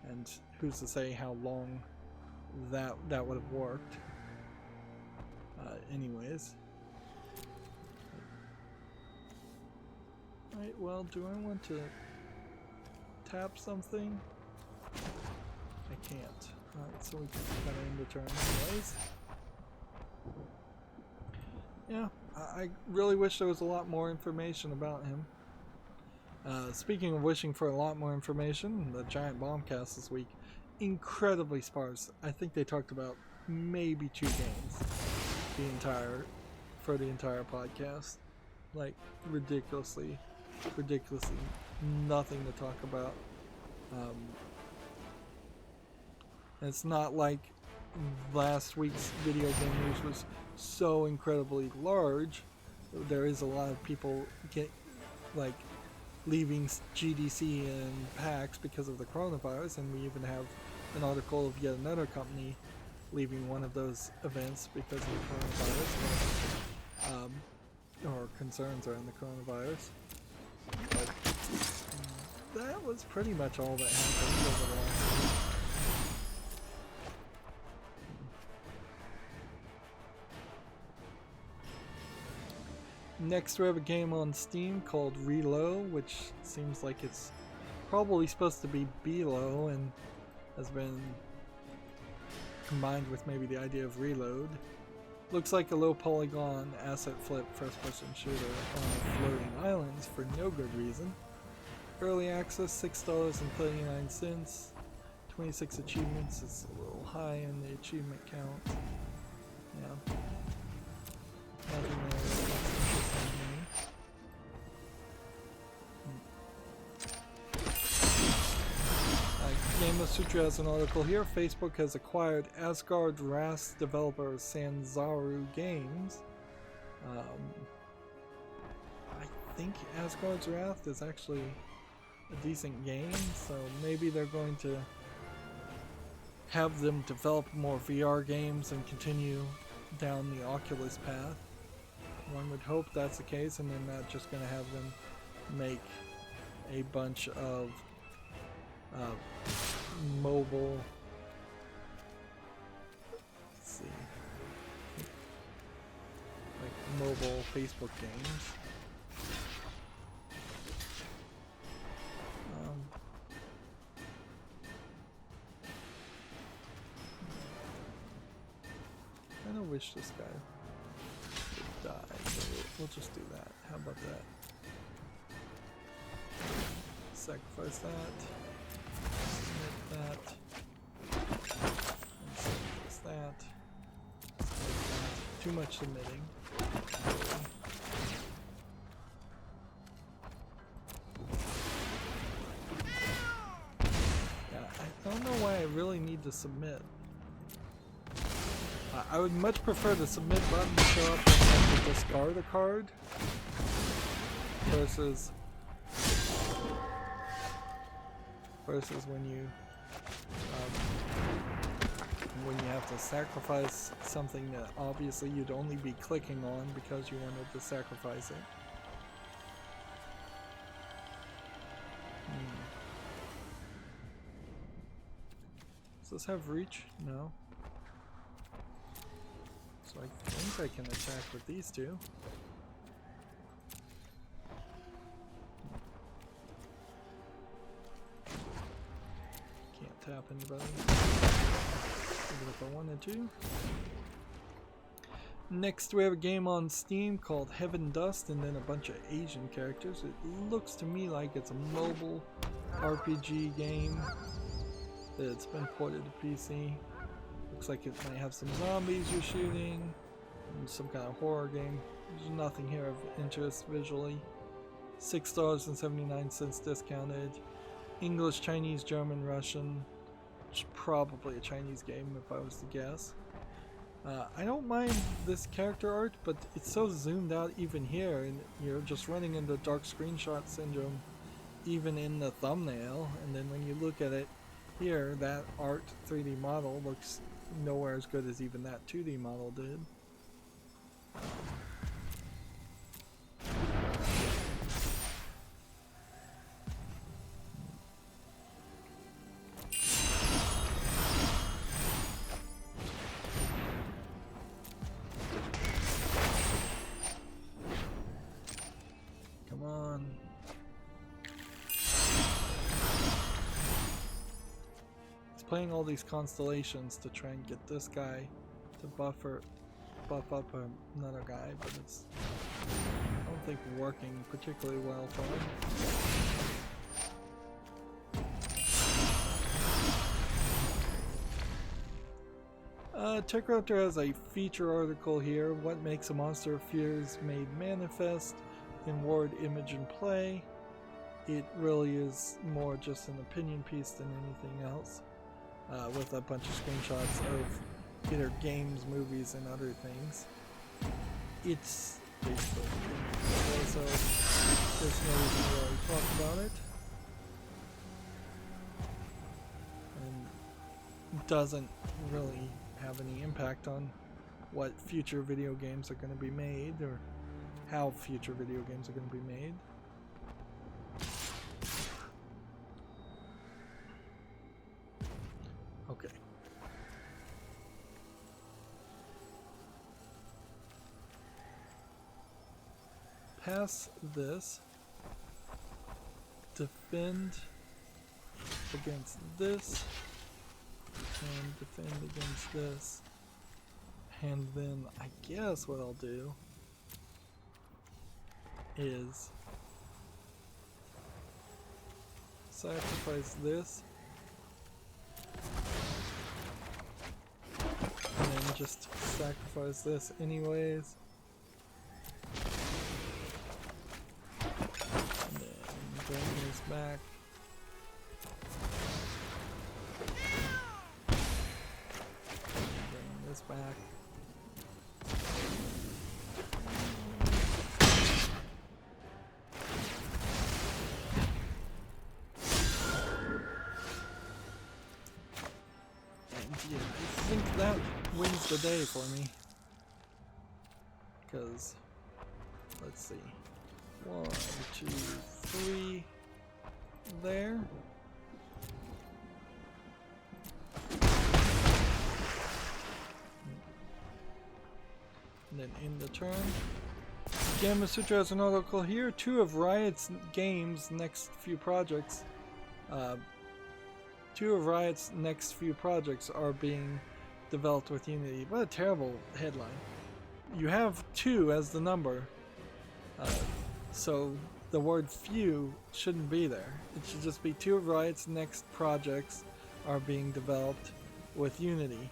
Speaker 1: And who's to say how long that would have worked. Anyways. Alright, well, do I want to tap something? I can't. Alright, so we can kind of end the turn anyways. Yeah, I really wish there was a lot more information about him. Speaking of wishing for a lot more information, the Giant Bombcast this week, incredibly sparse. I think they talked about maybe 2 games for the entire podcast. Like, ridiculously nothing to talk about. It's not like last week's video game news was so incredibly large. There is a lot of people leaving GDC and PAX because of the coronavirus, and we even have an article of yet another company leaving one of those events because of the coronavirus, or concerns around the coronavirus. But that was pretty much all that happened over the last week. Next we have a game on Steam called Relo, which seems like it's probably supposed to be Belo and has been combined with maybe the idea of reload. Looks like a low polygon asset flip first person shooter on floating islands for no good reason. Early access $6.39, 26 achievements. It's a little high in the achievement count. Yeah. Nothing there that's interesting to me. Game of Sutra has an article here. Facebook has acquired Asgard Wrath developer Sanzaru Games. I think Asgard's Wrath is actually a decent game, so maybe they're going to have them develop more VR games and continue down the Oculus path. One would hope that's the case, and then that's just going to have them make a bunch of mobile, let's see, like mobile Facebook games. I kind of wish this guy would die, so we'll just do that. How about that? Sacrifice that. Submit that. And sacrifice that. Too much submitting. Yeah, I don't know why I really need to submit. I would much prefer the submit button to show up and have to discard a card versus when you have to sacrifice something that obviously you'd only be clicking on because you wanted to sacrifice it. Does this have reach? No. So I think I can attack with these two. Can't tap anybody. Even if I wanted to. Next we have a game on Steam called Heaven Dust, and then a bunch of Asian characters. It looks to me like it's a mobile RPG game that's been ported to PC. Looks like it might have some zombies you're shooting, some kind of horror game. There's nothing here of interest visually. $6.79 discounted. English, Chinese, German, Russian. It's probably a Chinese game if I was to guess. I don't mind this character art, but it's so zoomed out even here, and you're just running into dark screenshot syndrome even in the thumbnail. And then when you look at it here, that art 3D model looks nowhere as good as even that 2D model did. Come on. It's playing all these constellations to try and get this guy to buff up another guy, but it's, I don't think, working particularly well for him. TechRaptor has a feature article here. What makes a monster of fears made manifest in word, image, and play. It really is more just an opinion piece than anything else, with a bunch of screenshots of either games, movies, and other things. It's basically so there's no reason to really talk about it, and doesn't really have any impact on what future video games are going to be made, or how future video games are going to be made. Okay. Pass this. Defend against this. And defend against this. And then I guess what I'll do is sacrifice this. And then just sacrifice this anyways. And then bring this back. Bring this back. Yeah, I think that wins the day for me. Because, let's see. 1, 2, 3. There. And then in the turn. Gamma Sutra has an article here. 2 of Riot's games' next few projects. 2 of Riot's next few projects are being developed with Unity. What a terrible headline. You have 2 as the number, so the word few shouldn't be there. It should just be 2 of Riot's next projects are being developed with Unity.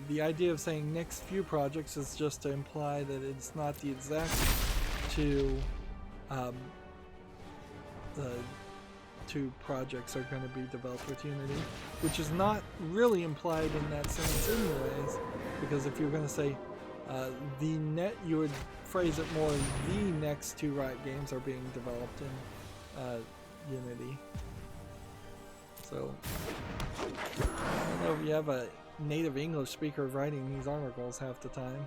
Speaker 1: The idea of saying next few projects is just to imply that it's not the exact 2 the 2 projects are going to be developed with Unity, which is not really implied in that sentence anyways, because if you're going to say you would phrase it more, the next 2 Riot games are being developed in Unity. So I don't know if you have a native English speaker writing these articles half the time.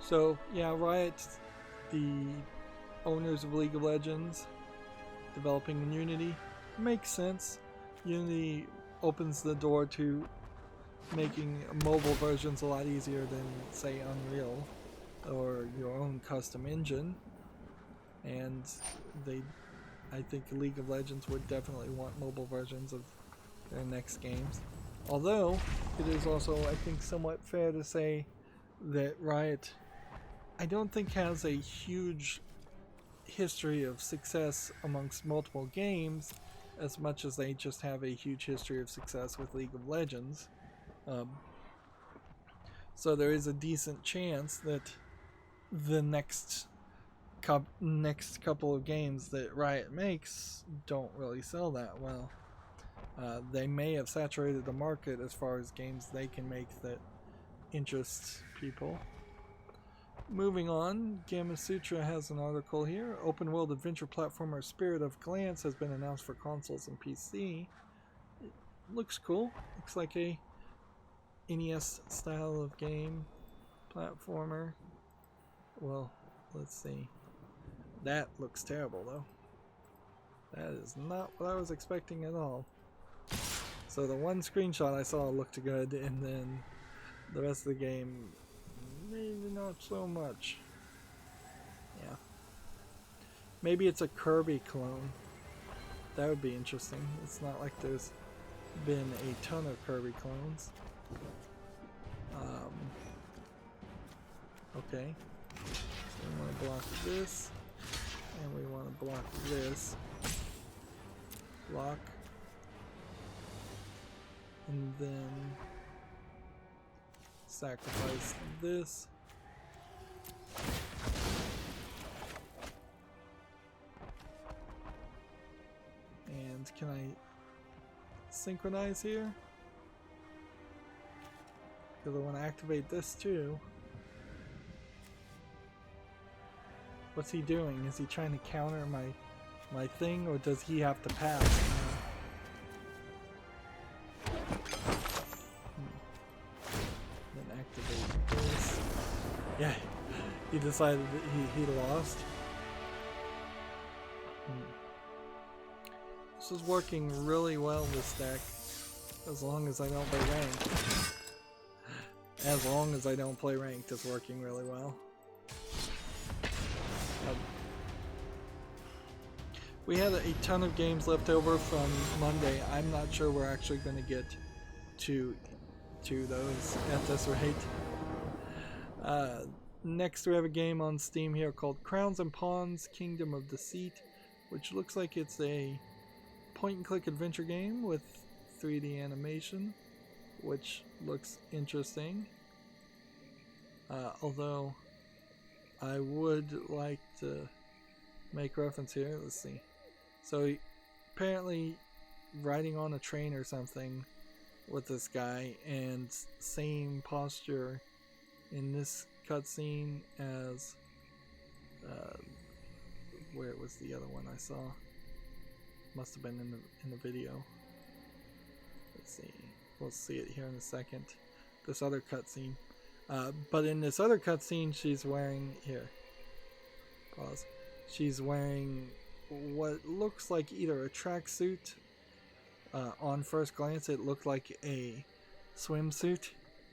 Speaker 1: So yeah, Riot, the owners of League of Legends, developing in Unity, makes sense. Unity opens the door to making mobile versions a lot easier than, say, Unreal or your own custom engine, and I think League of Legends would definitely want mobile versions of their next games. Although it is also, I think, somewhat fair to say that Riot, I don't think, has a huge history of success amongst multiple games as much as they just have a huge history of success with League of Legends. So there is a decent chance that the next couple of games that Riot makes don't really sell that well. They may have saturated the market as far as games they can make that interest people. Moving on, Gamma Sutra has an article here. Open world adventure platformer Spirit of Glance has been announced for consoles and PC. It looks cool. Looks like a NES style of game platformer. Well, let's see. That looks terrible though. That is not what I was expecting at all. So the one screenshot I saw looked good, and then the rest of the game, maybe not so much. Yeah. Maybe it's a Kirby clone. That would be interesting. It's not like there's been a ton of Kirby clones. Okay. So we want to block this, and we want to block this. Block. And then sacrifice this. And can I synchronize here? Because I want to activate this too. What's he doing? Is he trying to counter my thing, or does he have to pass? Yeah, he decided that he lost. This is working really well, this deck. As long as I don't play ranked. As long as I don't play ranked, it's working really well. We had a ton of games left over from Monday. I'm not sure we're actually going to get to those at this rate. Next we have a game on Steam here called Crowns and Pawns Kingdom of Deceit, which looks like it's a point-and-click adventure game with 3D animation, which looks interesting. Although I would like to make reference here. Let's see. So apparently riding on a train or something with this guy, and same posture in this cutscene as where was the other one I saw? Must have been in the video. Let's see. We'll see it here in a second. This other cutscene. But in this other cutscene, she's wearing here. Pause. She's wearing what looks like either a tracksuit. On first glance, it looked like a swimsuit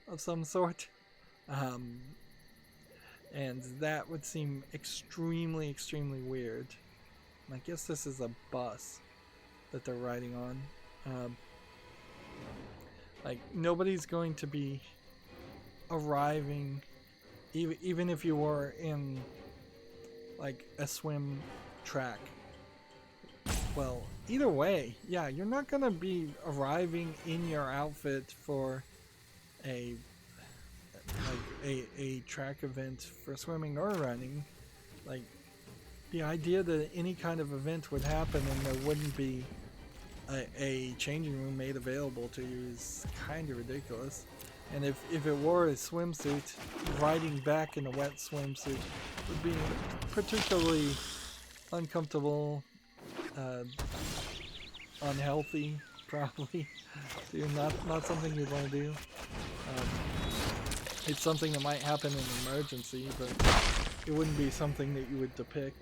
Speaker 1: of some sort. And that would seem extremely, extremely weird. And I guess this is a bus that they're riding on. Like, nobody's going to be arriving, even if you were in, like, a swim track. Well, either way, yeah, you're not going to be arriving in your outfit for a track event for swimming or running. Like, the idea that any kind of event would happen and there wouldn't be a changing room made available to you is kind of ridiculous. And if it were a swimsuit, riding back in a wet swimsuit would be particularly uncomfortable, unhealthy, probably. So not something you'd want to do. It's something that might happen in an emergency, but it wouldn't be something that you would depict.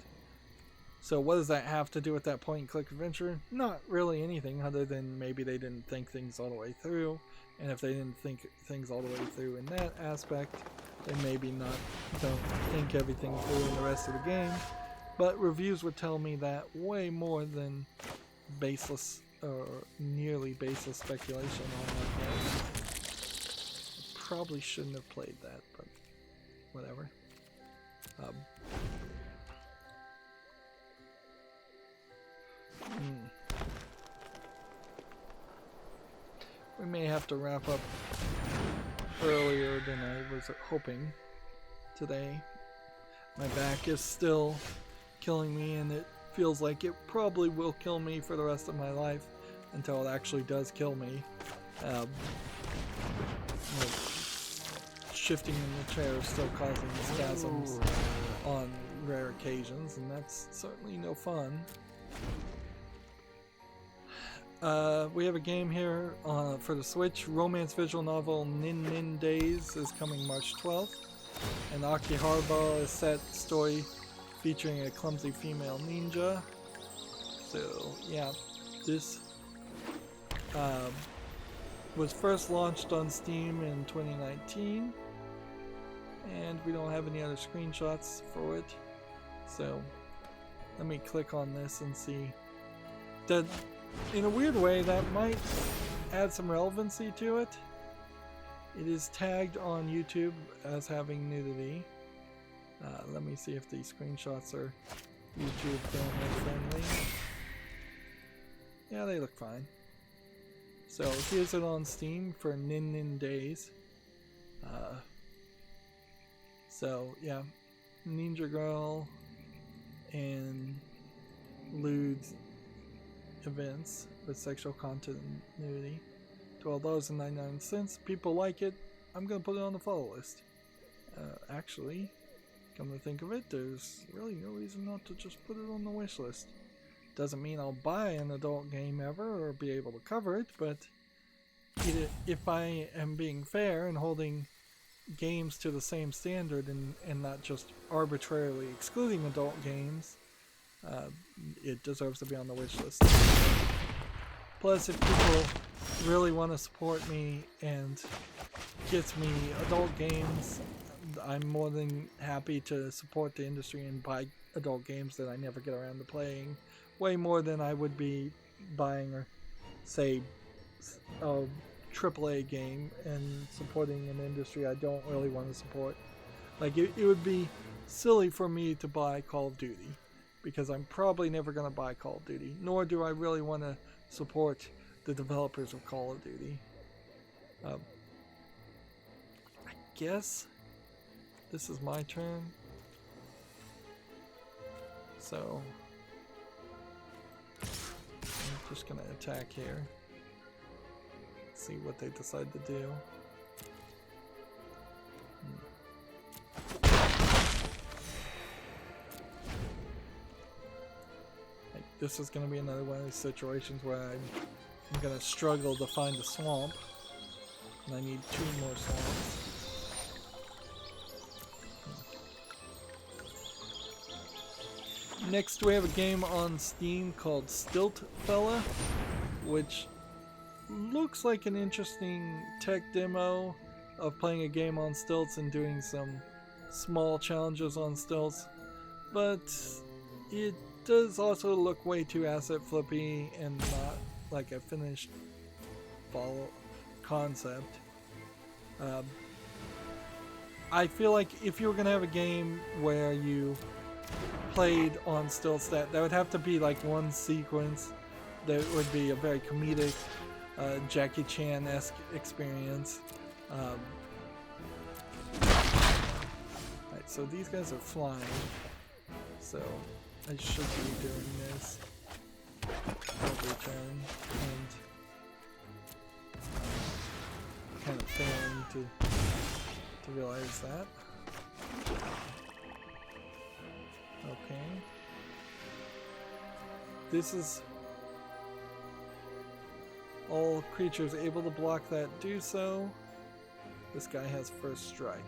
Speaker 1: So what does that have to do with that point-and-click adventure? Not really anything, other than maybe they didn't think things all the way through. And if they didn't think things all the way through in that aspect, they maybe don't think everything through in the rest of the game. But reviews would tell me that way more than baseless or nearly baseless speculation on that game. Probably shouldn't have played that, but whatever. We may have to wrap up earlier than I was hoping today. My back is still killing me, and it feels like it probably will kill me for the rest of my life until it actually does kill me. You know, shifting in the chair is still causing spasms on rare occasions, and that's certainly no fun. We have a game here for the Switch. Romance visual novel Nin Nin Days is coming March 12th. An Akihabara is set story featuring a clumsy female ninja. So yeah, this was first launched on Steam in 2019, and we don't have any other screenshots for it. So let me click on this and see. That, in a weird way, that might add some relevancy to it. It is tagged on YouTube as having nudity. Let me see if these screenshots are YouTube family friendly. Yeah, they look fine. So here's it on Steam for Nin Nin Days. So yeah, Ninja Girl and lewd events with sexual content and nudity. $12.99. People like it. I'm gonna put it on the follow list. Actually, come to think of it, there's really no reason not to just put it on the wish list. Doesn't mean I'll buy an adult game ever or be able to cover it, but if I am being fair and holding games to the same standard and not just arbitrarily excluding adult games, it deserves to be on the wish list. Plus, if people really want to support me and gets me adult games, I'm more than happy to support the industry and buy adult games that I never get around to playing. Way more than I would be buying, or say, a AAA game and supporting an industry I don't really want to support. Like, it would be silly for me to buy Call of Duty, because I'm probably never going to buy Call of Duty, nor do I really want to support the developers of Call of Duty. I guess this is my turn. So I'm just gonna attack here. See what they decide to do. This is gonna be another one of these situations where I'm gonna struggle to find a swamp, and I need 2 more swamps. Next, we have a game on Steam called Stilt Fella, which looks like an interesting tech demo of playing a game on stilts and doing some small challenges on stilts, but it does also look way too asset flippy and not like a finished follow concept. I feel like if you were gonna have a game where you played on stilts, that would have to be like one sequence that would be a very comedic, Jackie Chan-esque experience. Right, so these guys are flying, so I should be doing this every turn, and kind of failing to realize that. Okay. This is all creatures able to block that do so. This guy has first strike.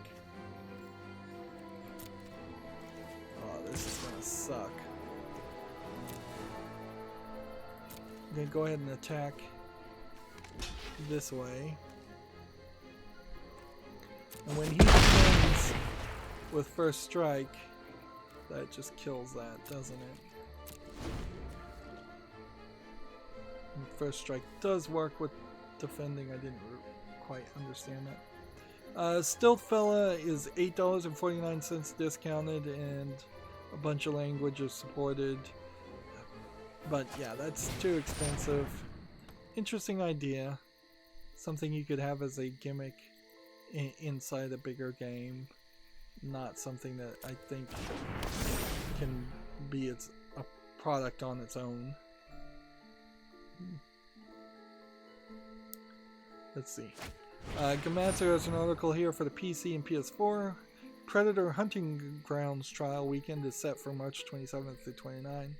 Speaker 1: Oh, this is gonna suck. I'm gonna go ahead and attack this way. And when he defends with first strike, that just kills that, doesn't it? And first strike does work with defending. I didn't quite understand that. Stilt Fella is $8.49 discounted, and a bunch of languages supported. But yeah, that's too expensive. Interesting idea. Something you could have as a gimmick inside a bigger game, not something that I think can be a product on its own. Let's see. Gamatsu has an article here for the PC and PS4. Predator Hunting Grounds trial weekend is set for March 27th to 29th.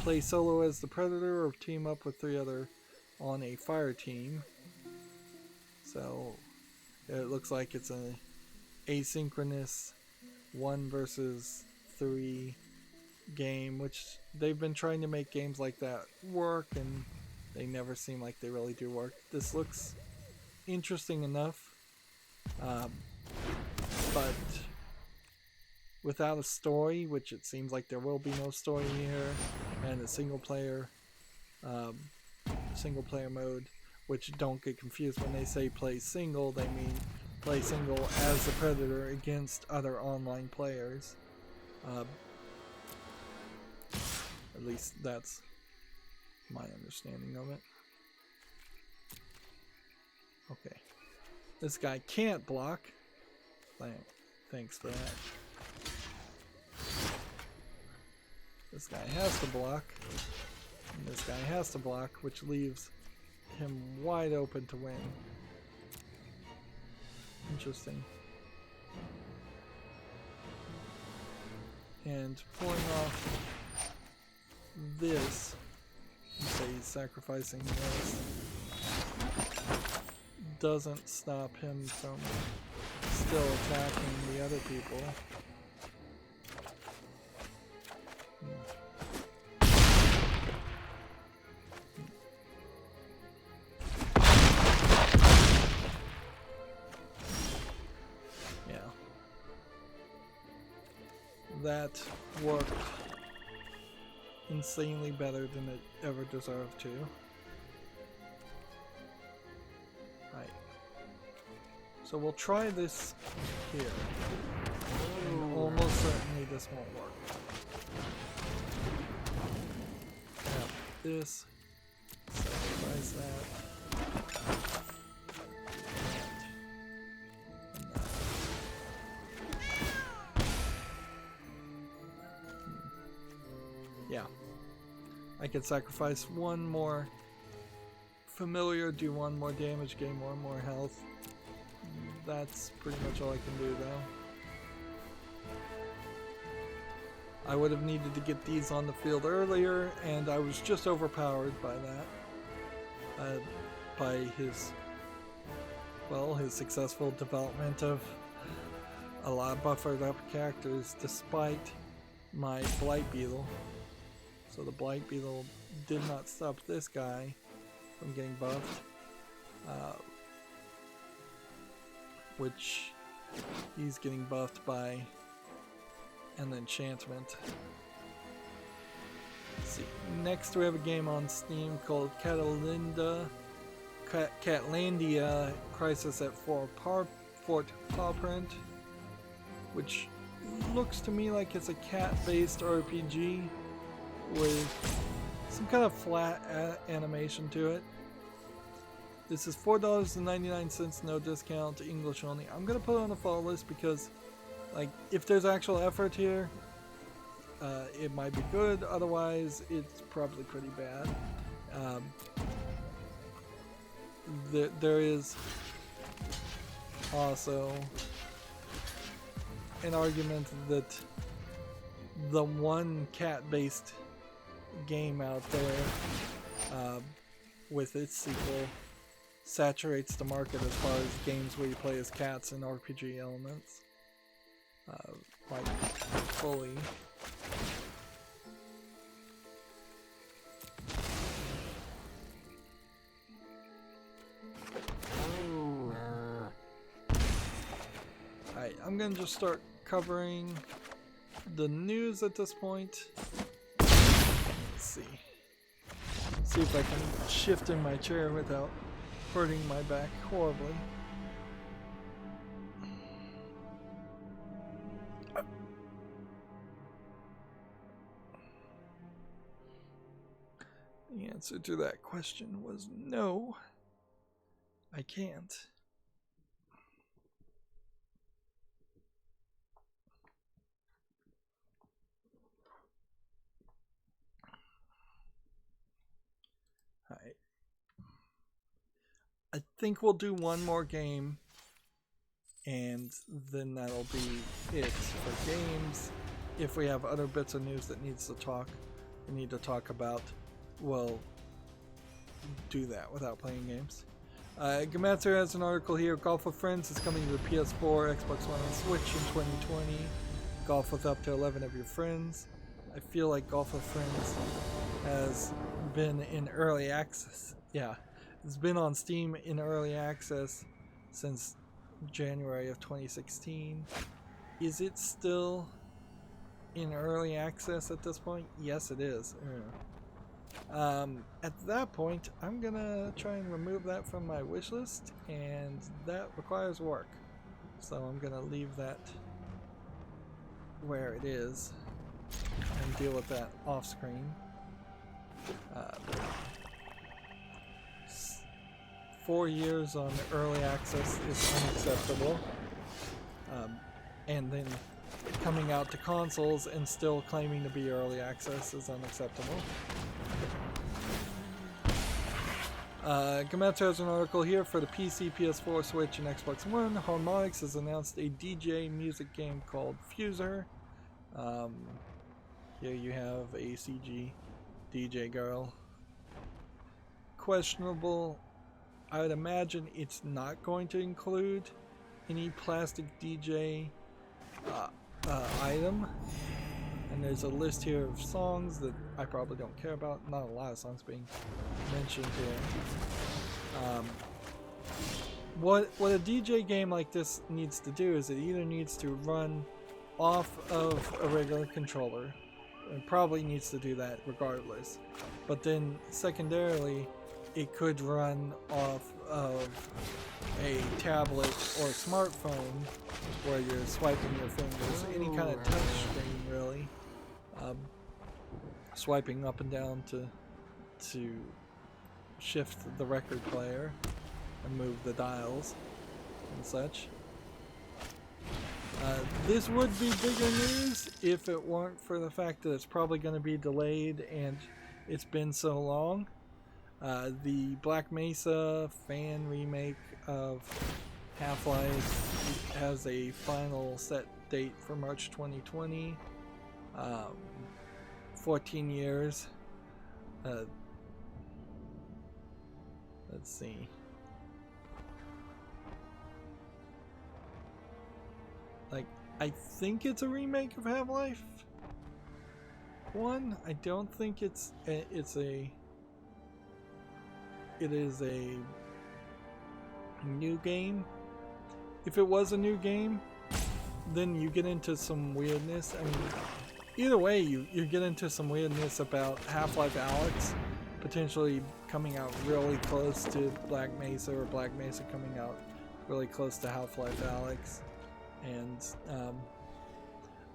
Speaker 1: Play solo as the Predator or team up with 3 other on a fire team. So it looks like it's an asynchronous 1 versus 3 game, which they've been trying to make games like that work, and they never seem like they really do work. This looks interesting enough, but without a story, which it seems like there will be no story here, and a single player mode, which don't get confused when they say play single, they mean play single as the Predator against other online players. At least that's my understanding of it. Okay. This guy can't block. Thanks for that. This guy has to block. And this guy has to block, which leaves him wide open to win. Interesting. And pulling off this, say he's sacrificing this, doesn't stop him from still attacking the other people. Yeah. That worked insanely better than it ever deserved to. Right. So we'll try this here. And almost certainly this won't work. Have this. Sacrifice that. And that. Yeah. I could sacrifice one more familiar, do one more damage, gain one more health. That's pretty much all I can do though. I would have needed to get these on the field earlier, and I was just overpowered by that. By his successful development of a lot of buffered up characters despite my Blight Beetle. So the Blight Beetle did not stop this guy from getting buffed, which he's getting buffed by an enchantment. Let's see. Next we have a game on Steam called Catalinda Catlandia Crisis at Fort Pawprint, which looks to me like it's a cat-based RPG with some kind of flat animation to it. This is $4.99, no discount, English only. I'm gonna put it on the follow list because, like, if there's actual effort here, it might be good. Otherwise, it's probably pretty bad. There is also an argument that the one cat-based game out there with its sequel saturates the market as far as games where you play as cats and RPG elements. Like, fully. Alright, I'm gonna just start covering the news at this point. Let's see. See if I can shift in my chair without hurting my back horribly. The answer to that question was no, I can't. think we'll do one more game, and then that'll be it for games. If we have other bits of news that we need to talk about, we'll do that without playing games. Gamatsu has an article here. Golf with Friends is coming to the PS4, Xbox One, and Switch in 2020. Golf with up to 11 of your friends. I feel like Golf with Friends has been in early access. Yeah, it's been on Steam in early access since January of 2016. Is it still in early access at this point? Yes, it is. At that point, I'm gonna try and remove that from my wish list, and that requires work. So I'm gonna leave that where it is and deal with that off screen. 4 years on early access is unacceptable. And then coming out to consoles and still claiming to be early access is unacceptable. Gamatsu has an article here for the PC, PS4, Switch, and Xbox One. Harmonix has announced a DJ music game called Fuser. Here you have a CG DJ girl. Questionable. I would imagine it's not going to include any plastic DJ item. And there's a list here of songs that I probably don't care about. Not a lot of songs being mentioned here. What a DJ game like this needs to do is it either needs to run off of a regular controller. It probably needs to do that regardless. But then secondarily, it could run off of a tablet or smartphone where you're swiping your fingers. Any kind of touch screen, really. Swiping up and down to shift the record player and move the dials and such. This would be bigger news if it weren't for the fact that it's probably going to be delayed and it's been so long. The Black Mesa fan remake of Half-Life has a final set date for March 2020. 14 years. Let's see. Like, I think it's a remake of Half-Life 1. I don't think it is a new game. If it was a new game, then you get into some weirdness. I mean, either way, you get into some weirdness about Half-Life Alyx potentially coming out really close to Black Mesa, or Black Mesa coming out really close to Half-Life Alyx, and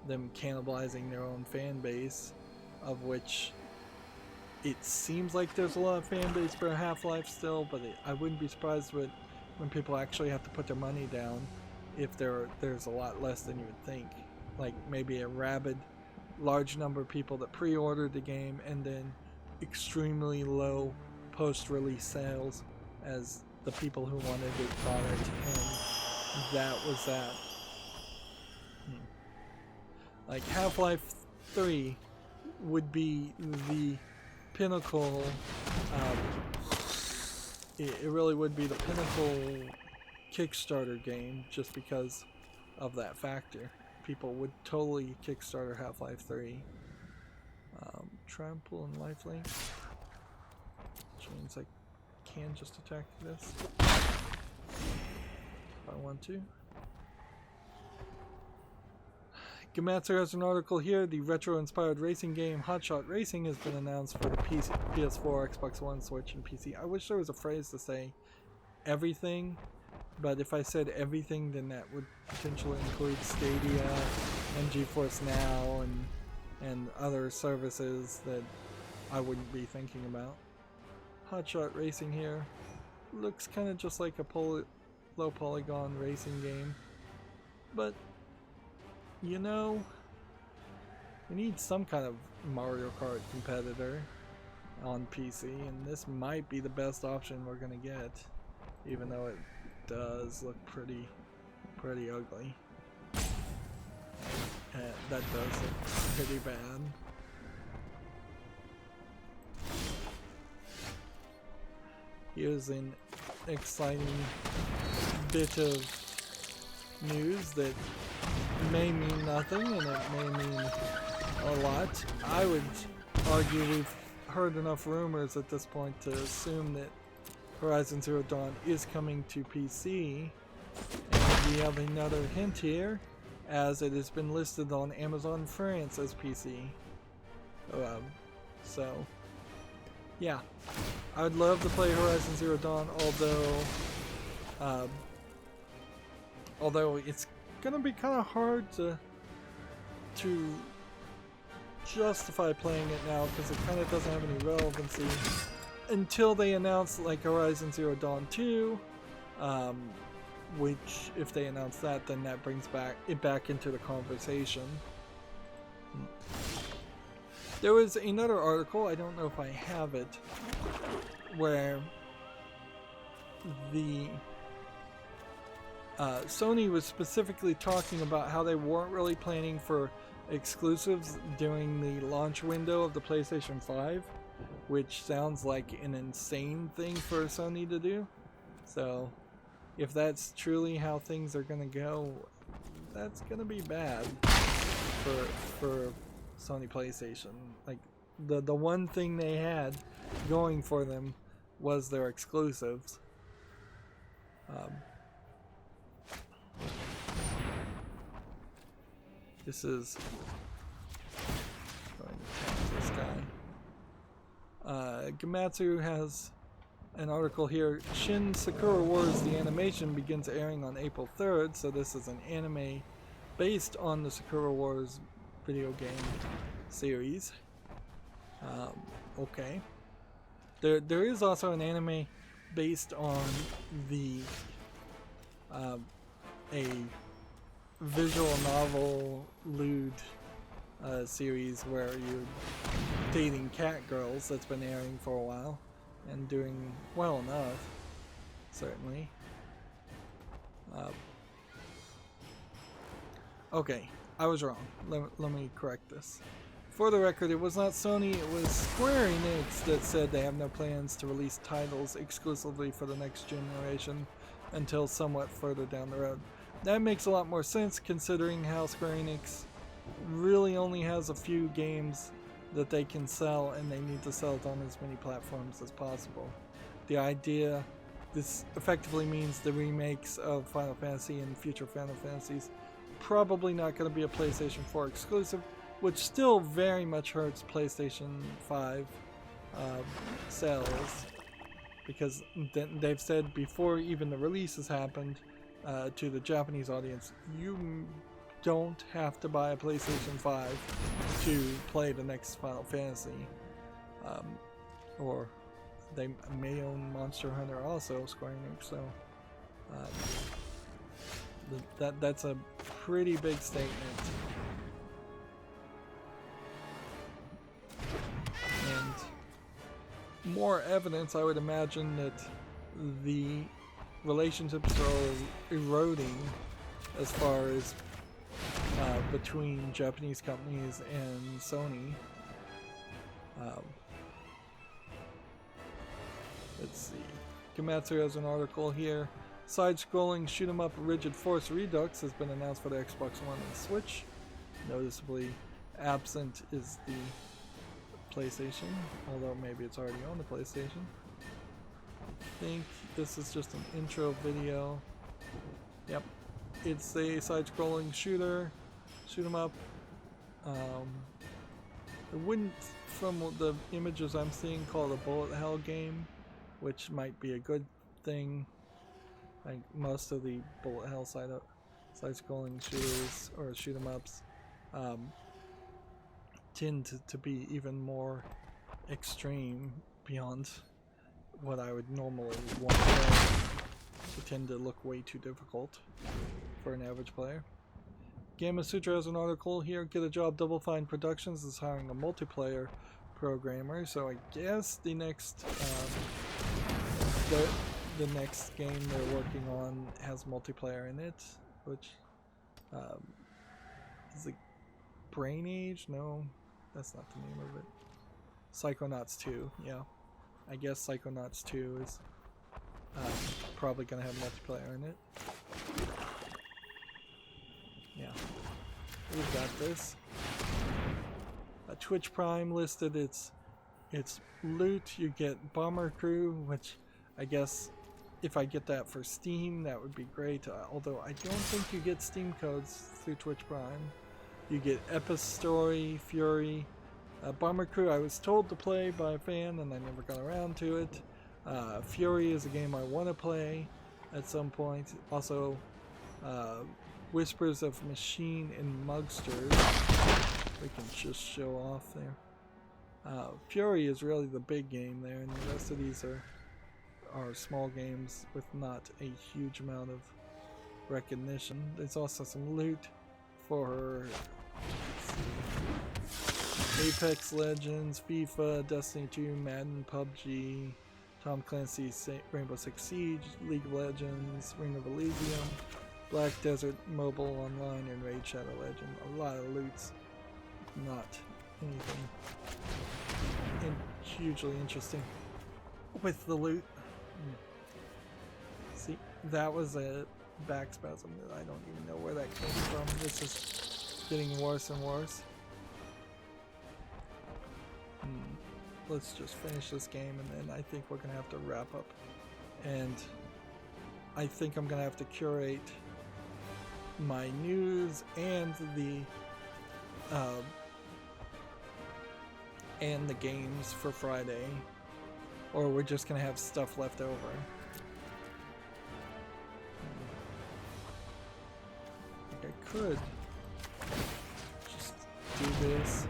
Speaker 1: them cannibalizing their own fan base, of which it seems like there's a lot of fan base for Half-Life still, but I wouldn't be surprised when people actually have to put their money down if there's a lot less than you would think. Like maybe a rabid large number of people that pre-ordered the game and then extremely low post-release sales as the people who wanted it bought it, and that was that. Like Half-Life 3 would be the pinnacle, it really would be the pinnacle Kickstarter game just because of that factor. People would totally Kickstarter Half-Life 3. Trample and lifelink, which means I can just attack this if I want to. Gamatsu has an article here. The retro-inspired racing game Hotshot Racing has been announced for the PC, PS4, Xbox One, Switch, and PC. I wish there was a phrase to say everything, but if I said everything, then that would potentially include Stadia and GeForce Now and other services that I wouldn't be thinking about. Hotshot Racing here looks kind of just like a low polygon racing game, but you know, we need some kind of Mario Kart competitor on PC, and this might be the best option we're gonna get. even though it does look pretty ugly. And that does look pretty bad. Here's an exciting bit of news that may mean nothing and it may mean a lot. I would argue we've heard enough rumors at this point to assume that Horizon Zero Dawn is coming to PC, and we have another hint here as it has been listed on Amazon France as PC. So yeah, I would love to play Horizon Zero Dawn, although it's gonna be kind of hard to justify playing it now because it kind of doesn't have any relevancy until they announce like Horizon Zero Dawn 2, which if they announce that, then that brings it back into the conversation. There was another article, I don't know if I have it, where the Sony was specifically talking about how they weren't really planning for exclusives during the launch window of the PlayStation 5, which sounds like an insane thing for Sony to do. So if that's truly how things are going to go, that's going to be bad for Sony PlayStation. Like the one thing they had going for them was their exclusives. This is going to tap this guy. Gamatsu has an article here. Shin Sakura Wars, the animation, begins airing on April 3rd, so this is an anime based on the Sakura Wars video game series. Okay. There is also an anime based on the a visual novel lewd series where you're dating cat girls that's been airing for a while and doing well enough, certainly. Okay, I was wrong. Let me correct this. For the record, it was not Sony, it was Square Enix that said they have no plans to release titles exclusively for the next generation until somewhat further down the road. That makes a lot more sense considering how Square Enix really only has a few games that they can sell, and they need to sell it on as many platforms as possible. The idea, this effectively means the remakes of Final Fantasy and future Final Fantasies probably not going to be a PlayStation 4 exclusive, which still very much hurts PlayStation 5 sales, because they've said before even the release has happened to the Japanese audience, you don't have to buy a PlayStation 5 to play the next Final Fantasy. Or they may own Monster Hunter also, Square Enix, so that's a pretty big statement. And more evidence, I would imagine, that the relationships are eroding as far as between Japanese companies and Sony. Let's see. Gamatsu has an article here. Side-scrolling shoot-'em-up Rigid Force Redux has been announced for the Xbox One and Switch. Noticeably absent is the PlayStation, although maybe it's already on the PlayStation. I think this is just an intro video. Yep. It's a side-scrolling shooter, shoot-'em-up. I wouldn't, from the images I'm seeing, call it a bullet hell game, which might be a good thing. Like most of the bullet hell side-scrolling shooters or shoot-'em-ups tend to be even more extreme beyond what I would normally want to play. They tend to look way too difficult for an average player. Gamma Sutra has an article here. Get a Job Double Fine Productions is hiring a multiplayer programmer, so I guess the next the next game they're working on has multiplayer in it, which is it Brain Age? No, that's not the name of it. Psychonauts 2, yeah. I guess Psychonauts 2 is probably gonna have multiplayer in it. Yeah, we've got this. Twitch Prime listed its loot. You get Bomber Crew, which I guess if I get that for Steam, that would be great. Although I don't think you get Steam codes through Twitch Prime. You get Epistory, Fury. Bomber Crew I was told to play by a fan and I never got around to it. Fury is a game I want to play at some point. Also, Whispers of Machine and Mugsters. We can just show off there. Fury is really the big game there, and the rest of these are small games with not a huge amount of recognition. There's also some loot for Apex Legends, FIFA, Destiny 2, Madden, PUBG, Tom Clancy's Rainbow Six Siege, League of Legends, Ring of Elysium, Black Desert Mobile Online, and Raid Shadow Legend. A lot of loots, not anything hugely interesting with the loot. See, that was a back spasm that I don't even know where that came from. This is getting worse and worse. Let's just finish this game and then I think we're gonna have to wrap up. And I think I'm gonna have to curate my news and the games for Friday, or we're just gonna have stuff left over. I think I could just do this,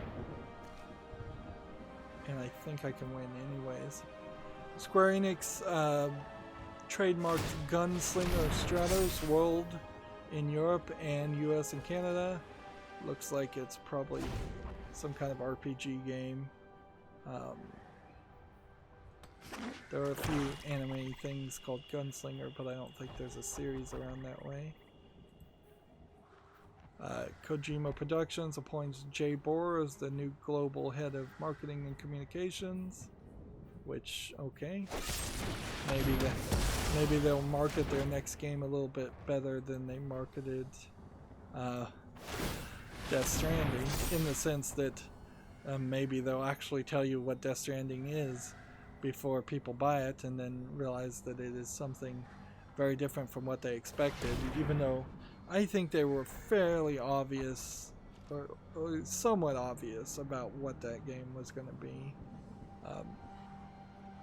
Speaker 1: and I think I can win anyways. Square Enix trademarked Gunslinger Stratos World in Europe and US and Canada. Looks like it's probably some kind of RPG game. There are a few anime things called Gunslinger, but I don't think there's a series around that way. Kojima Productions appoints Jay Bohr as the new global head of marketing and communications. Which, okay, maybe they'll market their next game a little bit better than they marketed Death Stranding, in the sense that maybe they'll actually tell you what Death Stranding is before people buy it, and then realize that it is something very different from what they expected, even though I think they were fairly obvious, or somewhat obvious, about what that game was going to be.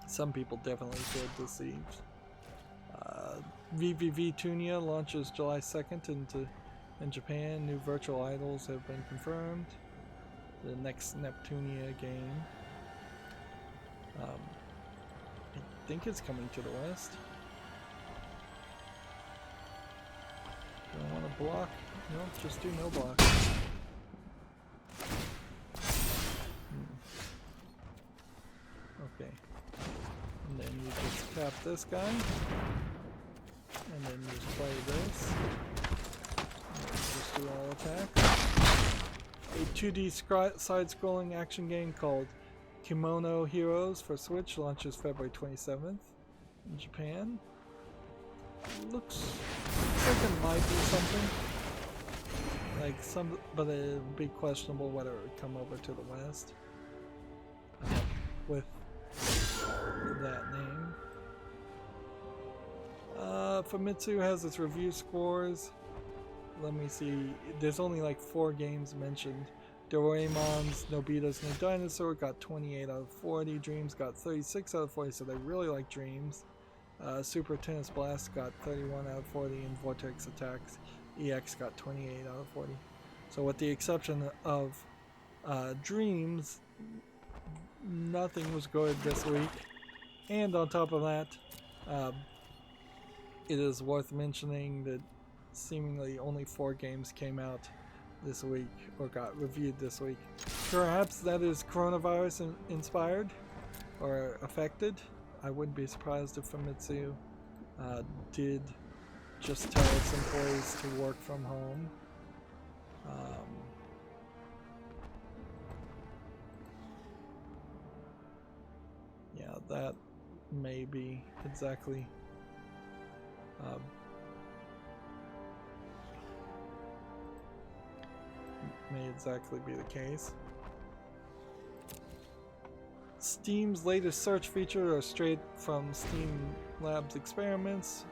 Speaker 1: Some people definitely feel deceived. VVV Tunia launches July 2nd in Japan. New virtual idols have been confirmed. The next Neptunia game. I think it's coming to the West. Do I want to block? No, just do no block. Okay. And then you just tap this guy. And then you just play this. And just do all attacks. A 2D side-scrolling action game called Kimono Heroes for Switch launches February 27th in Japan. Looks like it might be something. But it would be questionable whether it would come over to the West with that name. Famitsu has its review scores. Let me see. There's only like 4 games mentioned. Doraemon's Nobita's New Dinosaur got 28 out of 40. Dreams got 36 out of 40, so they really like Dreams. Super Tennis Blast got 31 out of 40, and Vortex Attacks EX got 28 out of 40. So with the exception of Dreams, nothing was good this week. And on top of that, it is worth mentioning that seemingly only 4 games came out this week, or got reviewed this week. Perhaps that is coronavirus inspired or affected. I wouldn't be surprised if Famitsu did just tell its employees to work from home. Yeah, that may be exactly be the case. Steam's latest search feature are straight from Steam Labs experiments.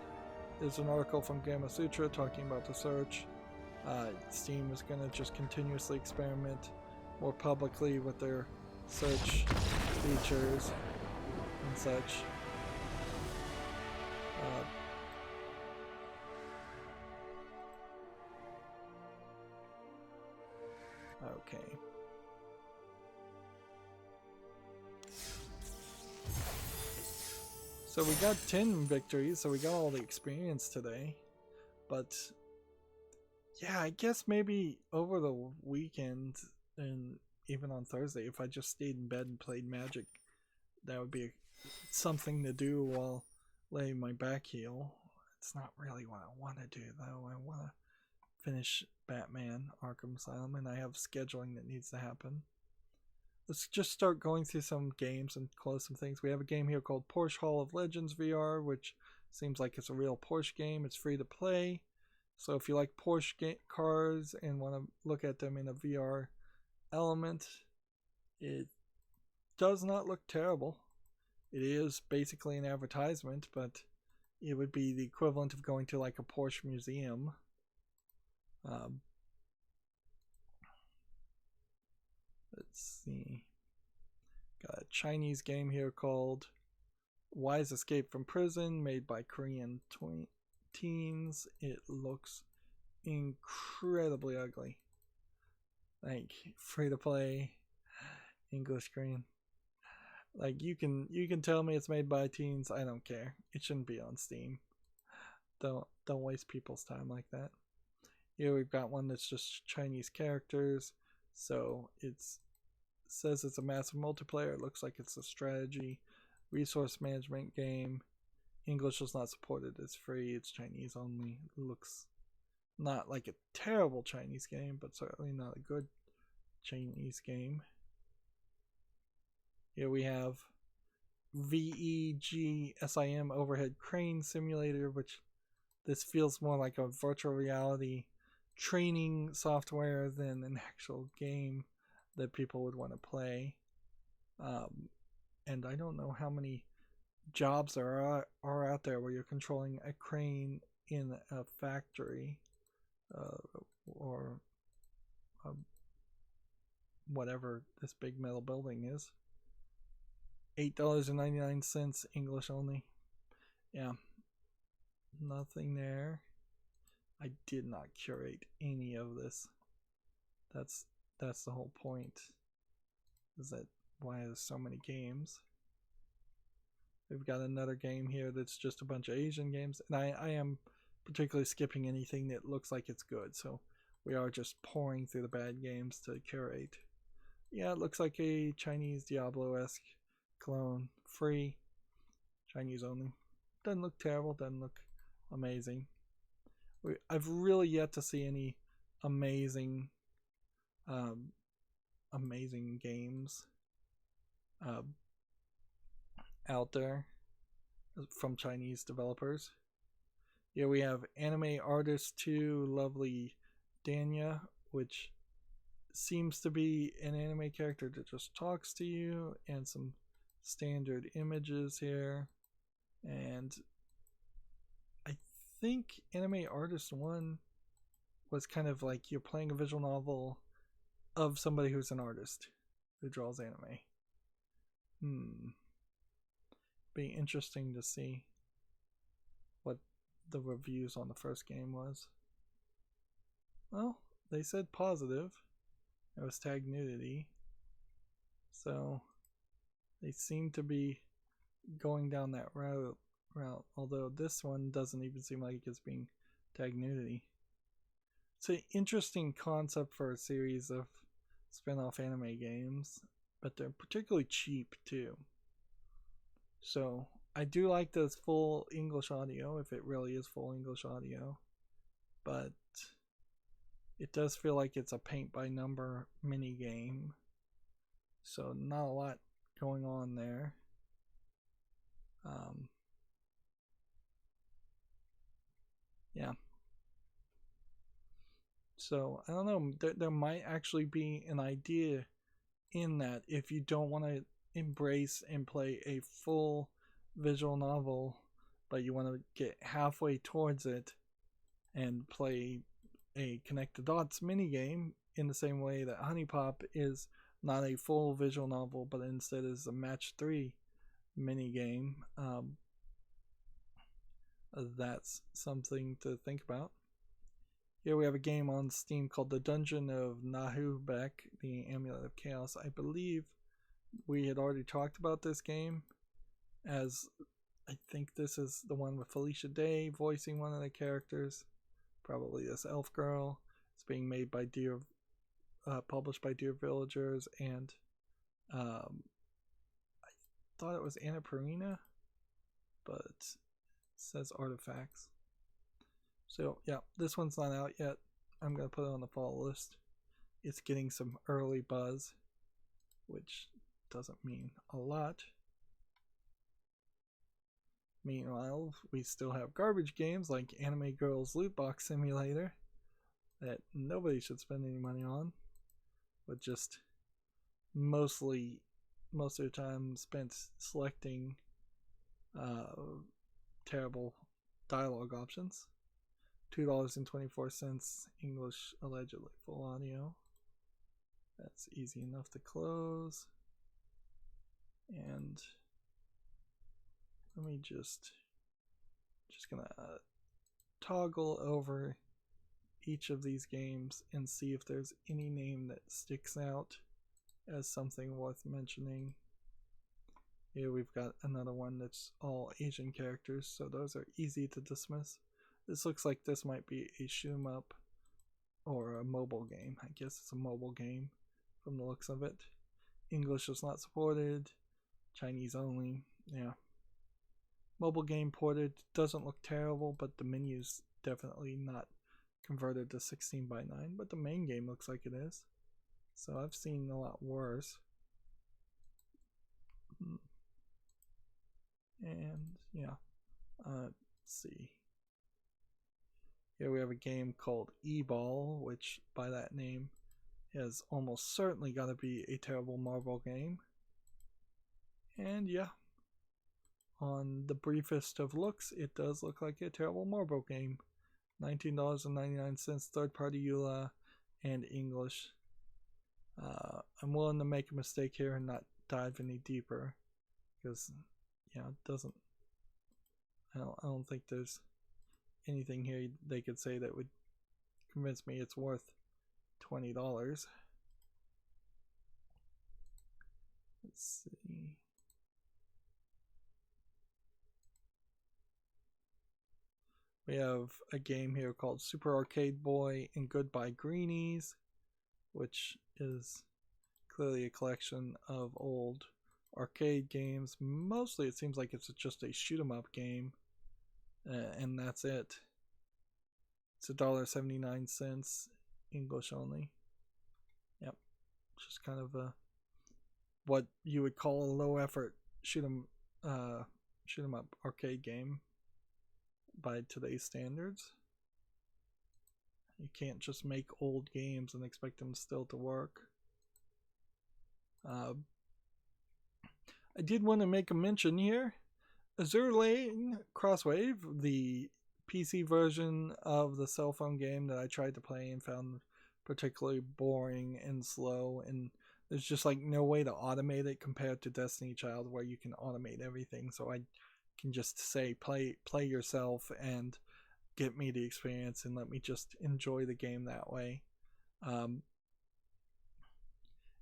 Speaker 1: There's an article from Gamma Sutra talking about the search. Steam is going to just continuously experiment more publicly with their search features and such. Okay. So we got 10 victories, so we got all the experience today. But yeah, I guess maybe over the weekend and even on Thursday, if I just stayed in bed and played Magic, that would be something to do while laying my back heal. It's not really what I want to do, though. I want to finish Batman Arkham Asylum, and I have scheduling that needs to happen. Let's just start going through some games and close some things. We have a game here called Porsche Hall of Legends VR, which seems like it's a real Porsche game. It's free to play. So if you like Porsche cars and want to look at them in a VR element, it does not look terrible. It is basically an advertisement, but it would be the equivalent of going to like a Porsche museum. Let's see. Got a Chinese game here called Wise Escape from Prison, made by Korean teens. It looks incredibly ugly. Like free to play, English Korean. Like you can tell me it's made by teens. I don't care. It shouldn't be on Steam. Don't waste people's time like that. Here we've got one that's just Chinese characters. So it says it's a massive multiplayer. It looks like it's a strategy resource management game. English is not supported. It's free. It's Chinese only. It looks not like a terrible Chinese game, but certainly not a good Chinese game. Here we have VEGSIM Overhead Crane Simulator, which this feels more like a virtual reality training software than an actual game that people would want to play. And I don't know how many jobs there are out there where you're controlling a crane in a factory or whatever this big metal building is. $8.99 English only. Yeah, nothing there. I did not curate any of this. That's the whole point. Is that why there's so many games? We've got another game here that's just a bunch of Asian games, and I am particularly skipping anything that looks like it's good, so we are just pouring through the bad games to curate. Yeah, it looks like a Chinese Diablo-esque clone. Free. Chinese only. Doesn't look terrible, doesn't look amazing. I've really yet to see any amazing games out there from Chinese developers. Here we have Anime Artist 2 Lovely Danya, which seems to be an anime character that just talks to you, and some standard images here. And I think Anime Artist 1 was kind of like you're playing a visual novel of somebody who's an artist who draws anime. Be interesting to see what the reviews on the first game was. Well, they said positive. It was tagged nudity. So they seem to be going down that route, although this one doesn't even seem like it's being tagged nudity. It's an interesting concept for a series of spin-off anime games, but they're particularly cheap too. So I do like this full English audio, if it really is full English audio, but it does feel like it's a paint by number mini game, so not a lot going on there. Yeah. So I don't know. There might actually be an idea in that if you don't want to embrace and play a full visual novel, but you want to get halfway towards it and play a connect the dots mini game in the same way that Huniepop is not a full visual novel, but instead is a match 3 mini game. That's something to think about. Here we have a game on Steam called The Dungeon of Nahubek, the Amulet of Chaos. I believe we had already talked about this game, as I think this is the one with Felicia Day voicing one of the characters, probably this elf girl. It's being made by published by Dear Villagers, and I thought it was Annapurna, but it says Artifacts. So yeah, this one's not out yet. I'm going to put it on the fall list. It's getting some early buzz, which doesn't mean a lot. Meanwhile, we still have garbage games like Anime Girls Loot Box Simulator that nobody should spend any money on, but just most of the time spent selecting terrible dialogue options. $2.24 English, allegedly full audio. That's easy enough to close. And let me just gonna toggle over each of these games and see if there's any name that sticks out as something worth mentioning. Here we've got another one that's all Asian characters, so those are easy to dismiss. This looks like this might be a shoot 'em up or a mobile game. I guess it's a mobile game from the looks of it. English is not supported. Chinese only. Yeah. Mobile game ported. Doesn't look terrible, but the menu's definitely not converted to 16:9. But the main game looks like it is. So I've seen a lot worse. And yeah. Let's see. Here we have a game called E-Ball, which by that name has almost certainly got to be a terrible Marvel game. And yeah, on the briefest of looks, it does look like a terrible Marvel game. $19.99, third party EULA and English. I'm willing to make a mistake here and not dive any deeper, because yeah, it doesn't. I don't think there's anything here they could say that would convince me it's worth $20. Let's see. We have a game here called Super Arcade Boy and Goodbye Greenies, which is clearly a collection of old arcade games. Mostly it seems like it's just a shoot 'em up game. And that's it. It's $1.79, English only. Yep, just kind of what you would call a low effort shoot 'em up arcade game by today's standards. You can't just make old games and expect them still to work. I did want to make a mention here. Azure Lane Crosswave, the PC version of the cell phone game that I tried to play and found particularly boring and slow, and there's just like no way to automate it compared to Destiny Child, where you can automate everything. So I can just say play yourself and get me the experience and let me just enjoy the game that way.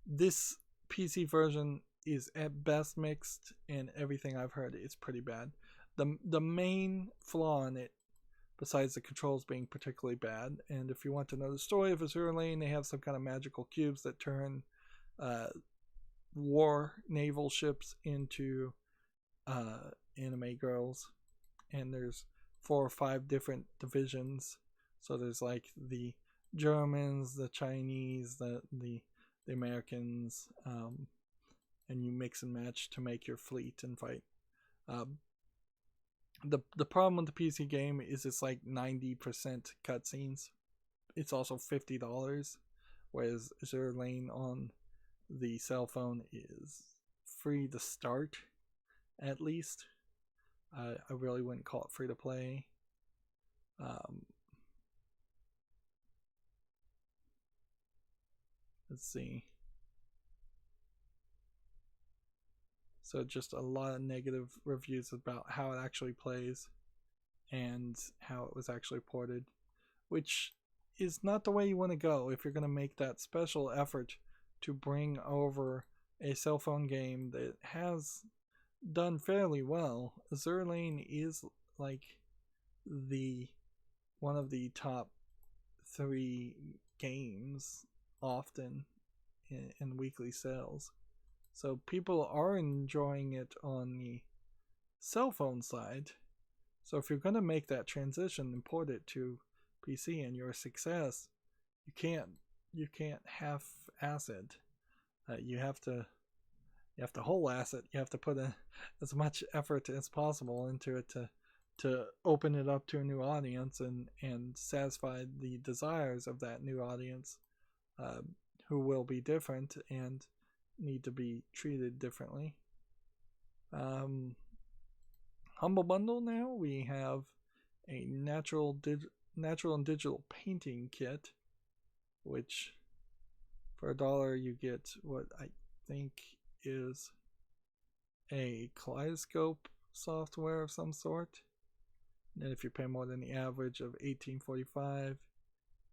Speaker 1: This PC version is at best mixed, and everything I've heard is pretty bad. The main flaw in it, besides the controls being particularly bad, and if you want to know the story of Azure Lane, they have some kind of magical cubes that turn war naval ships into anime girls, and there's 4 or 5 different divisions. So there's like the Germans, the Chinese, the Americans, and you mix and match to make your fleet and fight. The problem with the PC game is it's like 90% cutscenes. It's also $50, whereas Azure Lane on the cell phone is free to start, at least. I really wouldn't call it free to play. Let's see. So just a lot of negative reviews about how it actually plays and how it was actually ported, which is not the way you want to go if you're going to make that special effort to bring over a cell phone game that has done fairly well. Azure Lane is like the one of the top 3 games often in weekly sales. So people are enjoying it on the cell phone side. So if you're going to make that transition and port it to PC and you're a success, you can't half-ass it. You have to whole ass it. You have to put as much effort as possible into it to open it up to a new audience and satisfy the desires of that new audience, who will be different and need to be treated differently. Humble Bundle now, we have a natural and digital painting kit, which for $1 you get what I think is a kaleidoscope software of some sort. And if you pay more than the average of $18.45,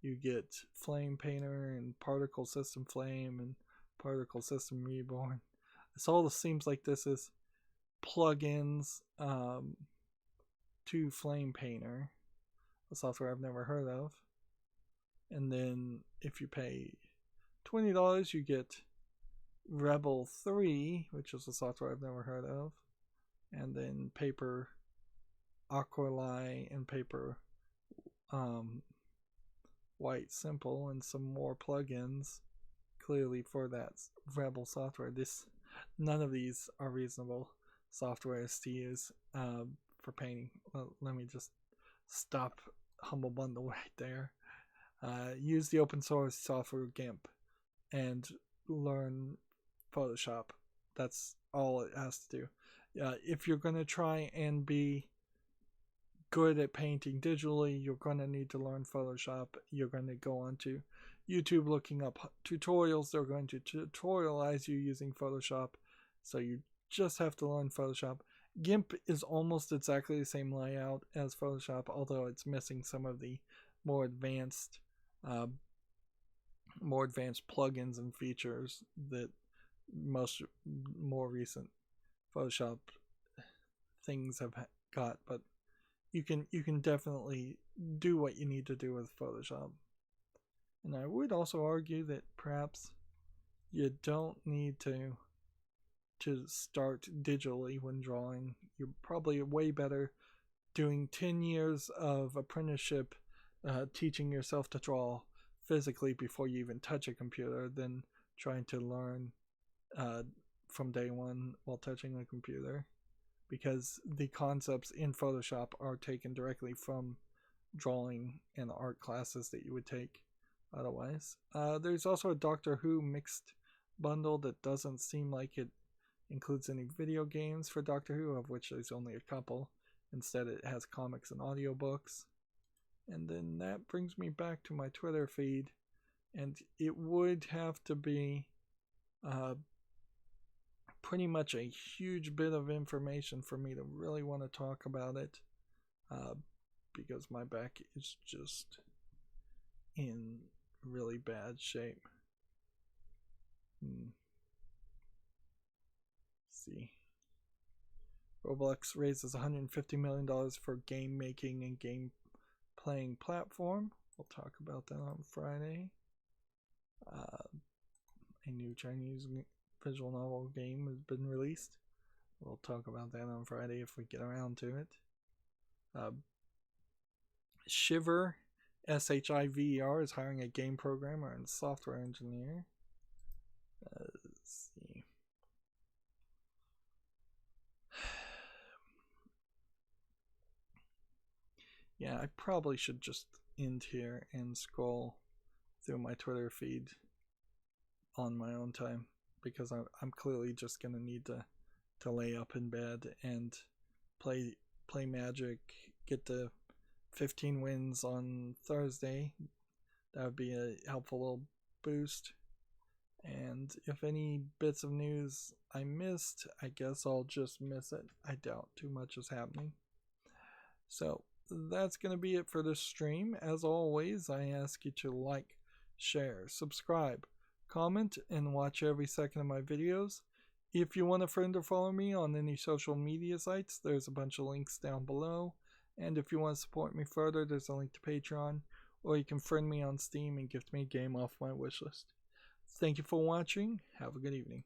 Speaker 1: you get Flame Painter and Particle System Flame and Particle System Reborn. This all seems like this is plugins to Flame Painter, a software I've never heard of. And then if you pay $20, you get Rebel 3, which is a software I've never heard of. And then Paper Aquarelite and Paper White Simple, and some more plugins clearly for that Rebel software. None of these are reasonable softwares to use for painting. Well, let me just stop Humble Bundle right there. Use the open source software GIMP and learn Photoshop. That's all it has to do. If you're going to try and be good at painting digitally, you're going to need to learn Photoshop. You're going to go onto YouTube looking up tutorials. They're going to tutorialize you using Photoshop. So you just have to learn Photoshop. GIMP is almost exactly the same layout as Photoshop, although it's missing some of the more advanced plugins and features that more recent Photoshop things have got. But you can definitely do what you need to do with Photoshop. And I would also argue that perhaps you don't need to start digitally when drawing. You're probably way better doing 10 years of apprenticeship, teaching yourself to draw physically before you even touch a computer than trying to learn from day one while touching a computer, because the concepts in Photoshop are taken directly from drawing and art classes that you would take otherwise. There's also a Doctor Who mixed bundle that doesn't seem like it includes any video games for Doctor Who, of which there's only a couple. Instead, it has comics and audiobooks. And then that brings me back to my Twitter feed, and it would have to be pretty much a huge bit of information for me to really want to talk about it, because my back is just in really bad shape. See. Roblox raises $150 million for game making and game playing platform. We'll talk about that on Friday. A new Chinese visual novel game has been released. We'll talk about that on Friday if we get around to it. Shiver, SHIVER, is hiring a game programmer and software engineer. Let's see. Yeah, I probably should just end here and scroll through my Twitter feed on my own time, because I'm clearly just gonna need to lay up in bed and play Magic, get the 15 wins on Thursday. That would be a helpful little boost. And if any bits of news I missed, I guess I'll just miss it. I doubt too much is happening. So that's going to be it for this stream. As always, I ask you to like, share, subscribe, comment, and watch every second of my videos. If you want a friend or follow me on any social media sites, there's a bunch of links down below. And if you want to support me further, there's a link to Patreon, or you can friend me on Steam and gift me a game off my wishlist. Thank you for watching. Have a good evening.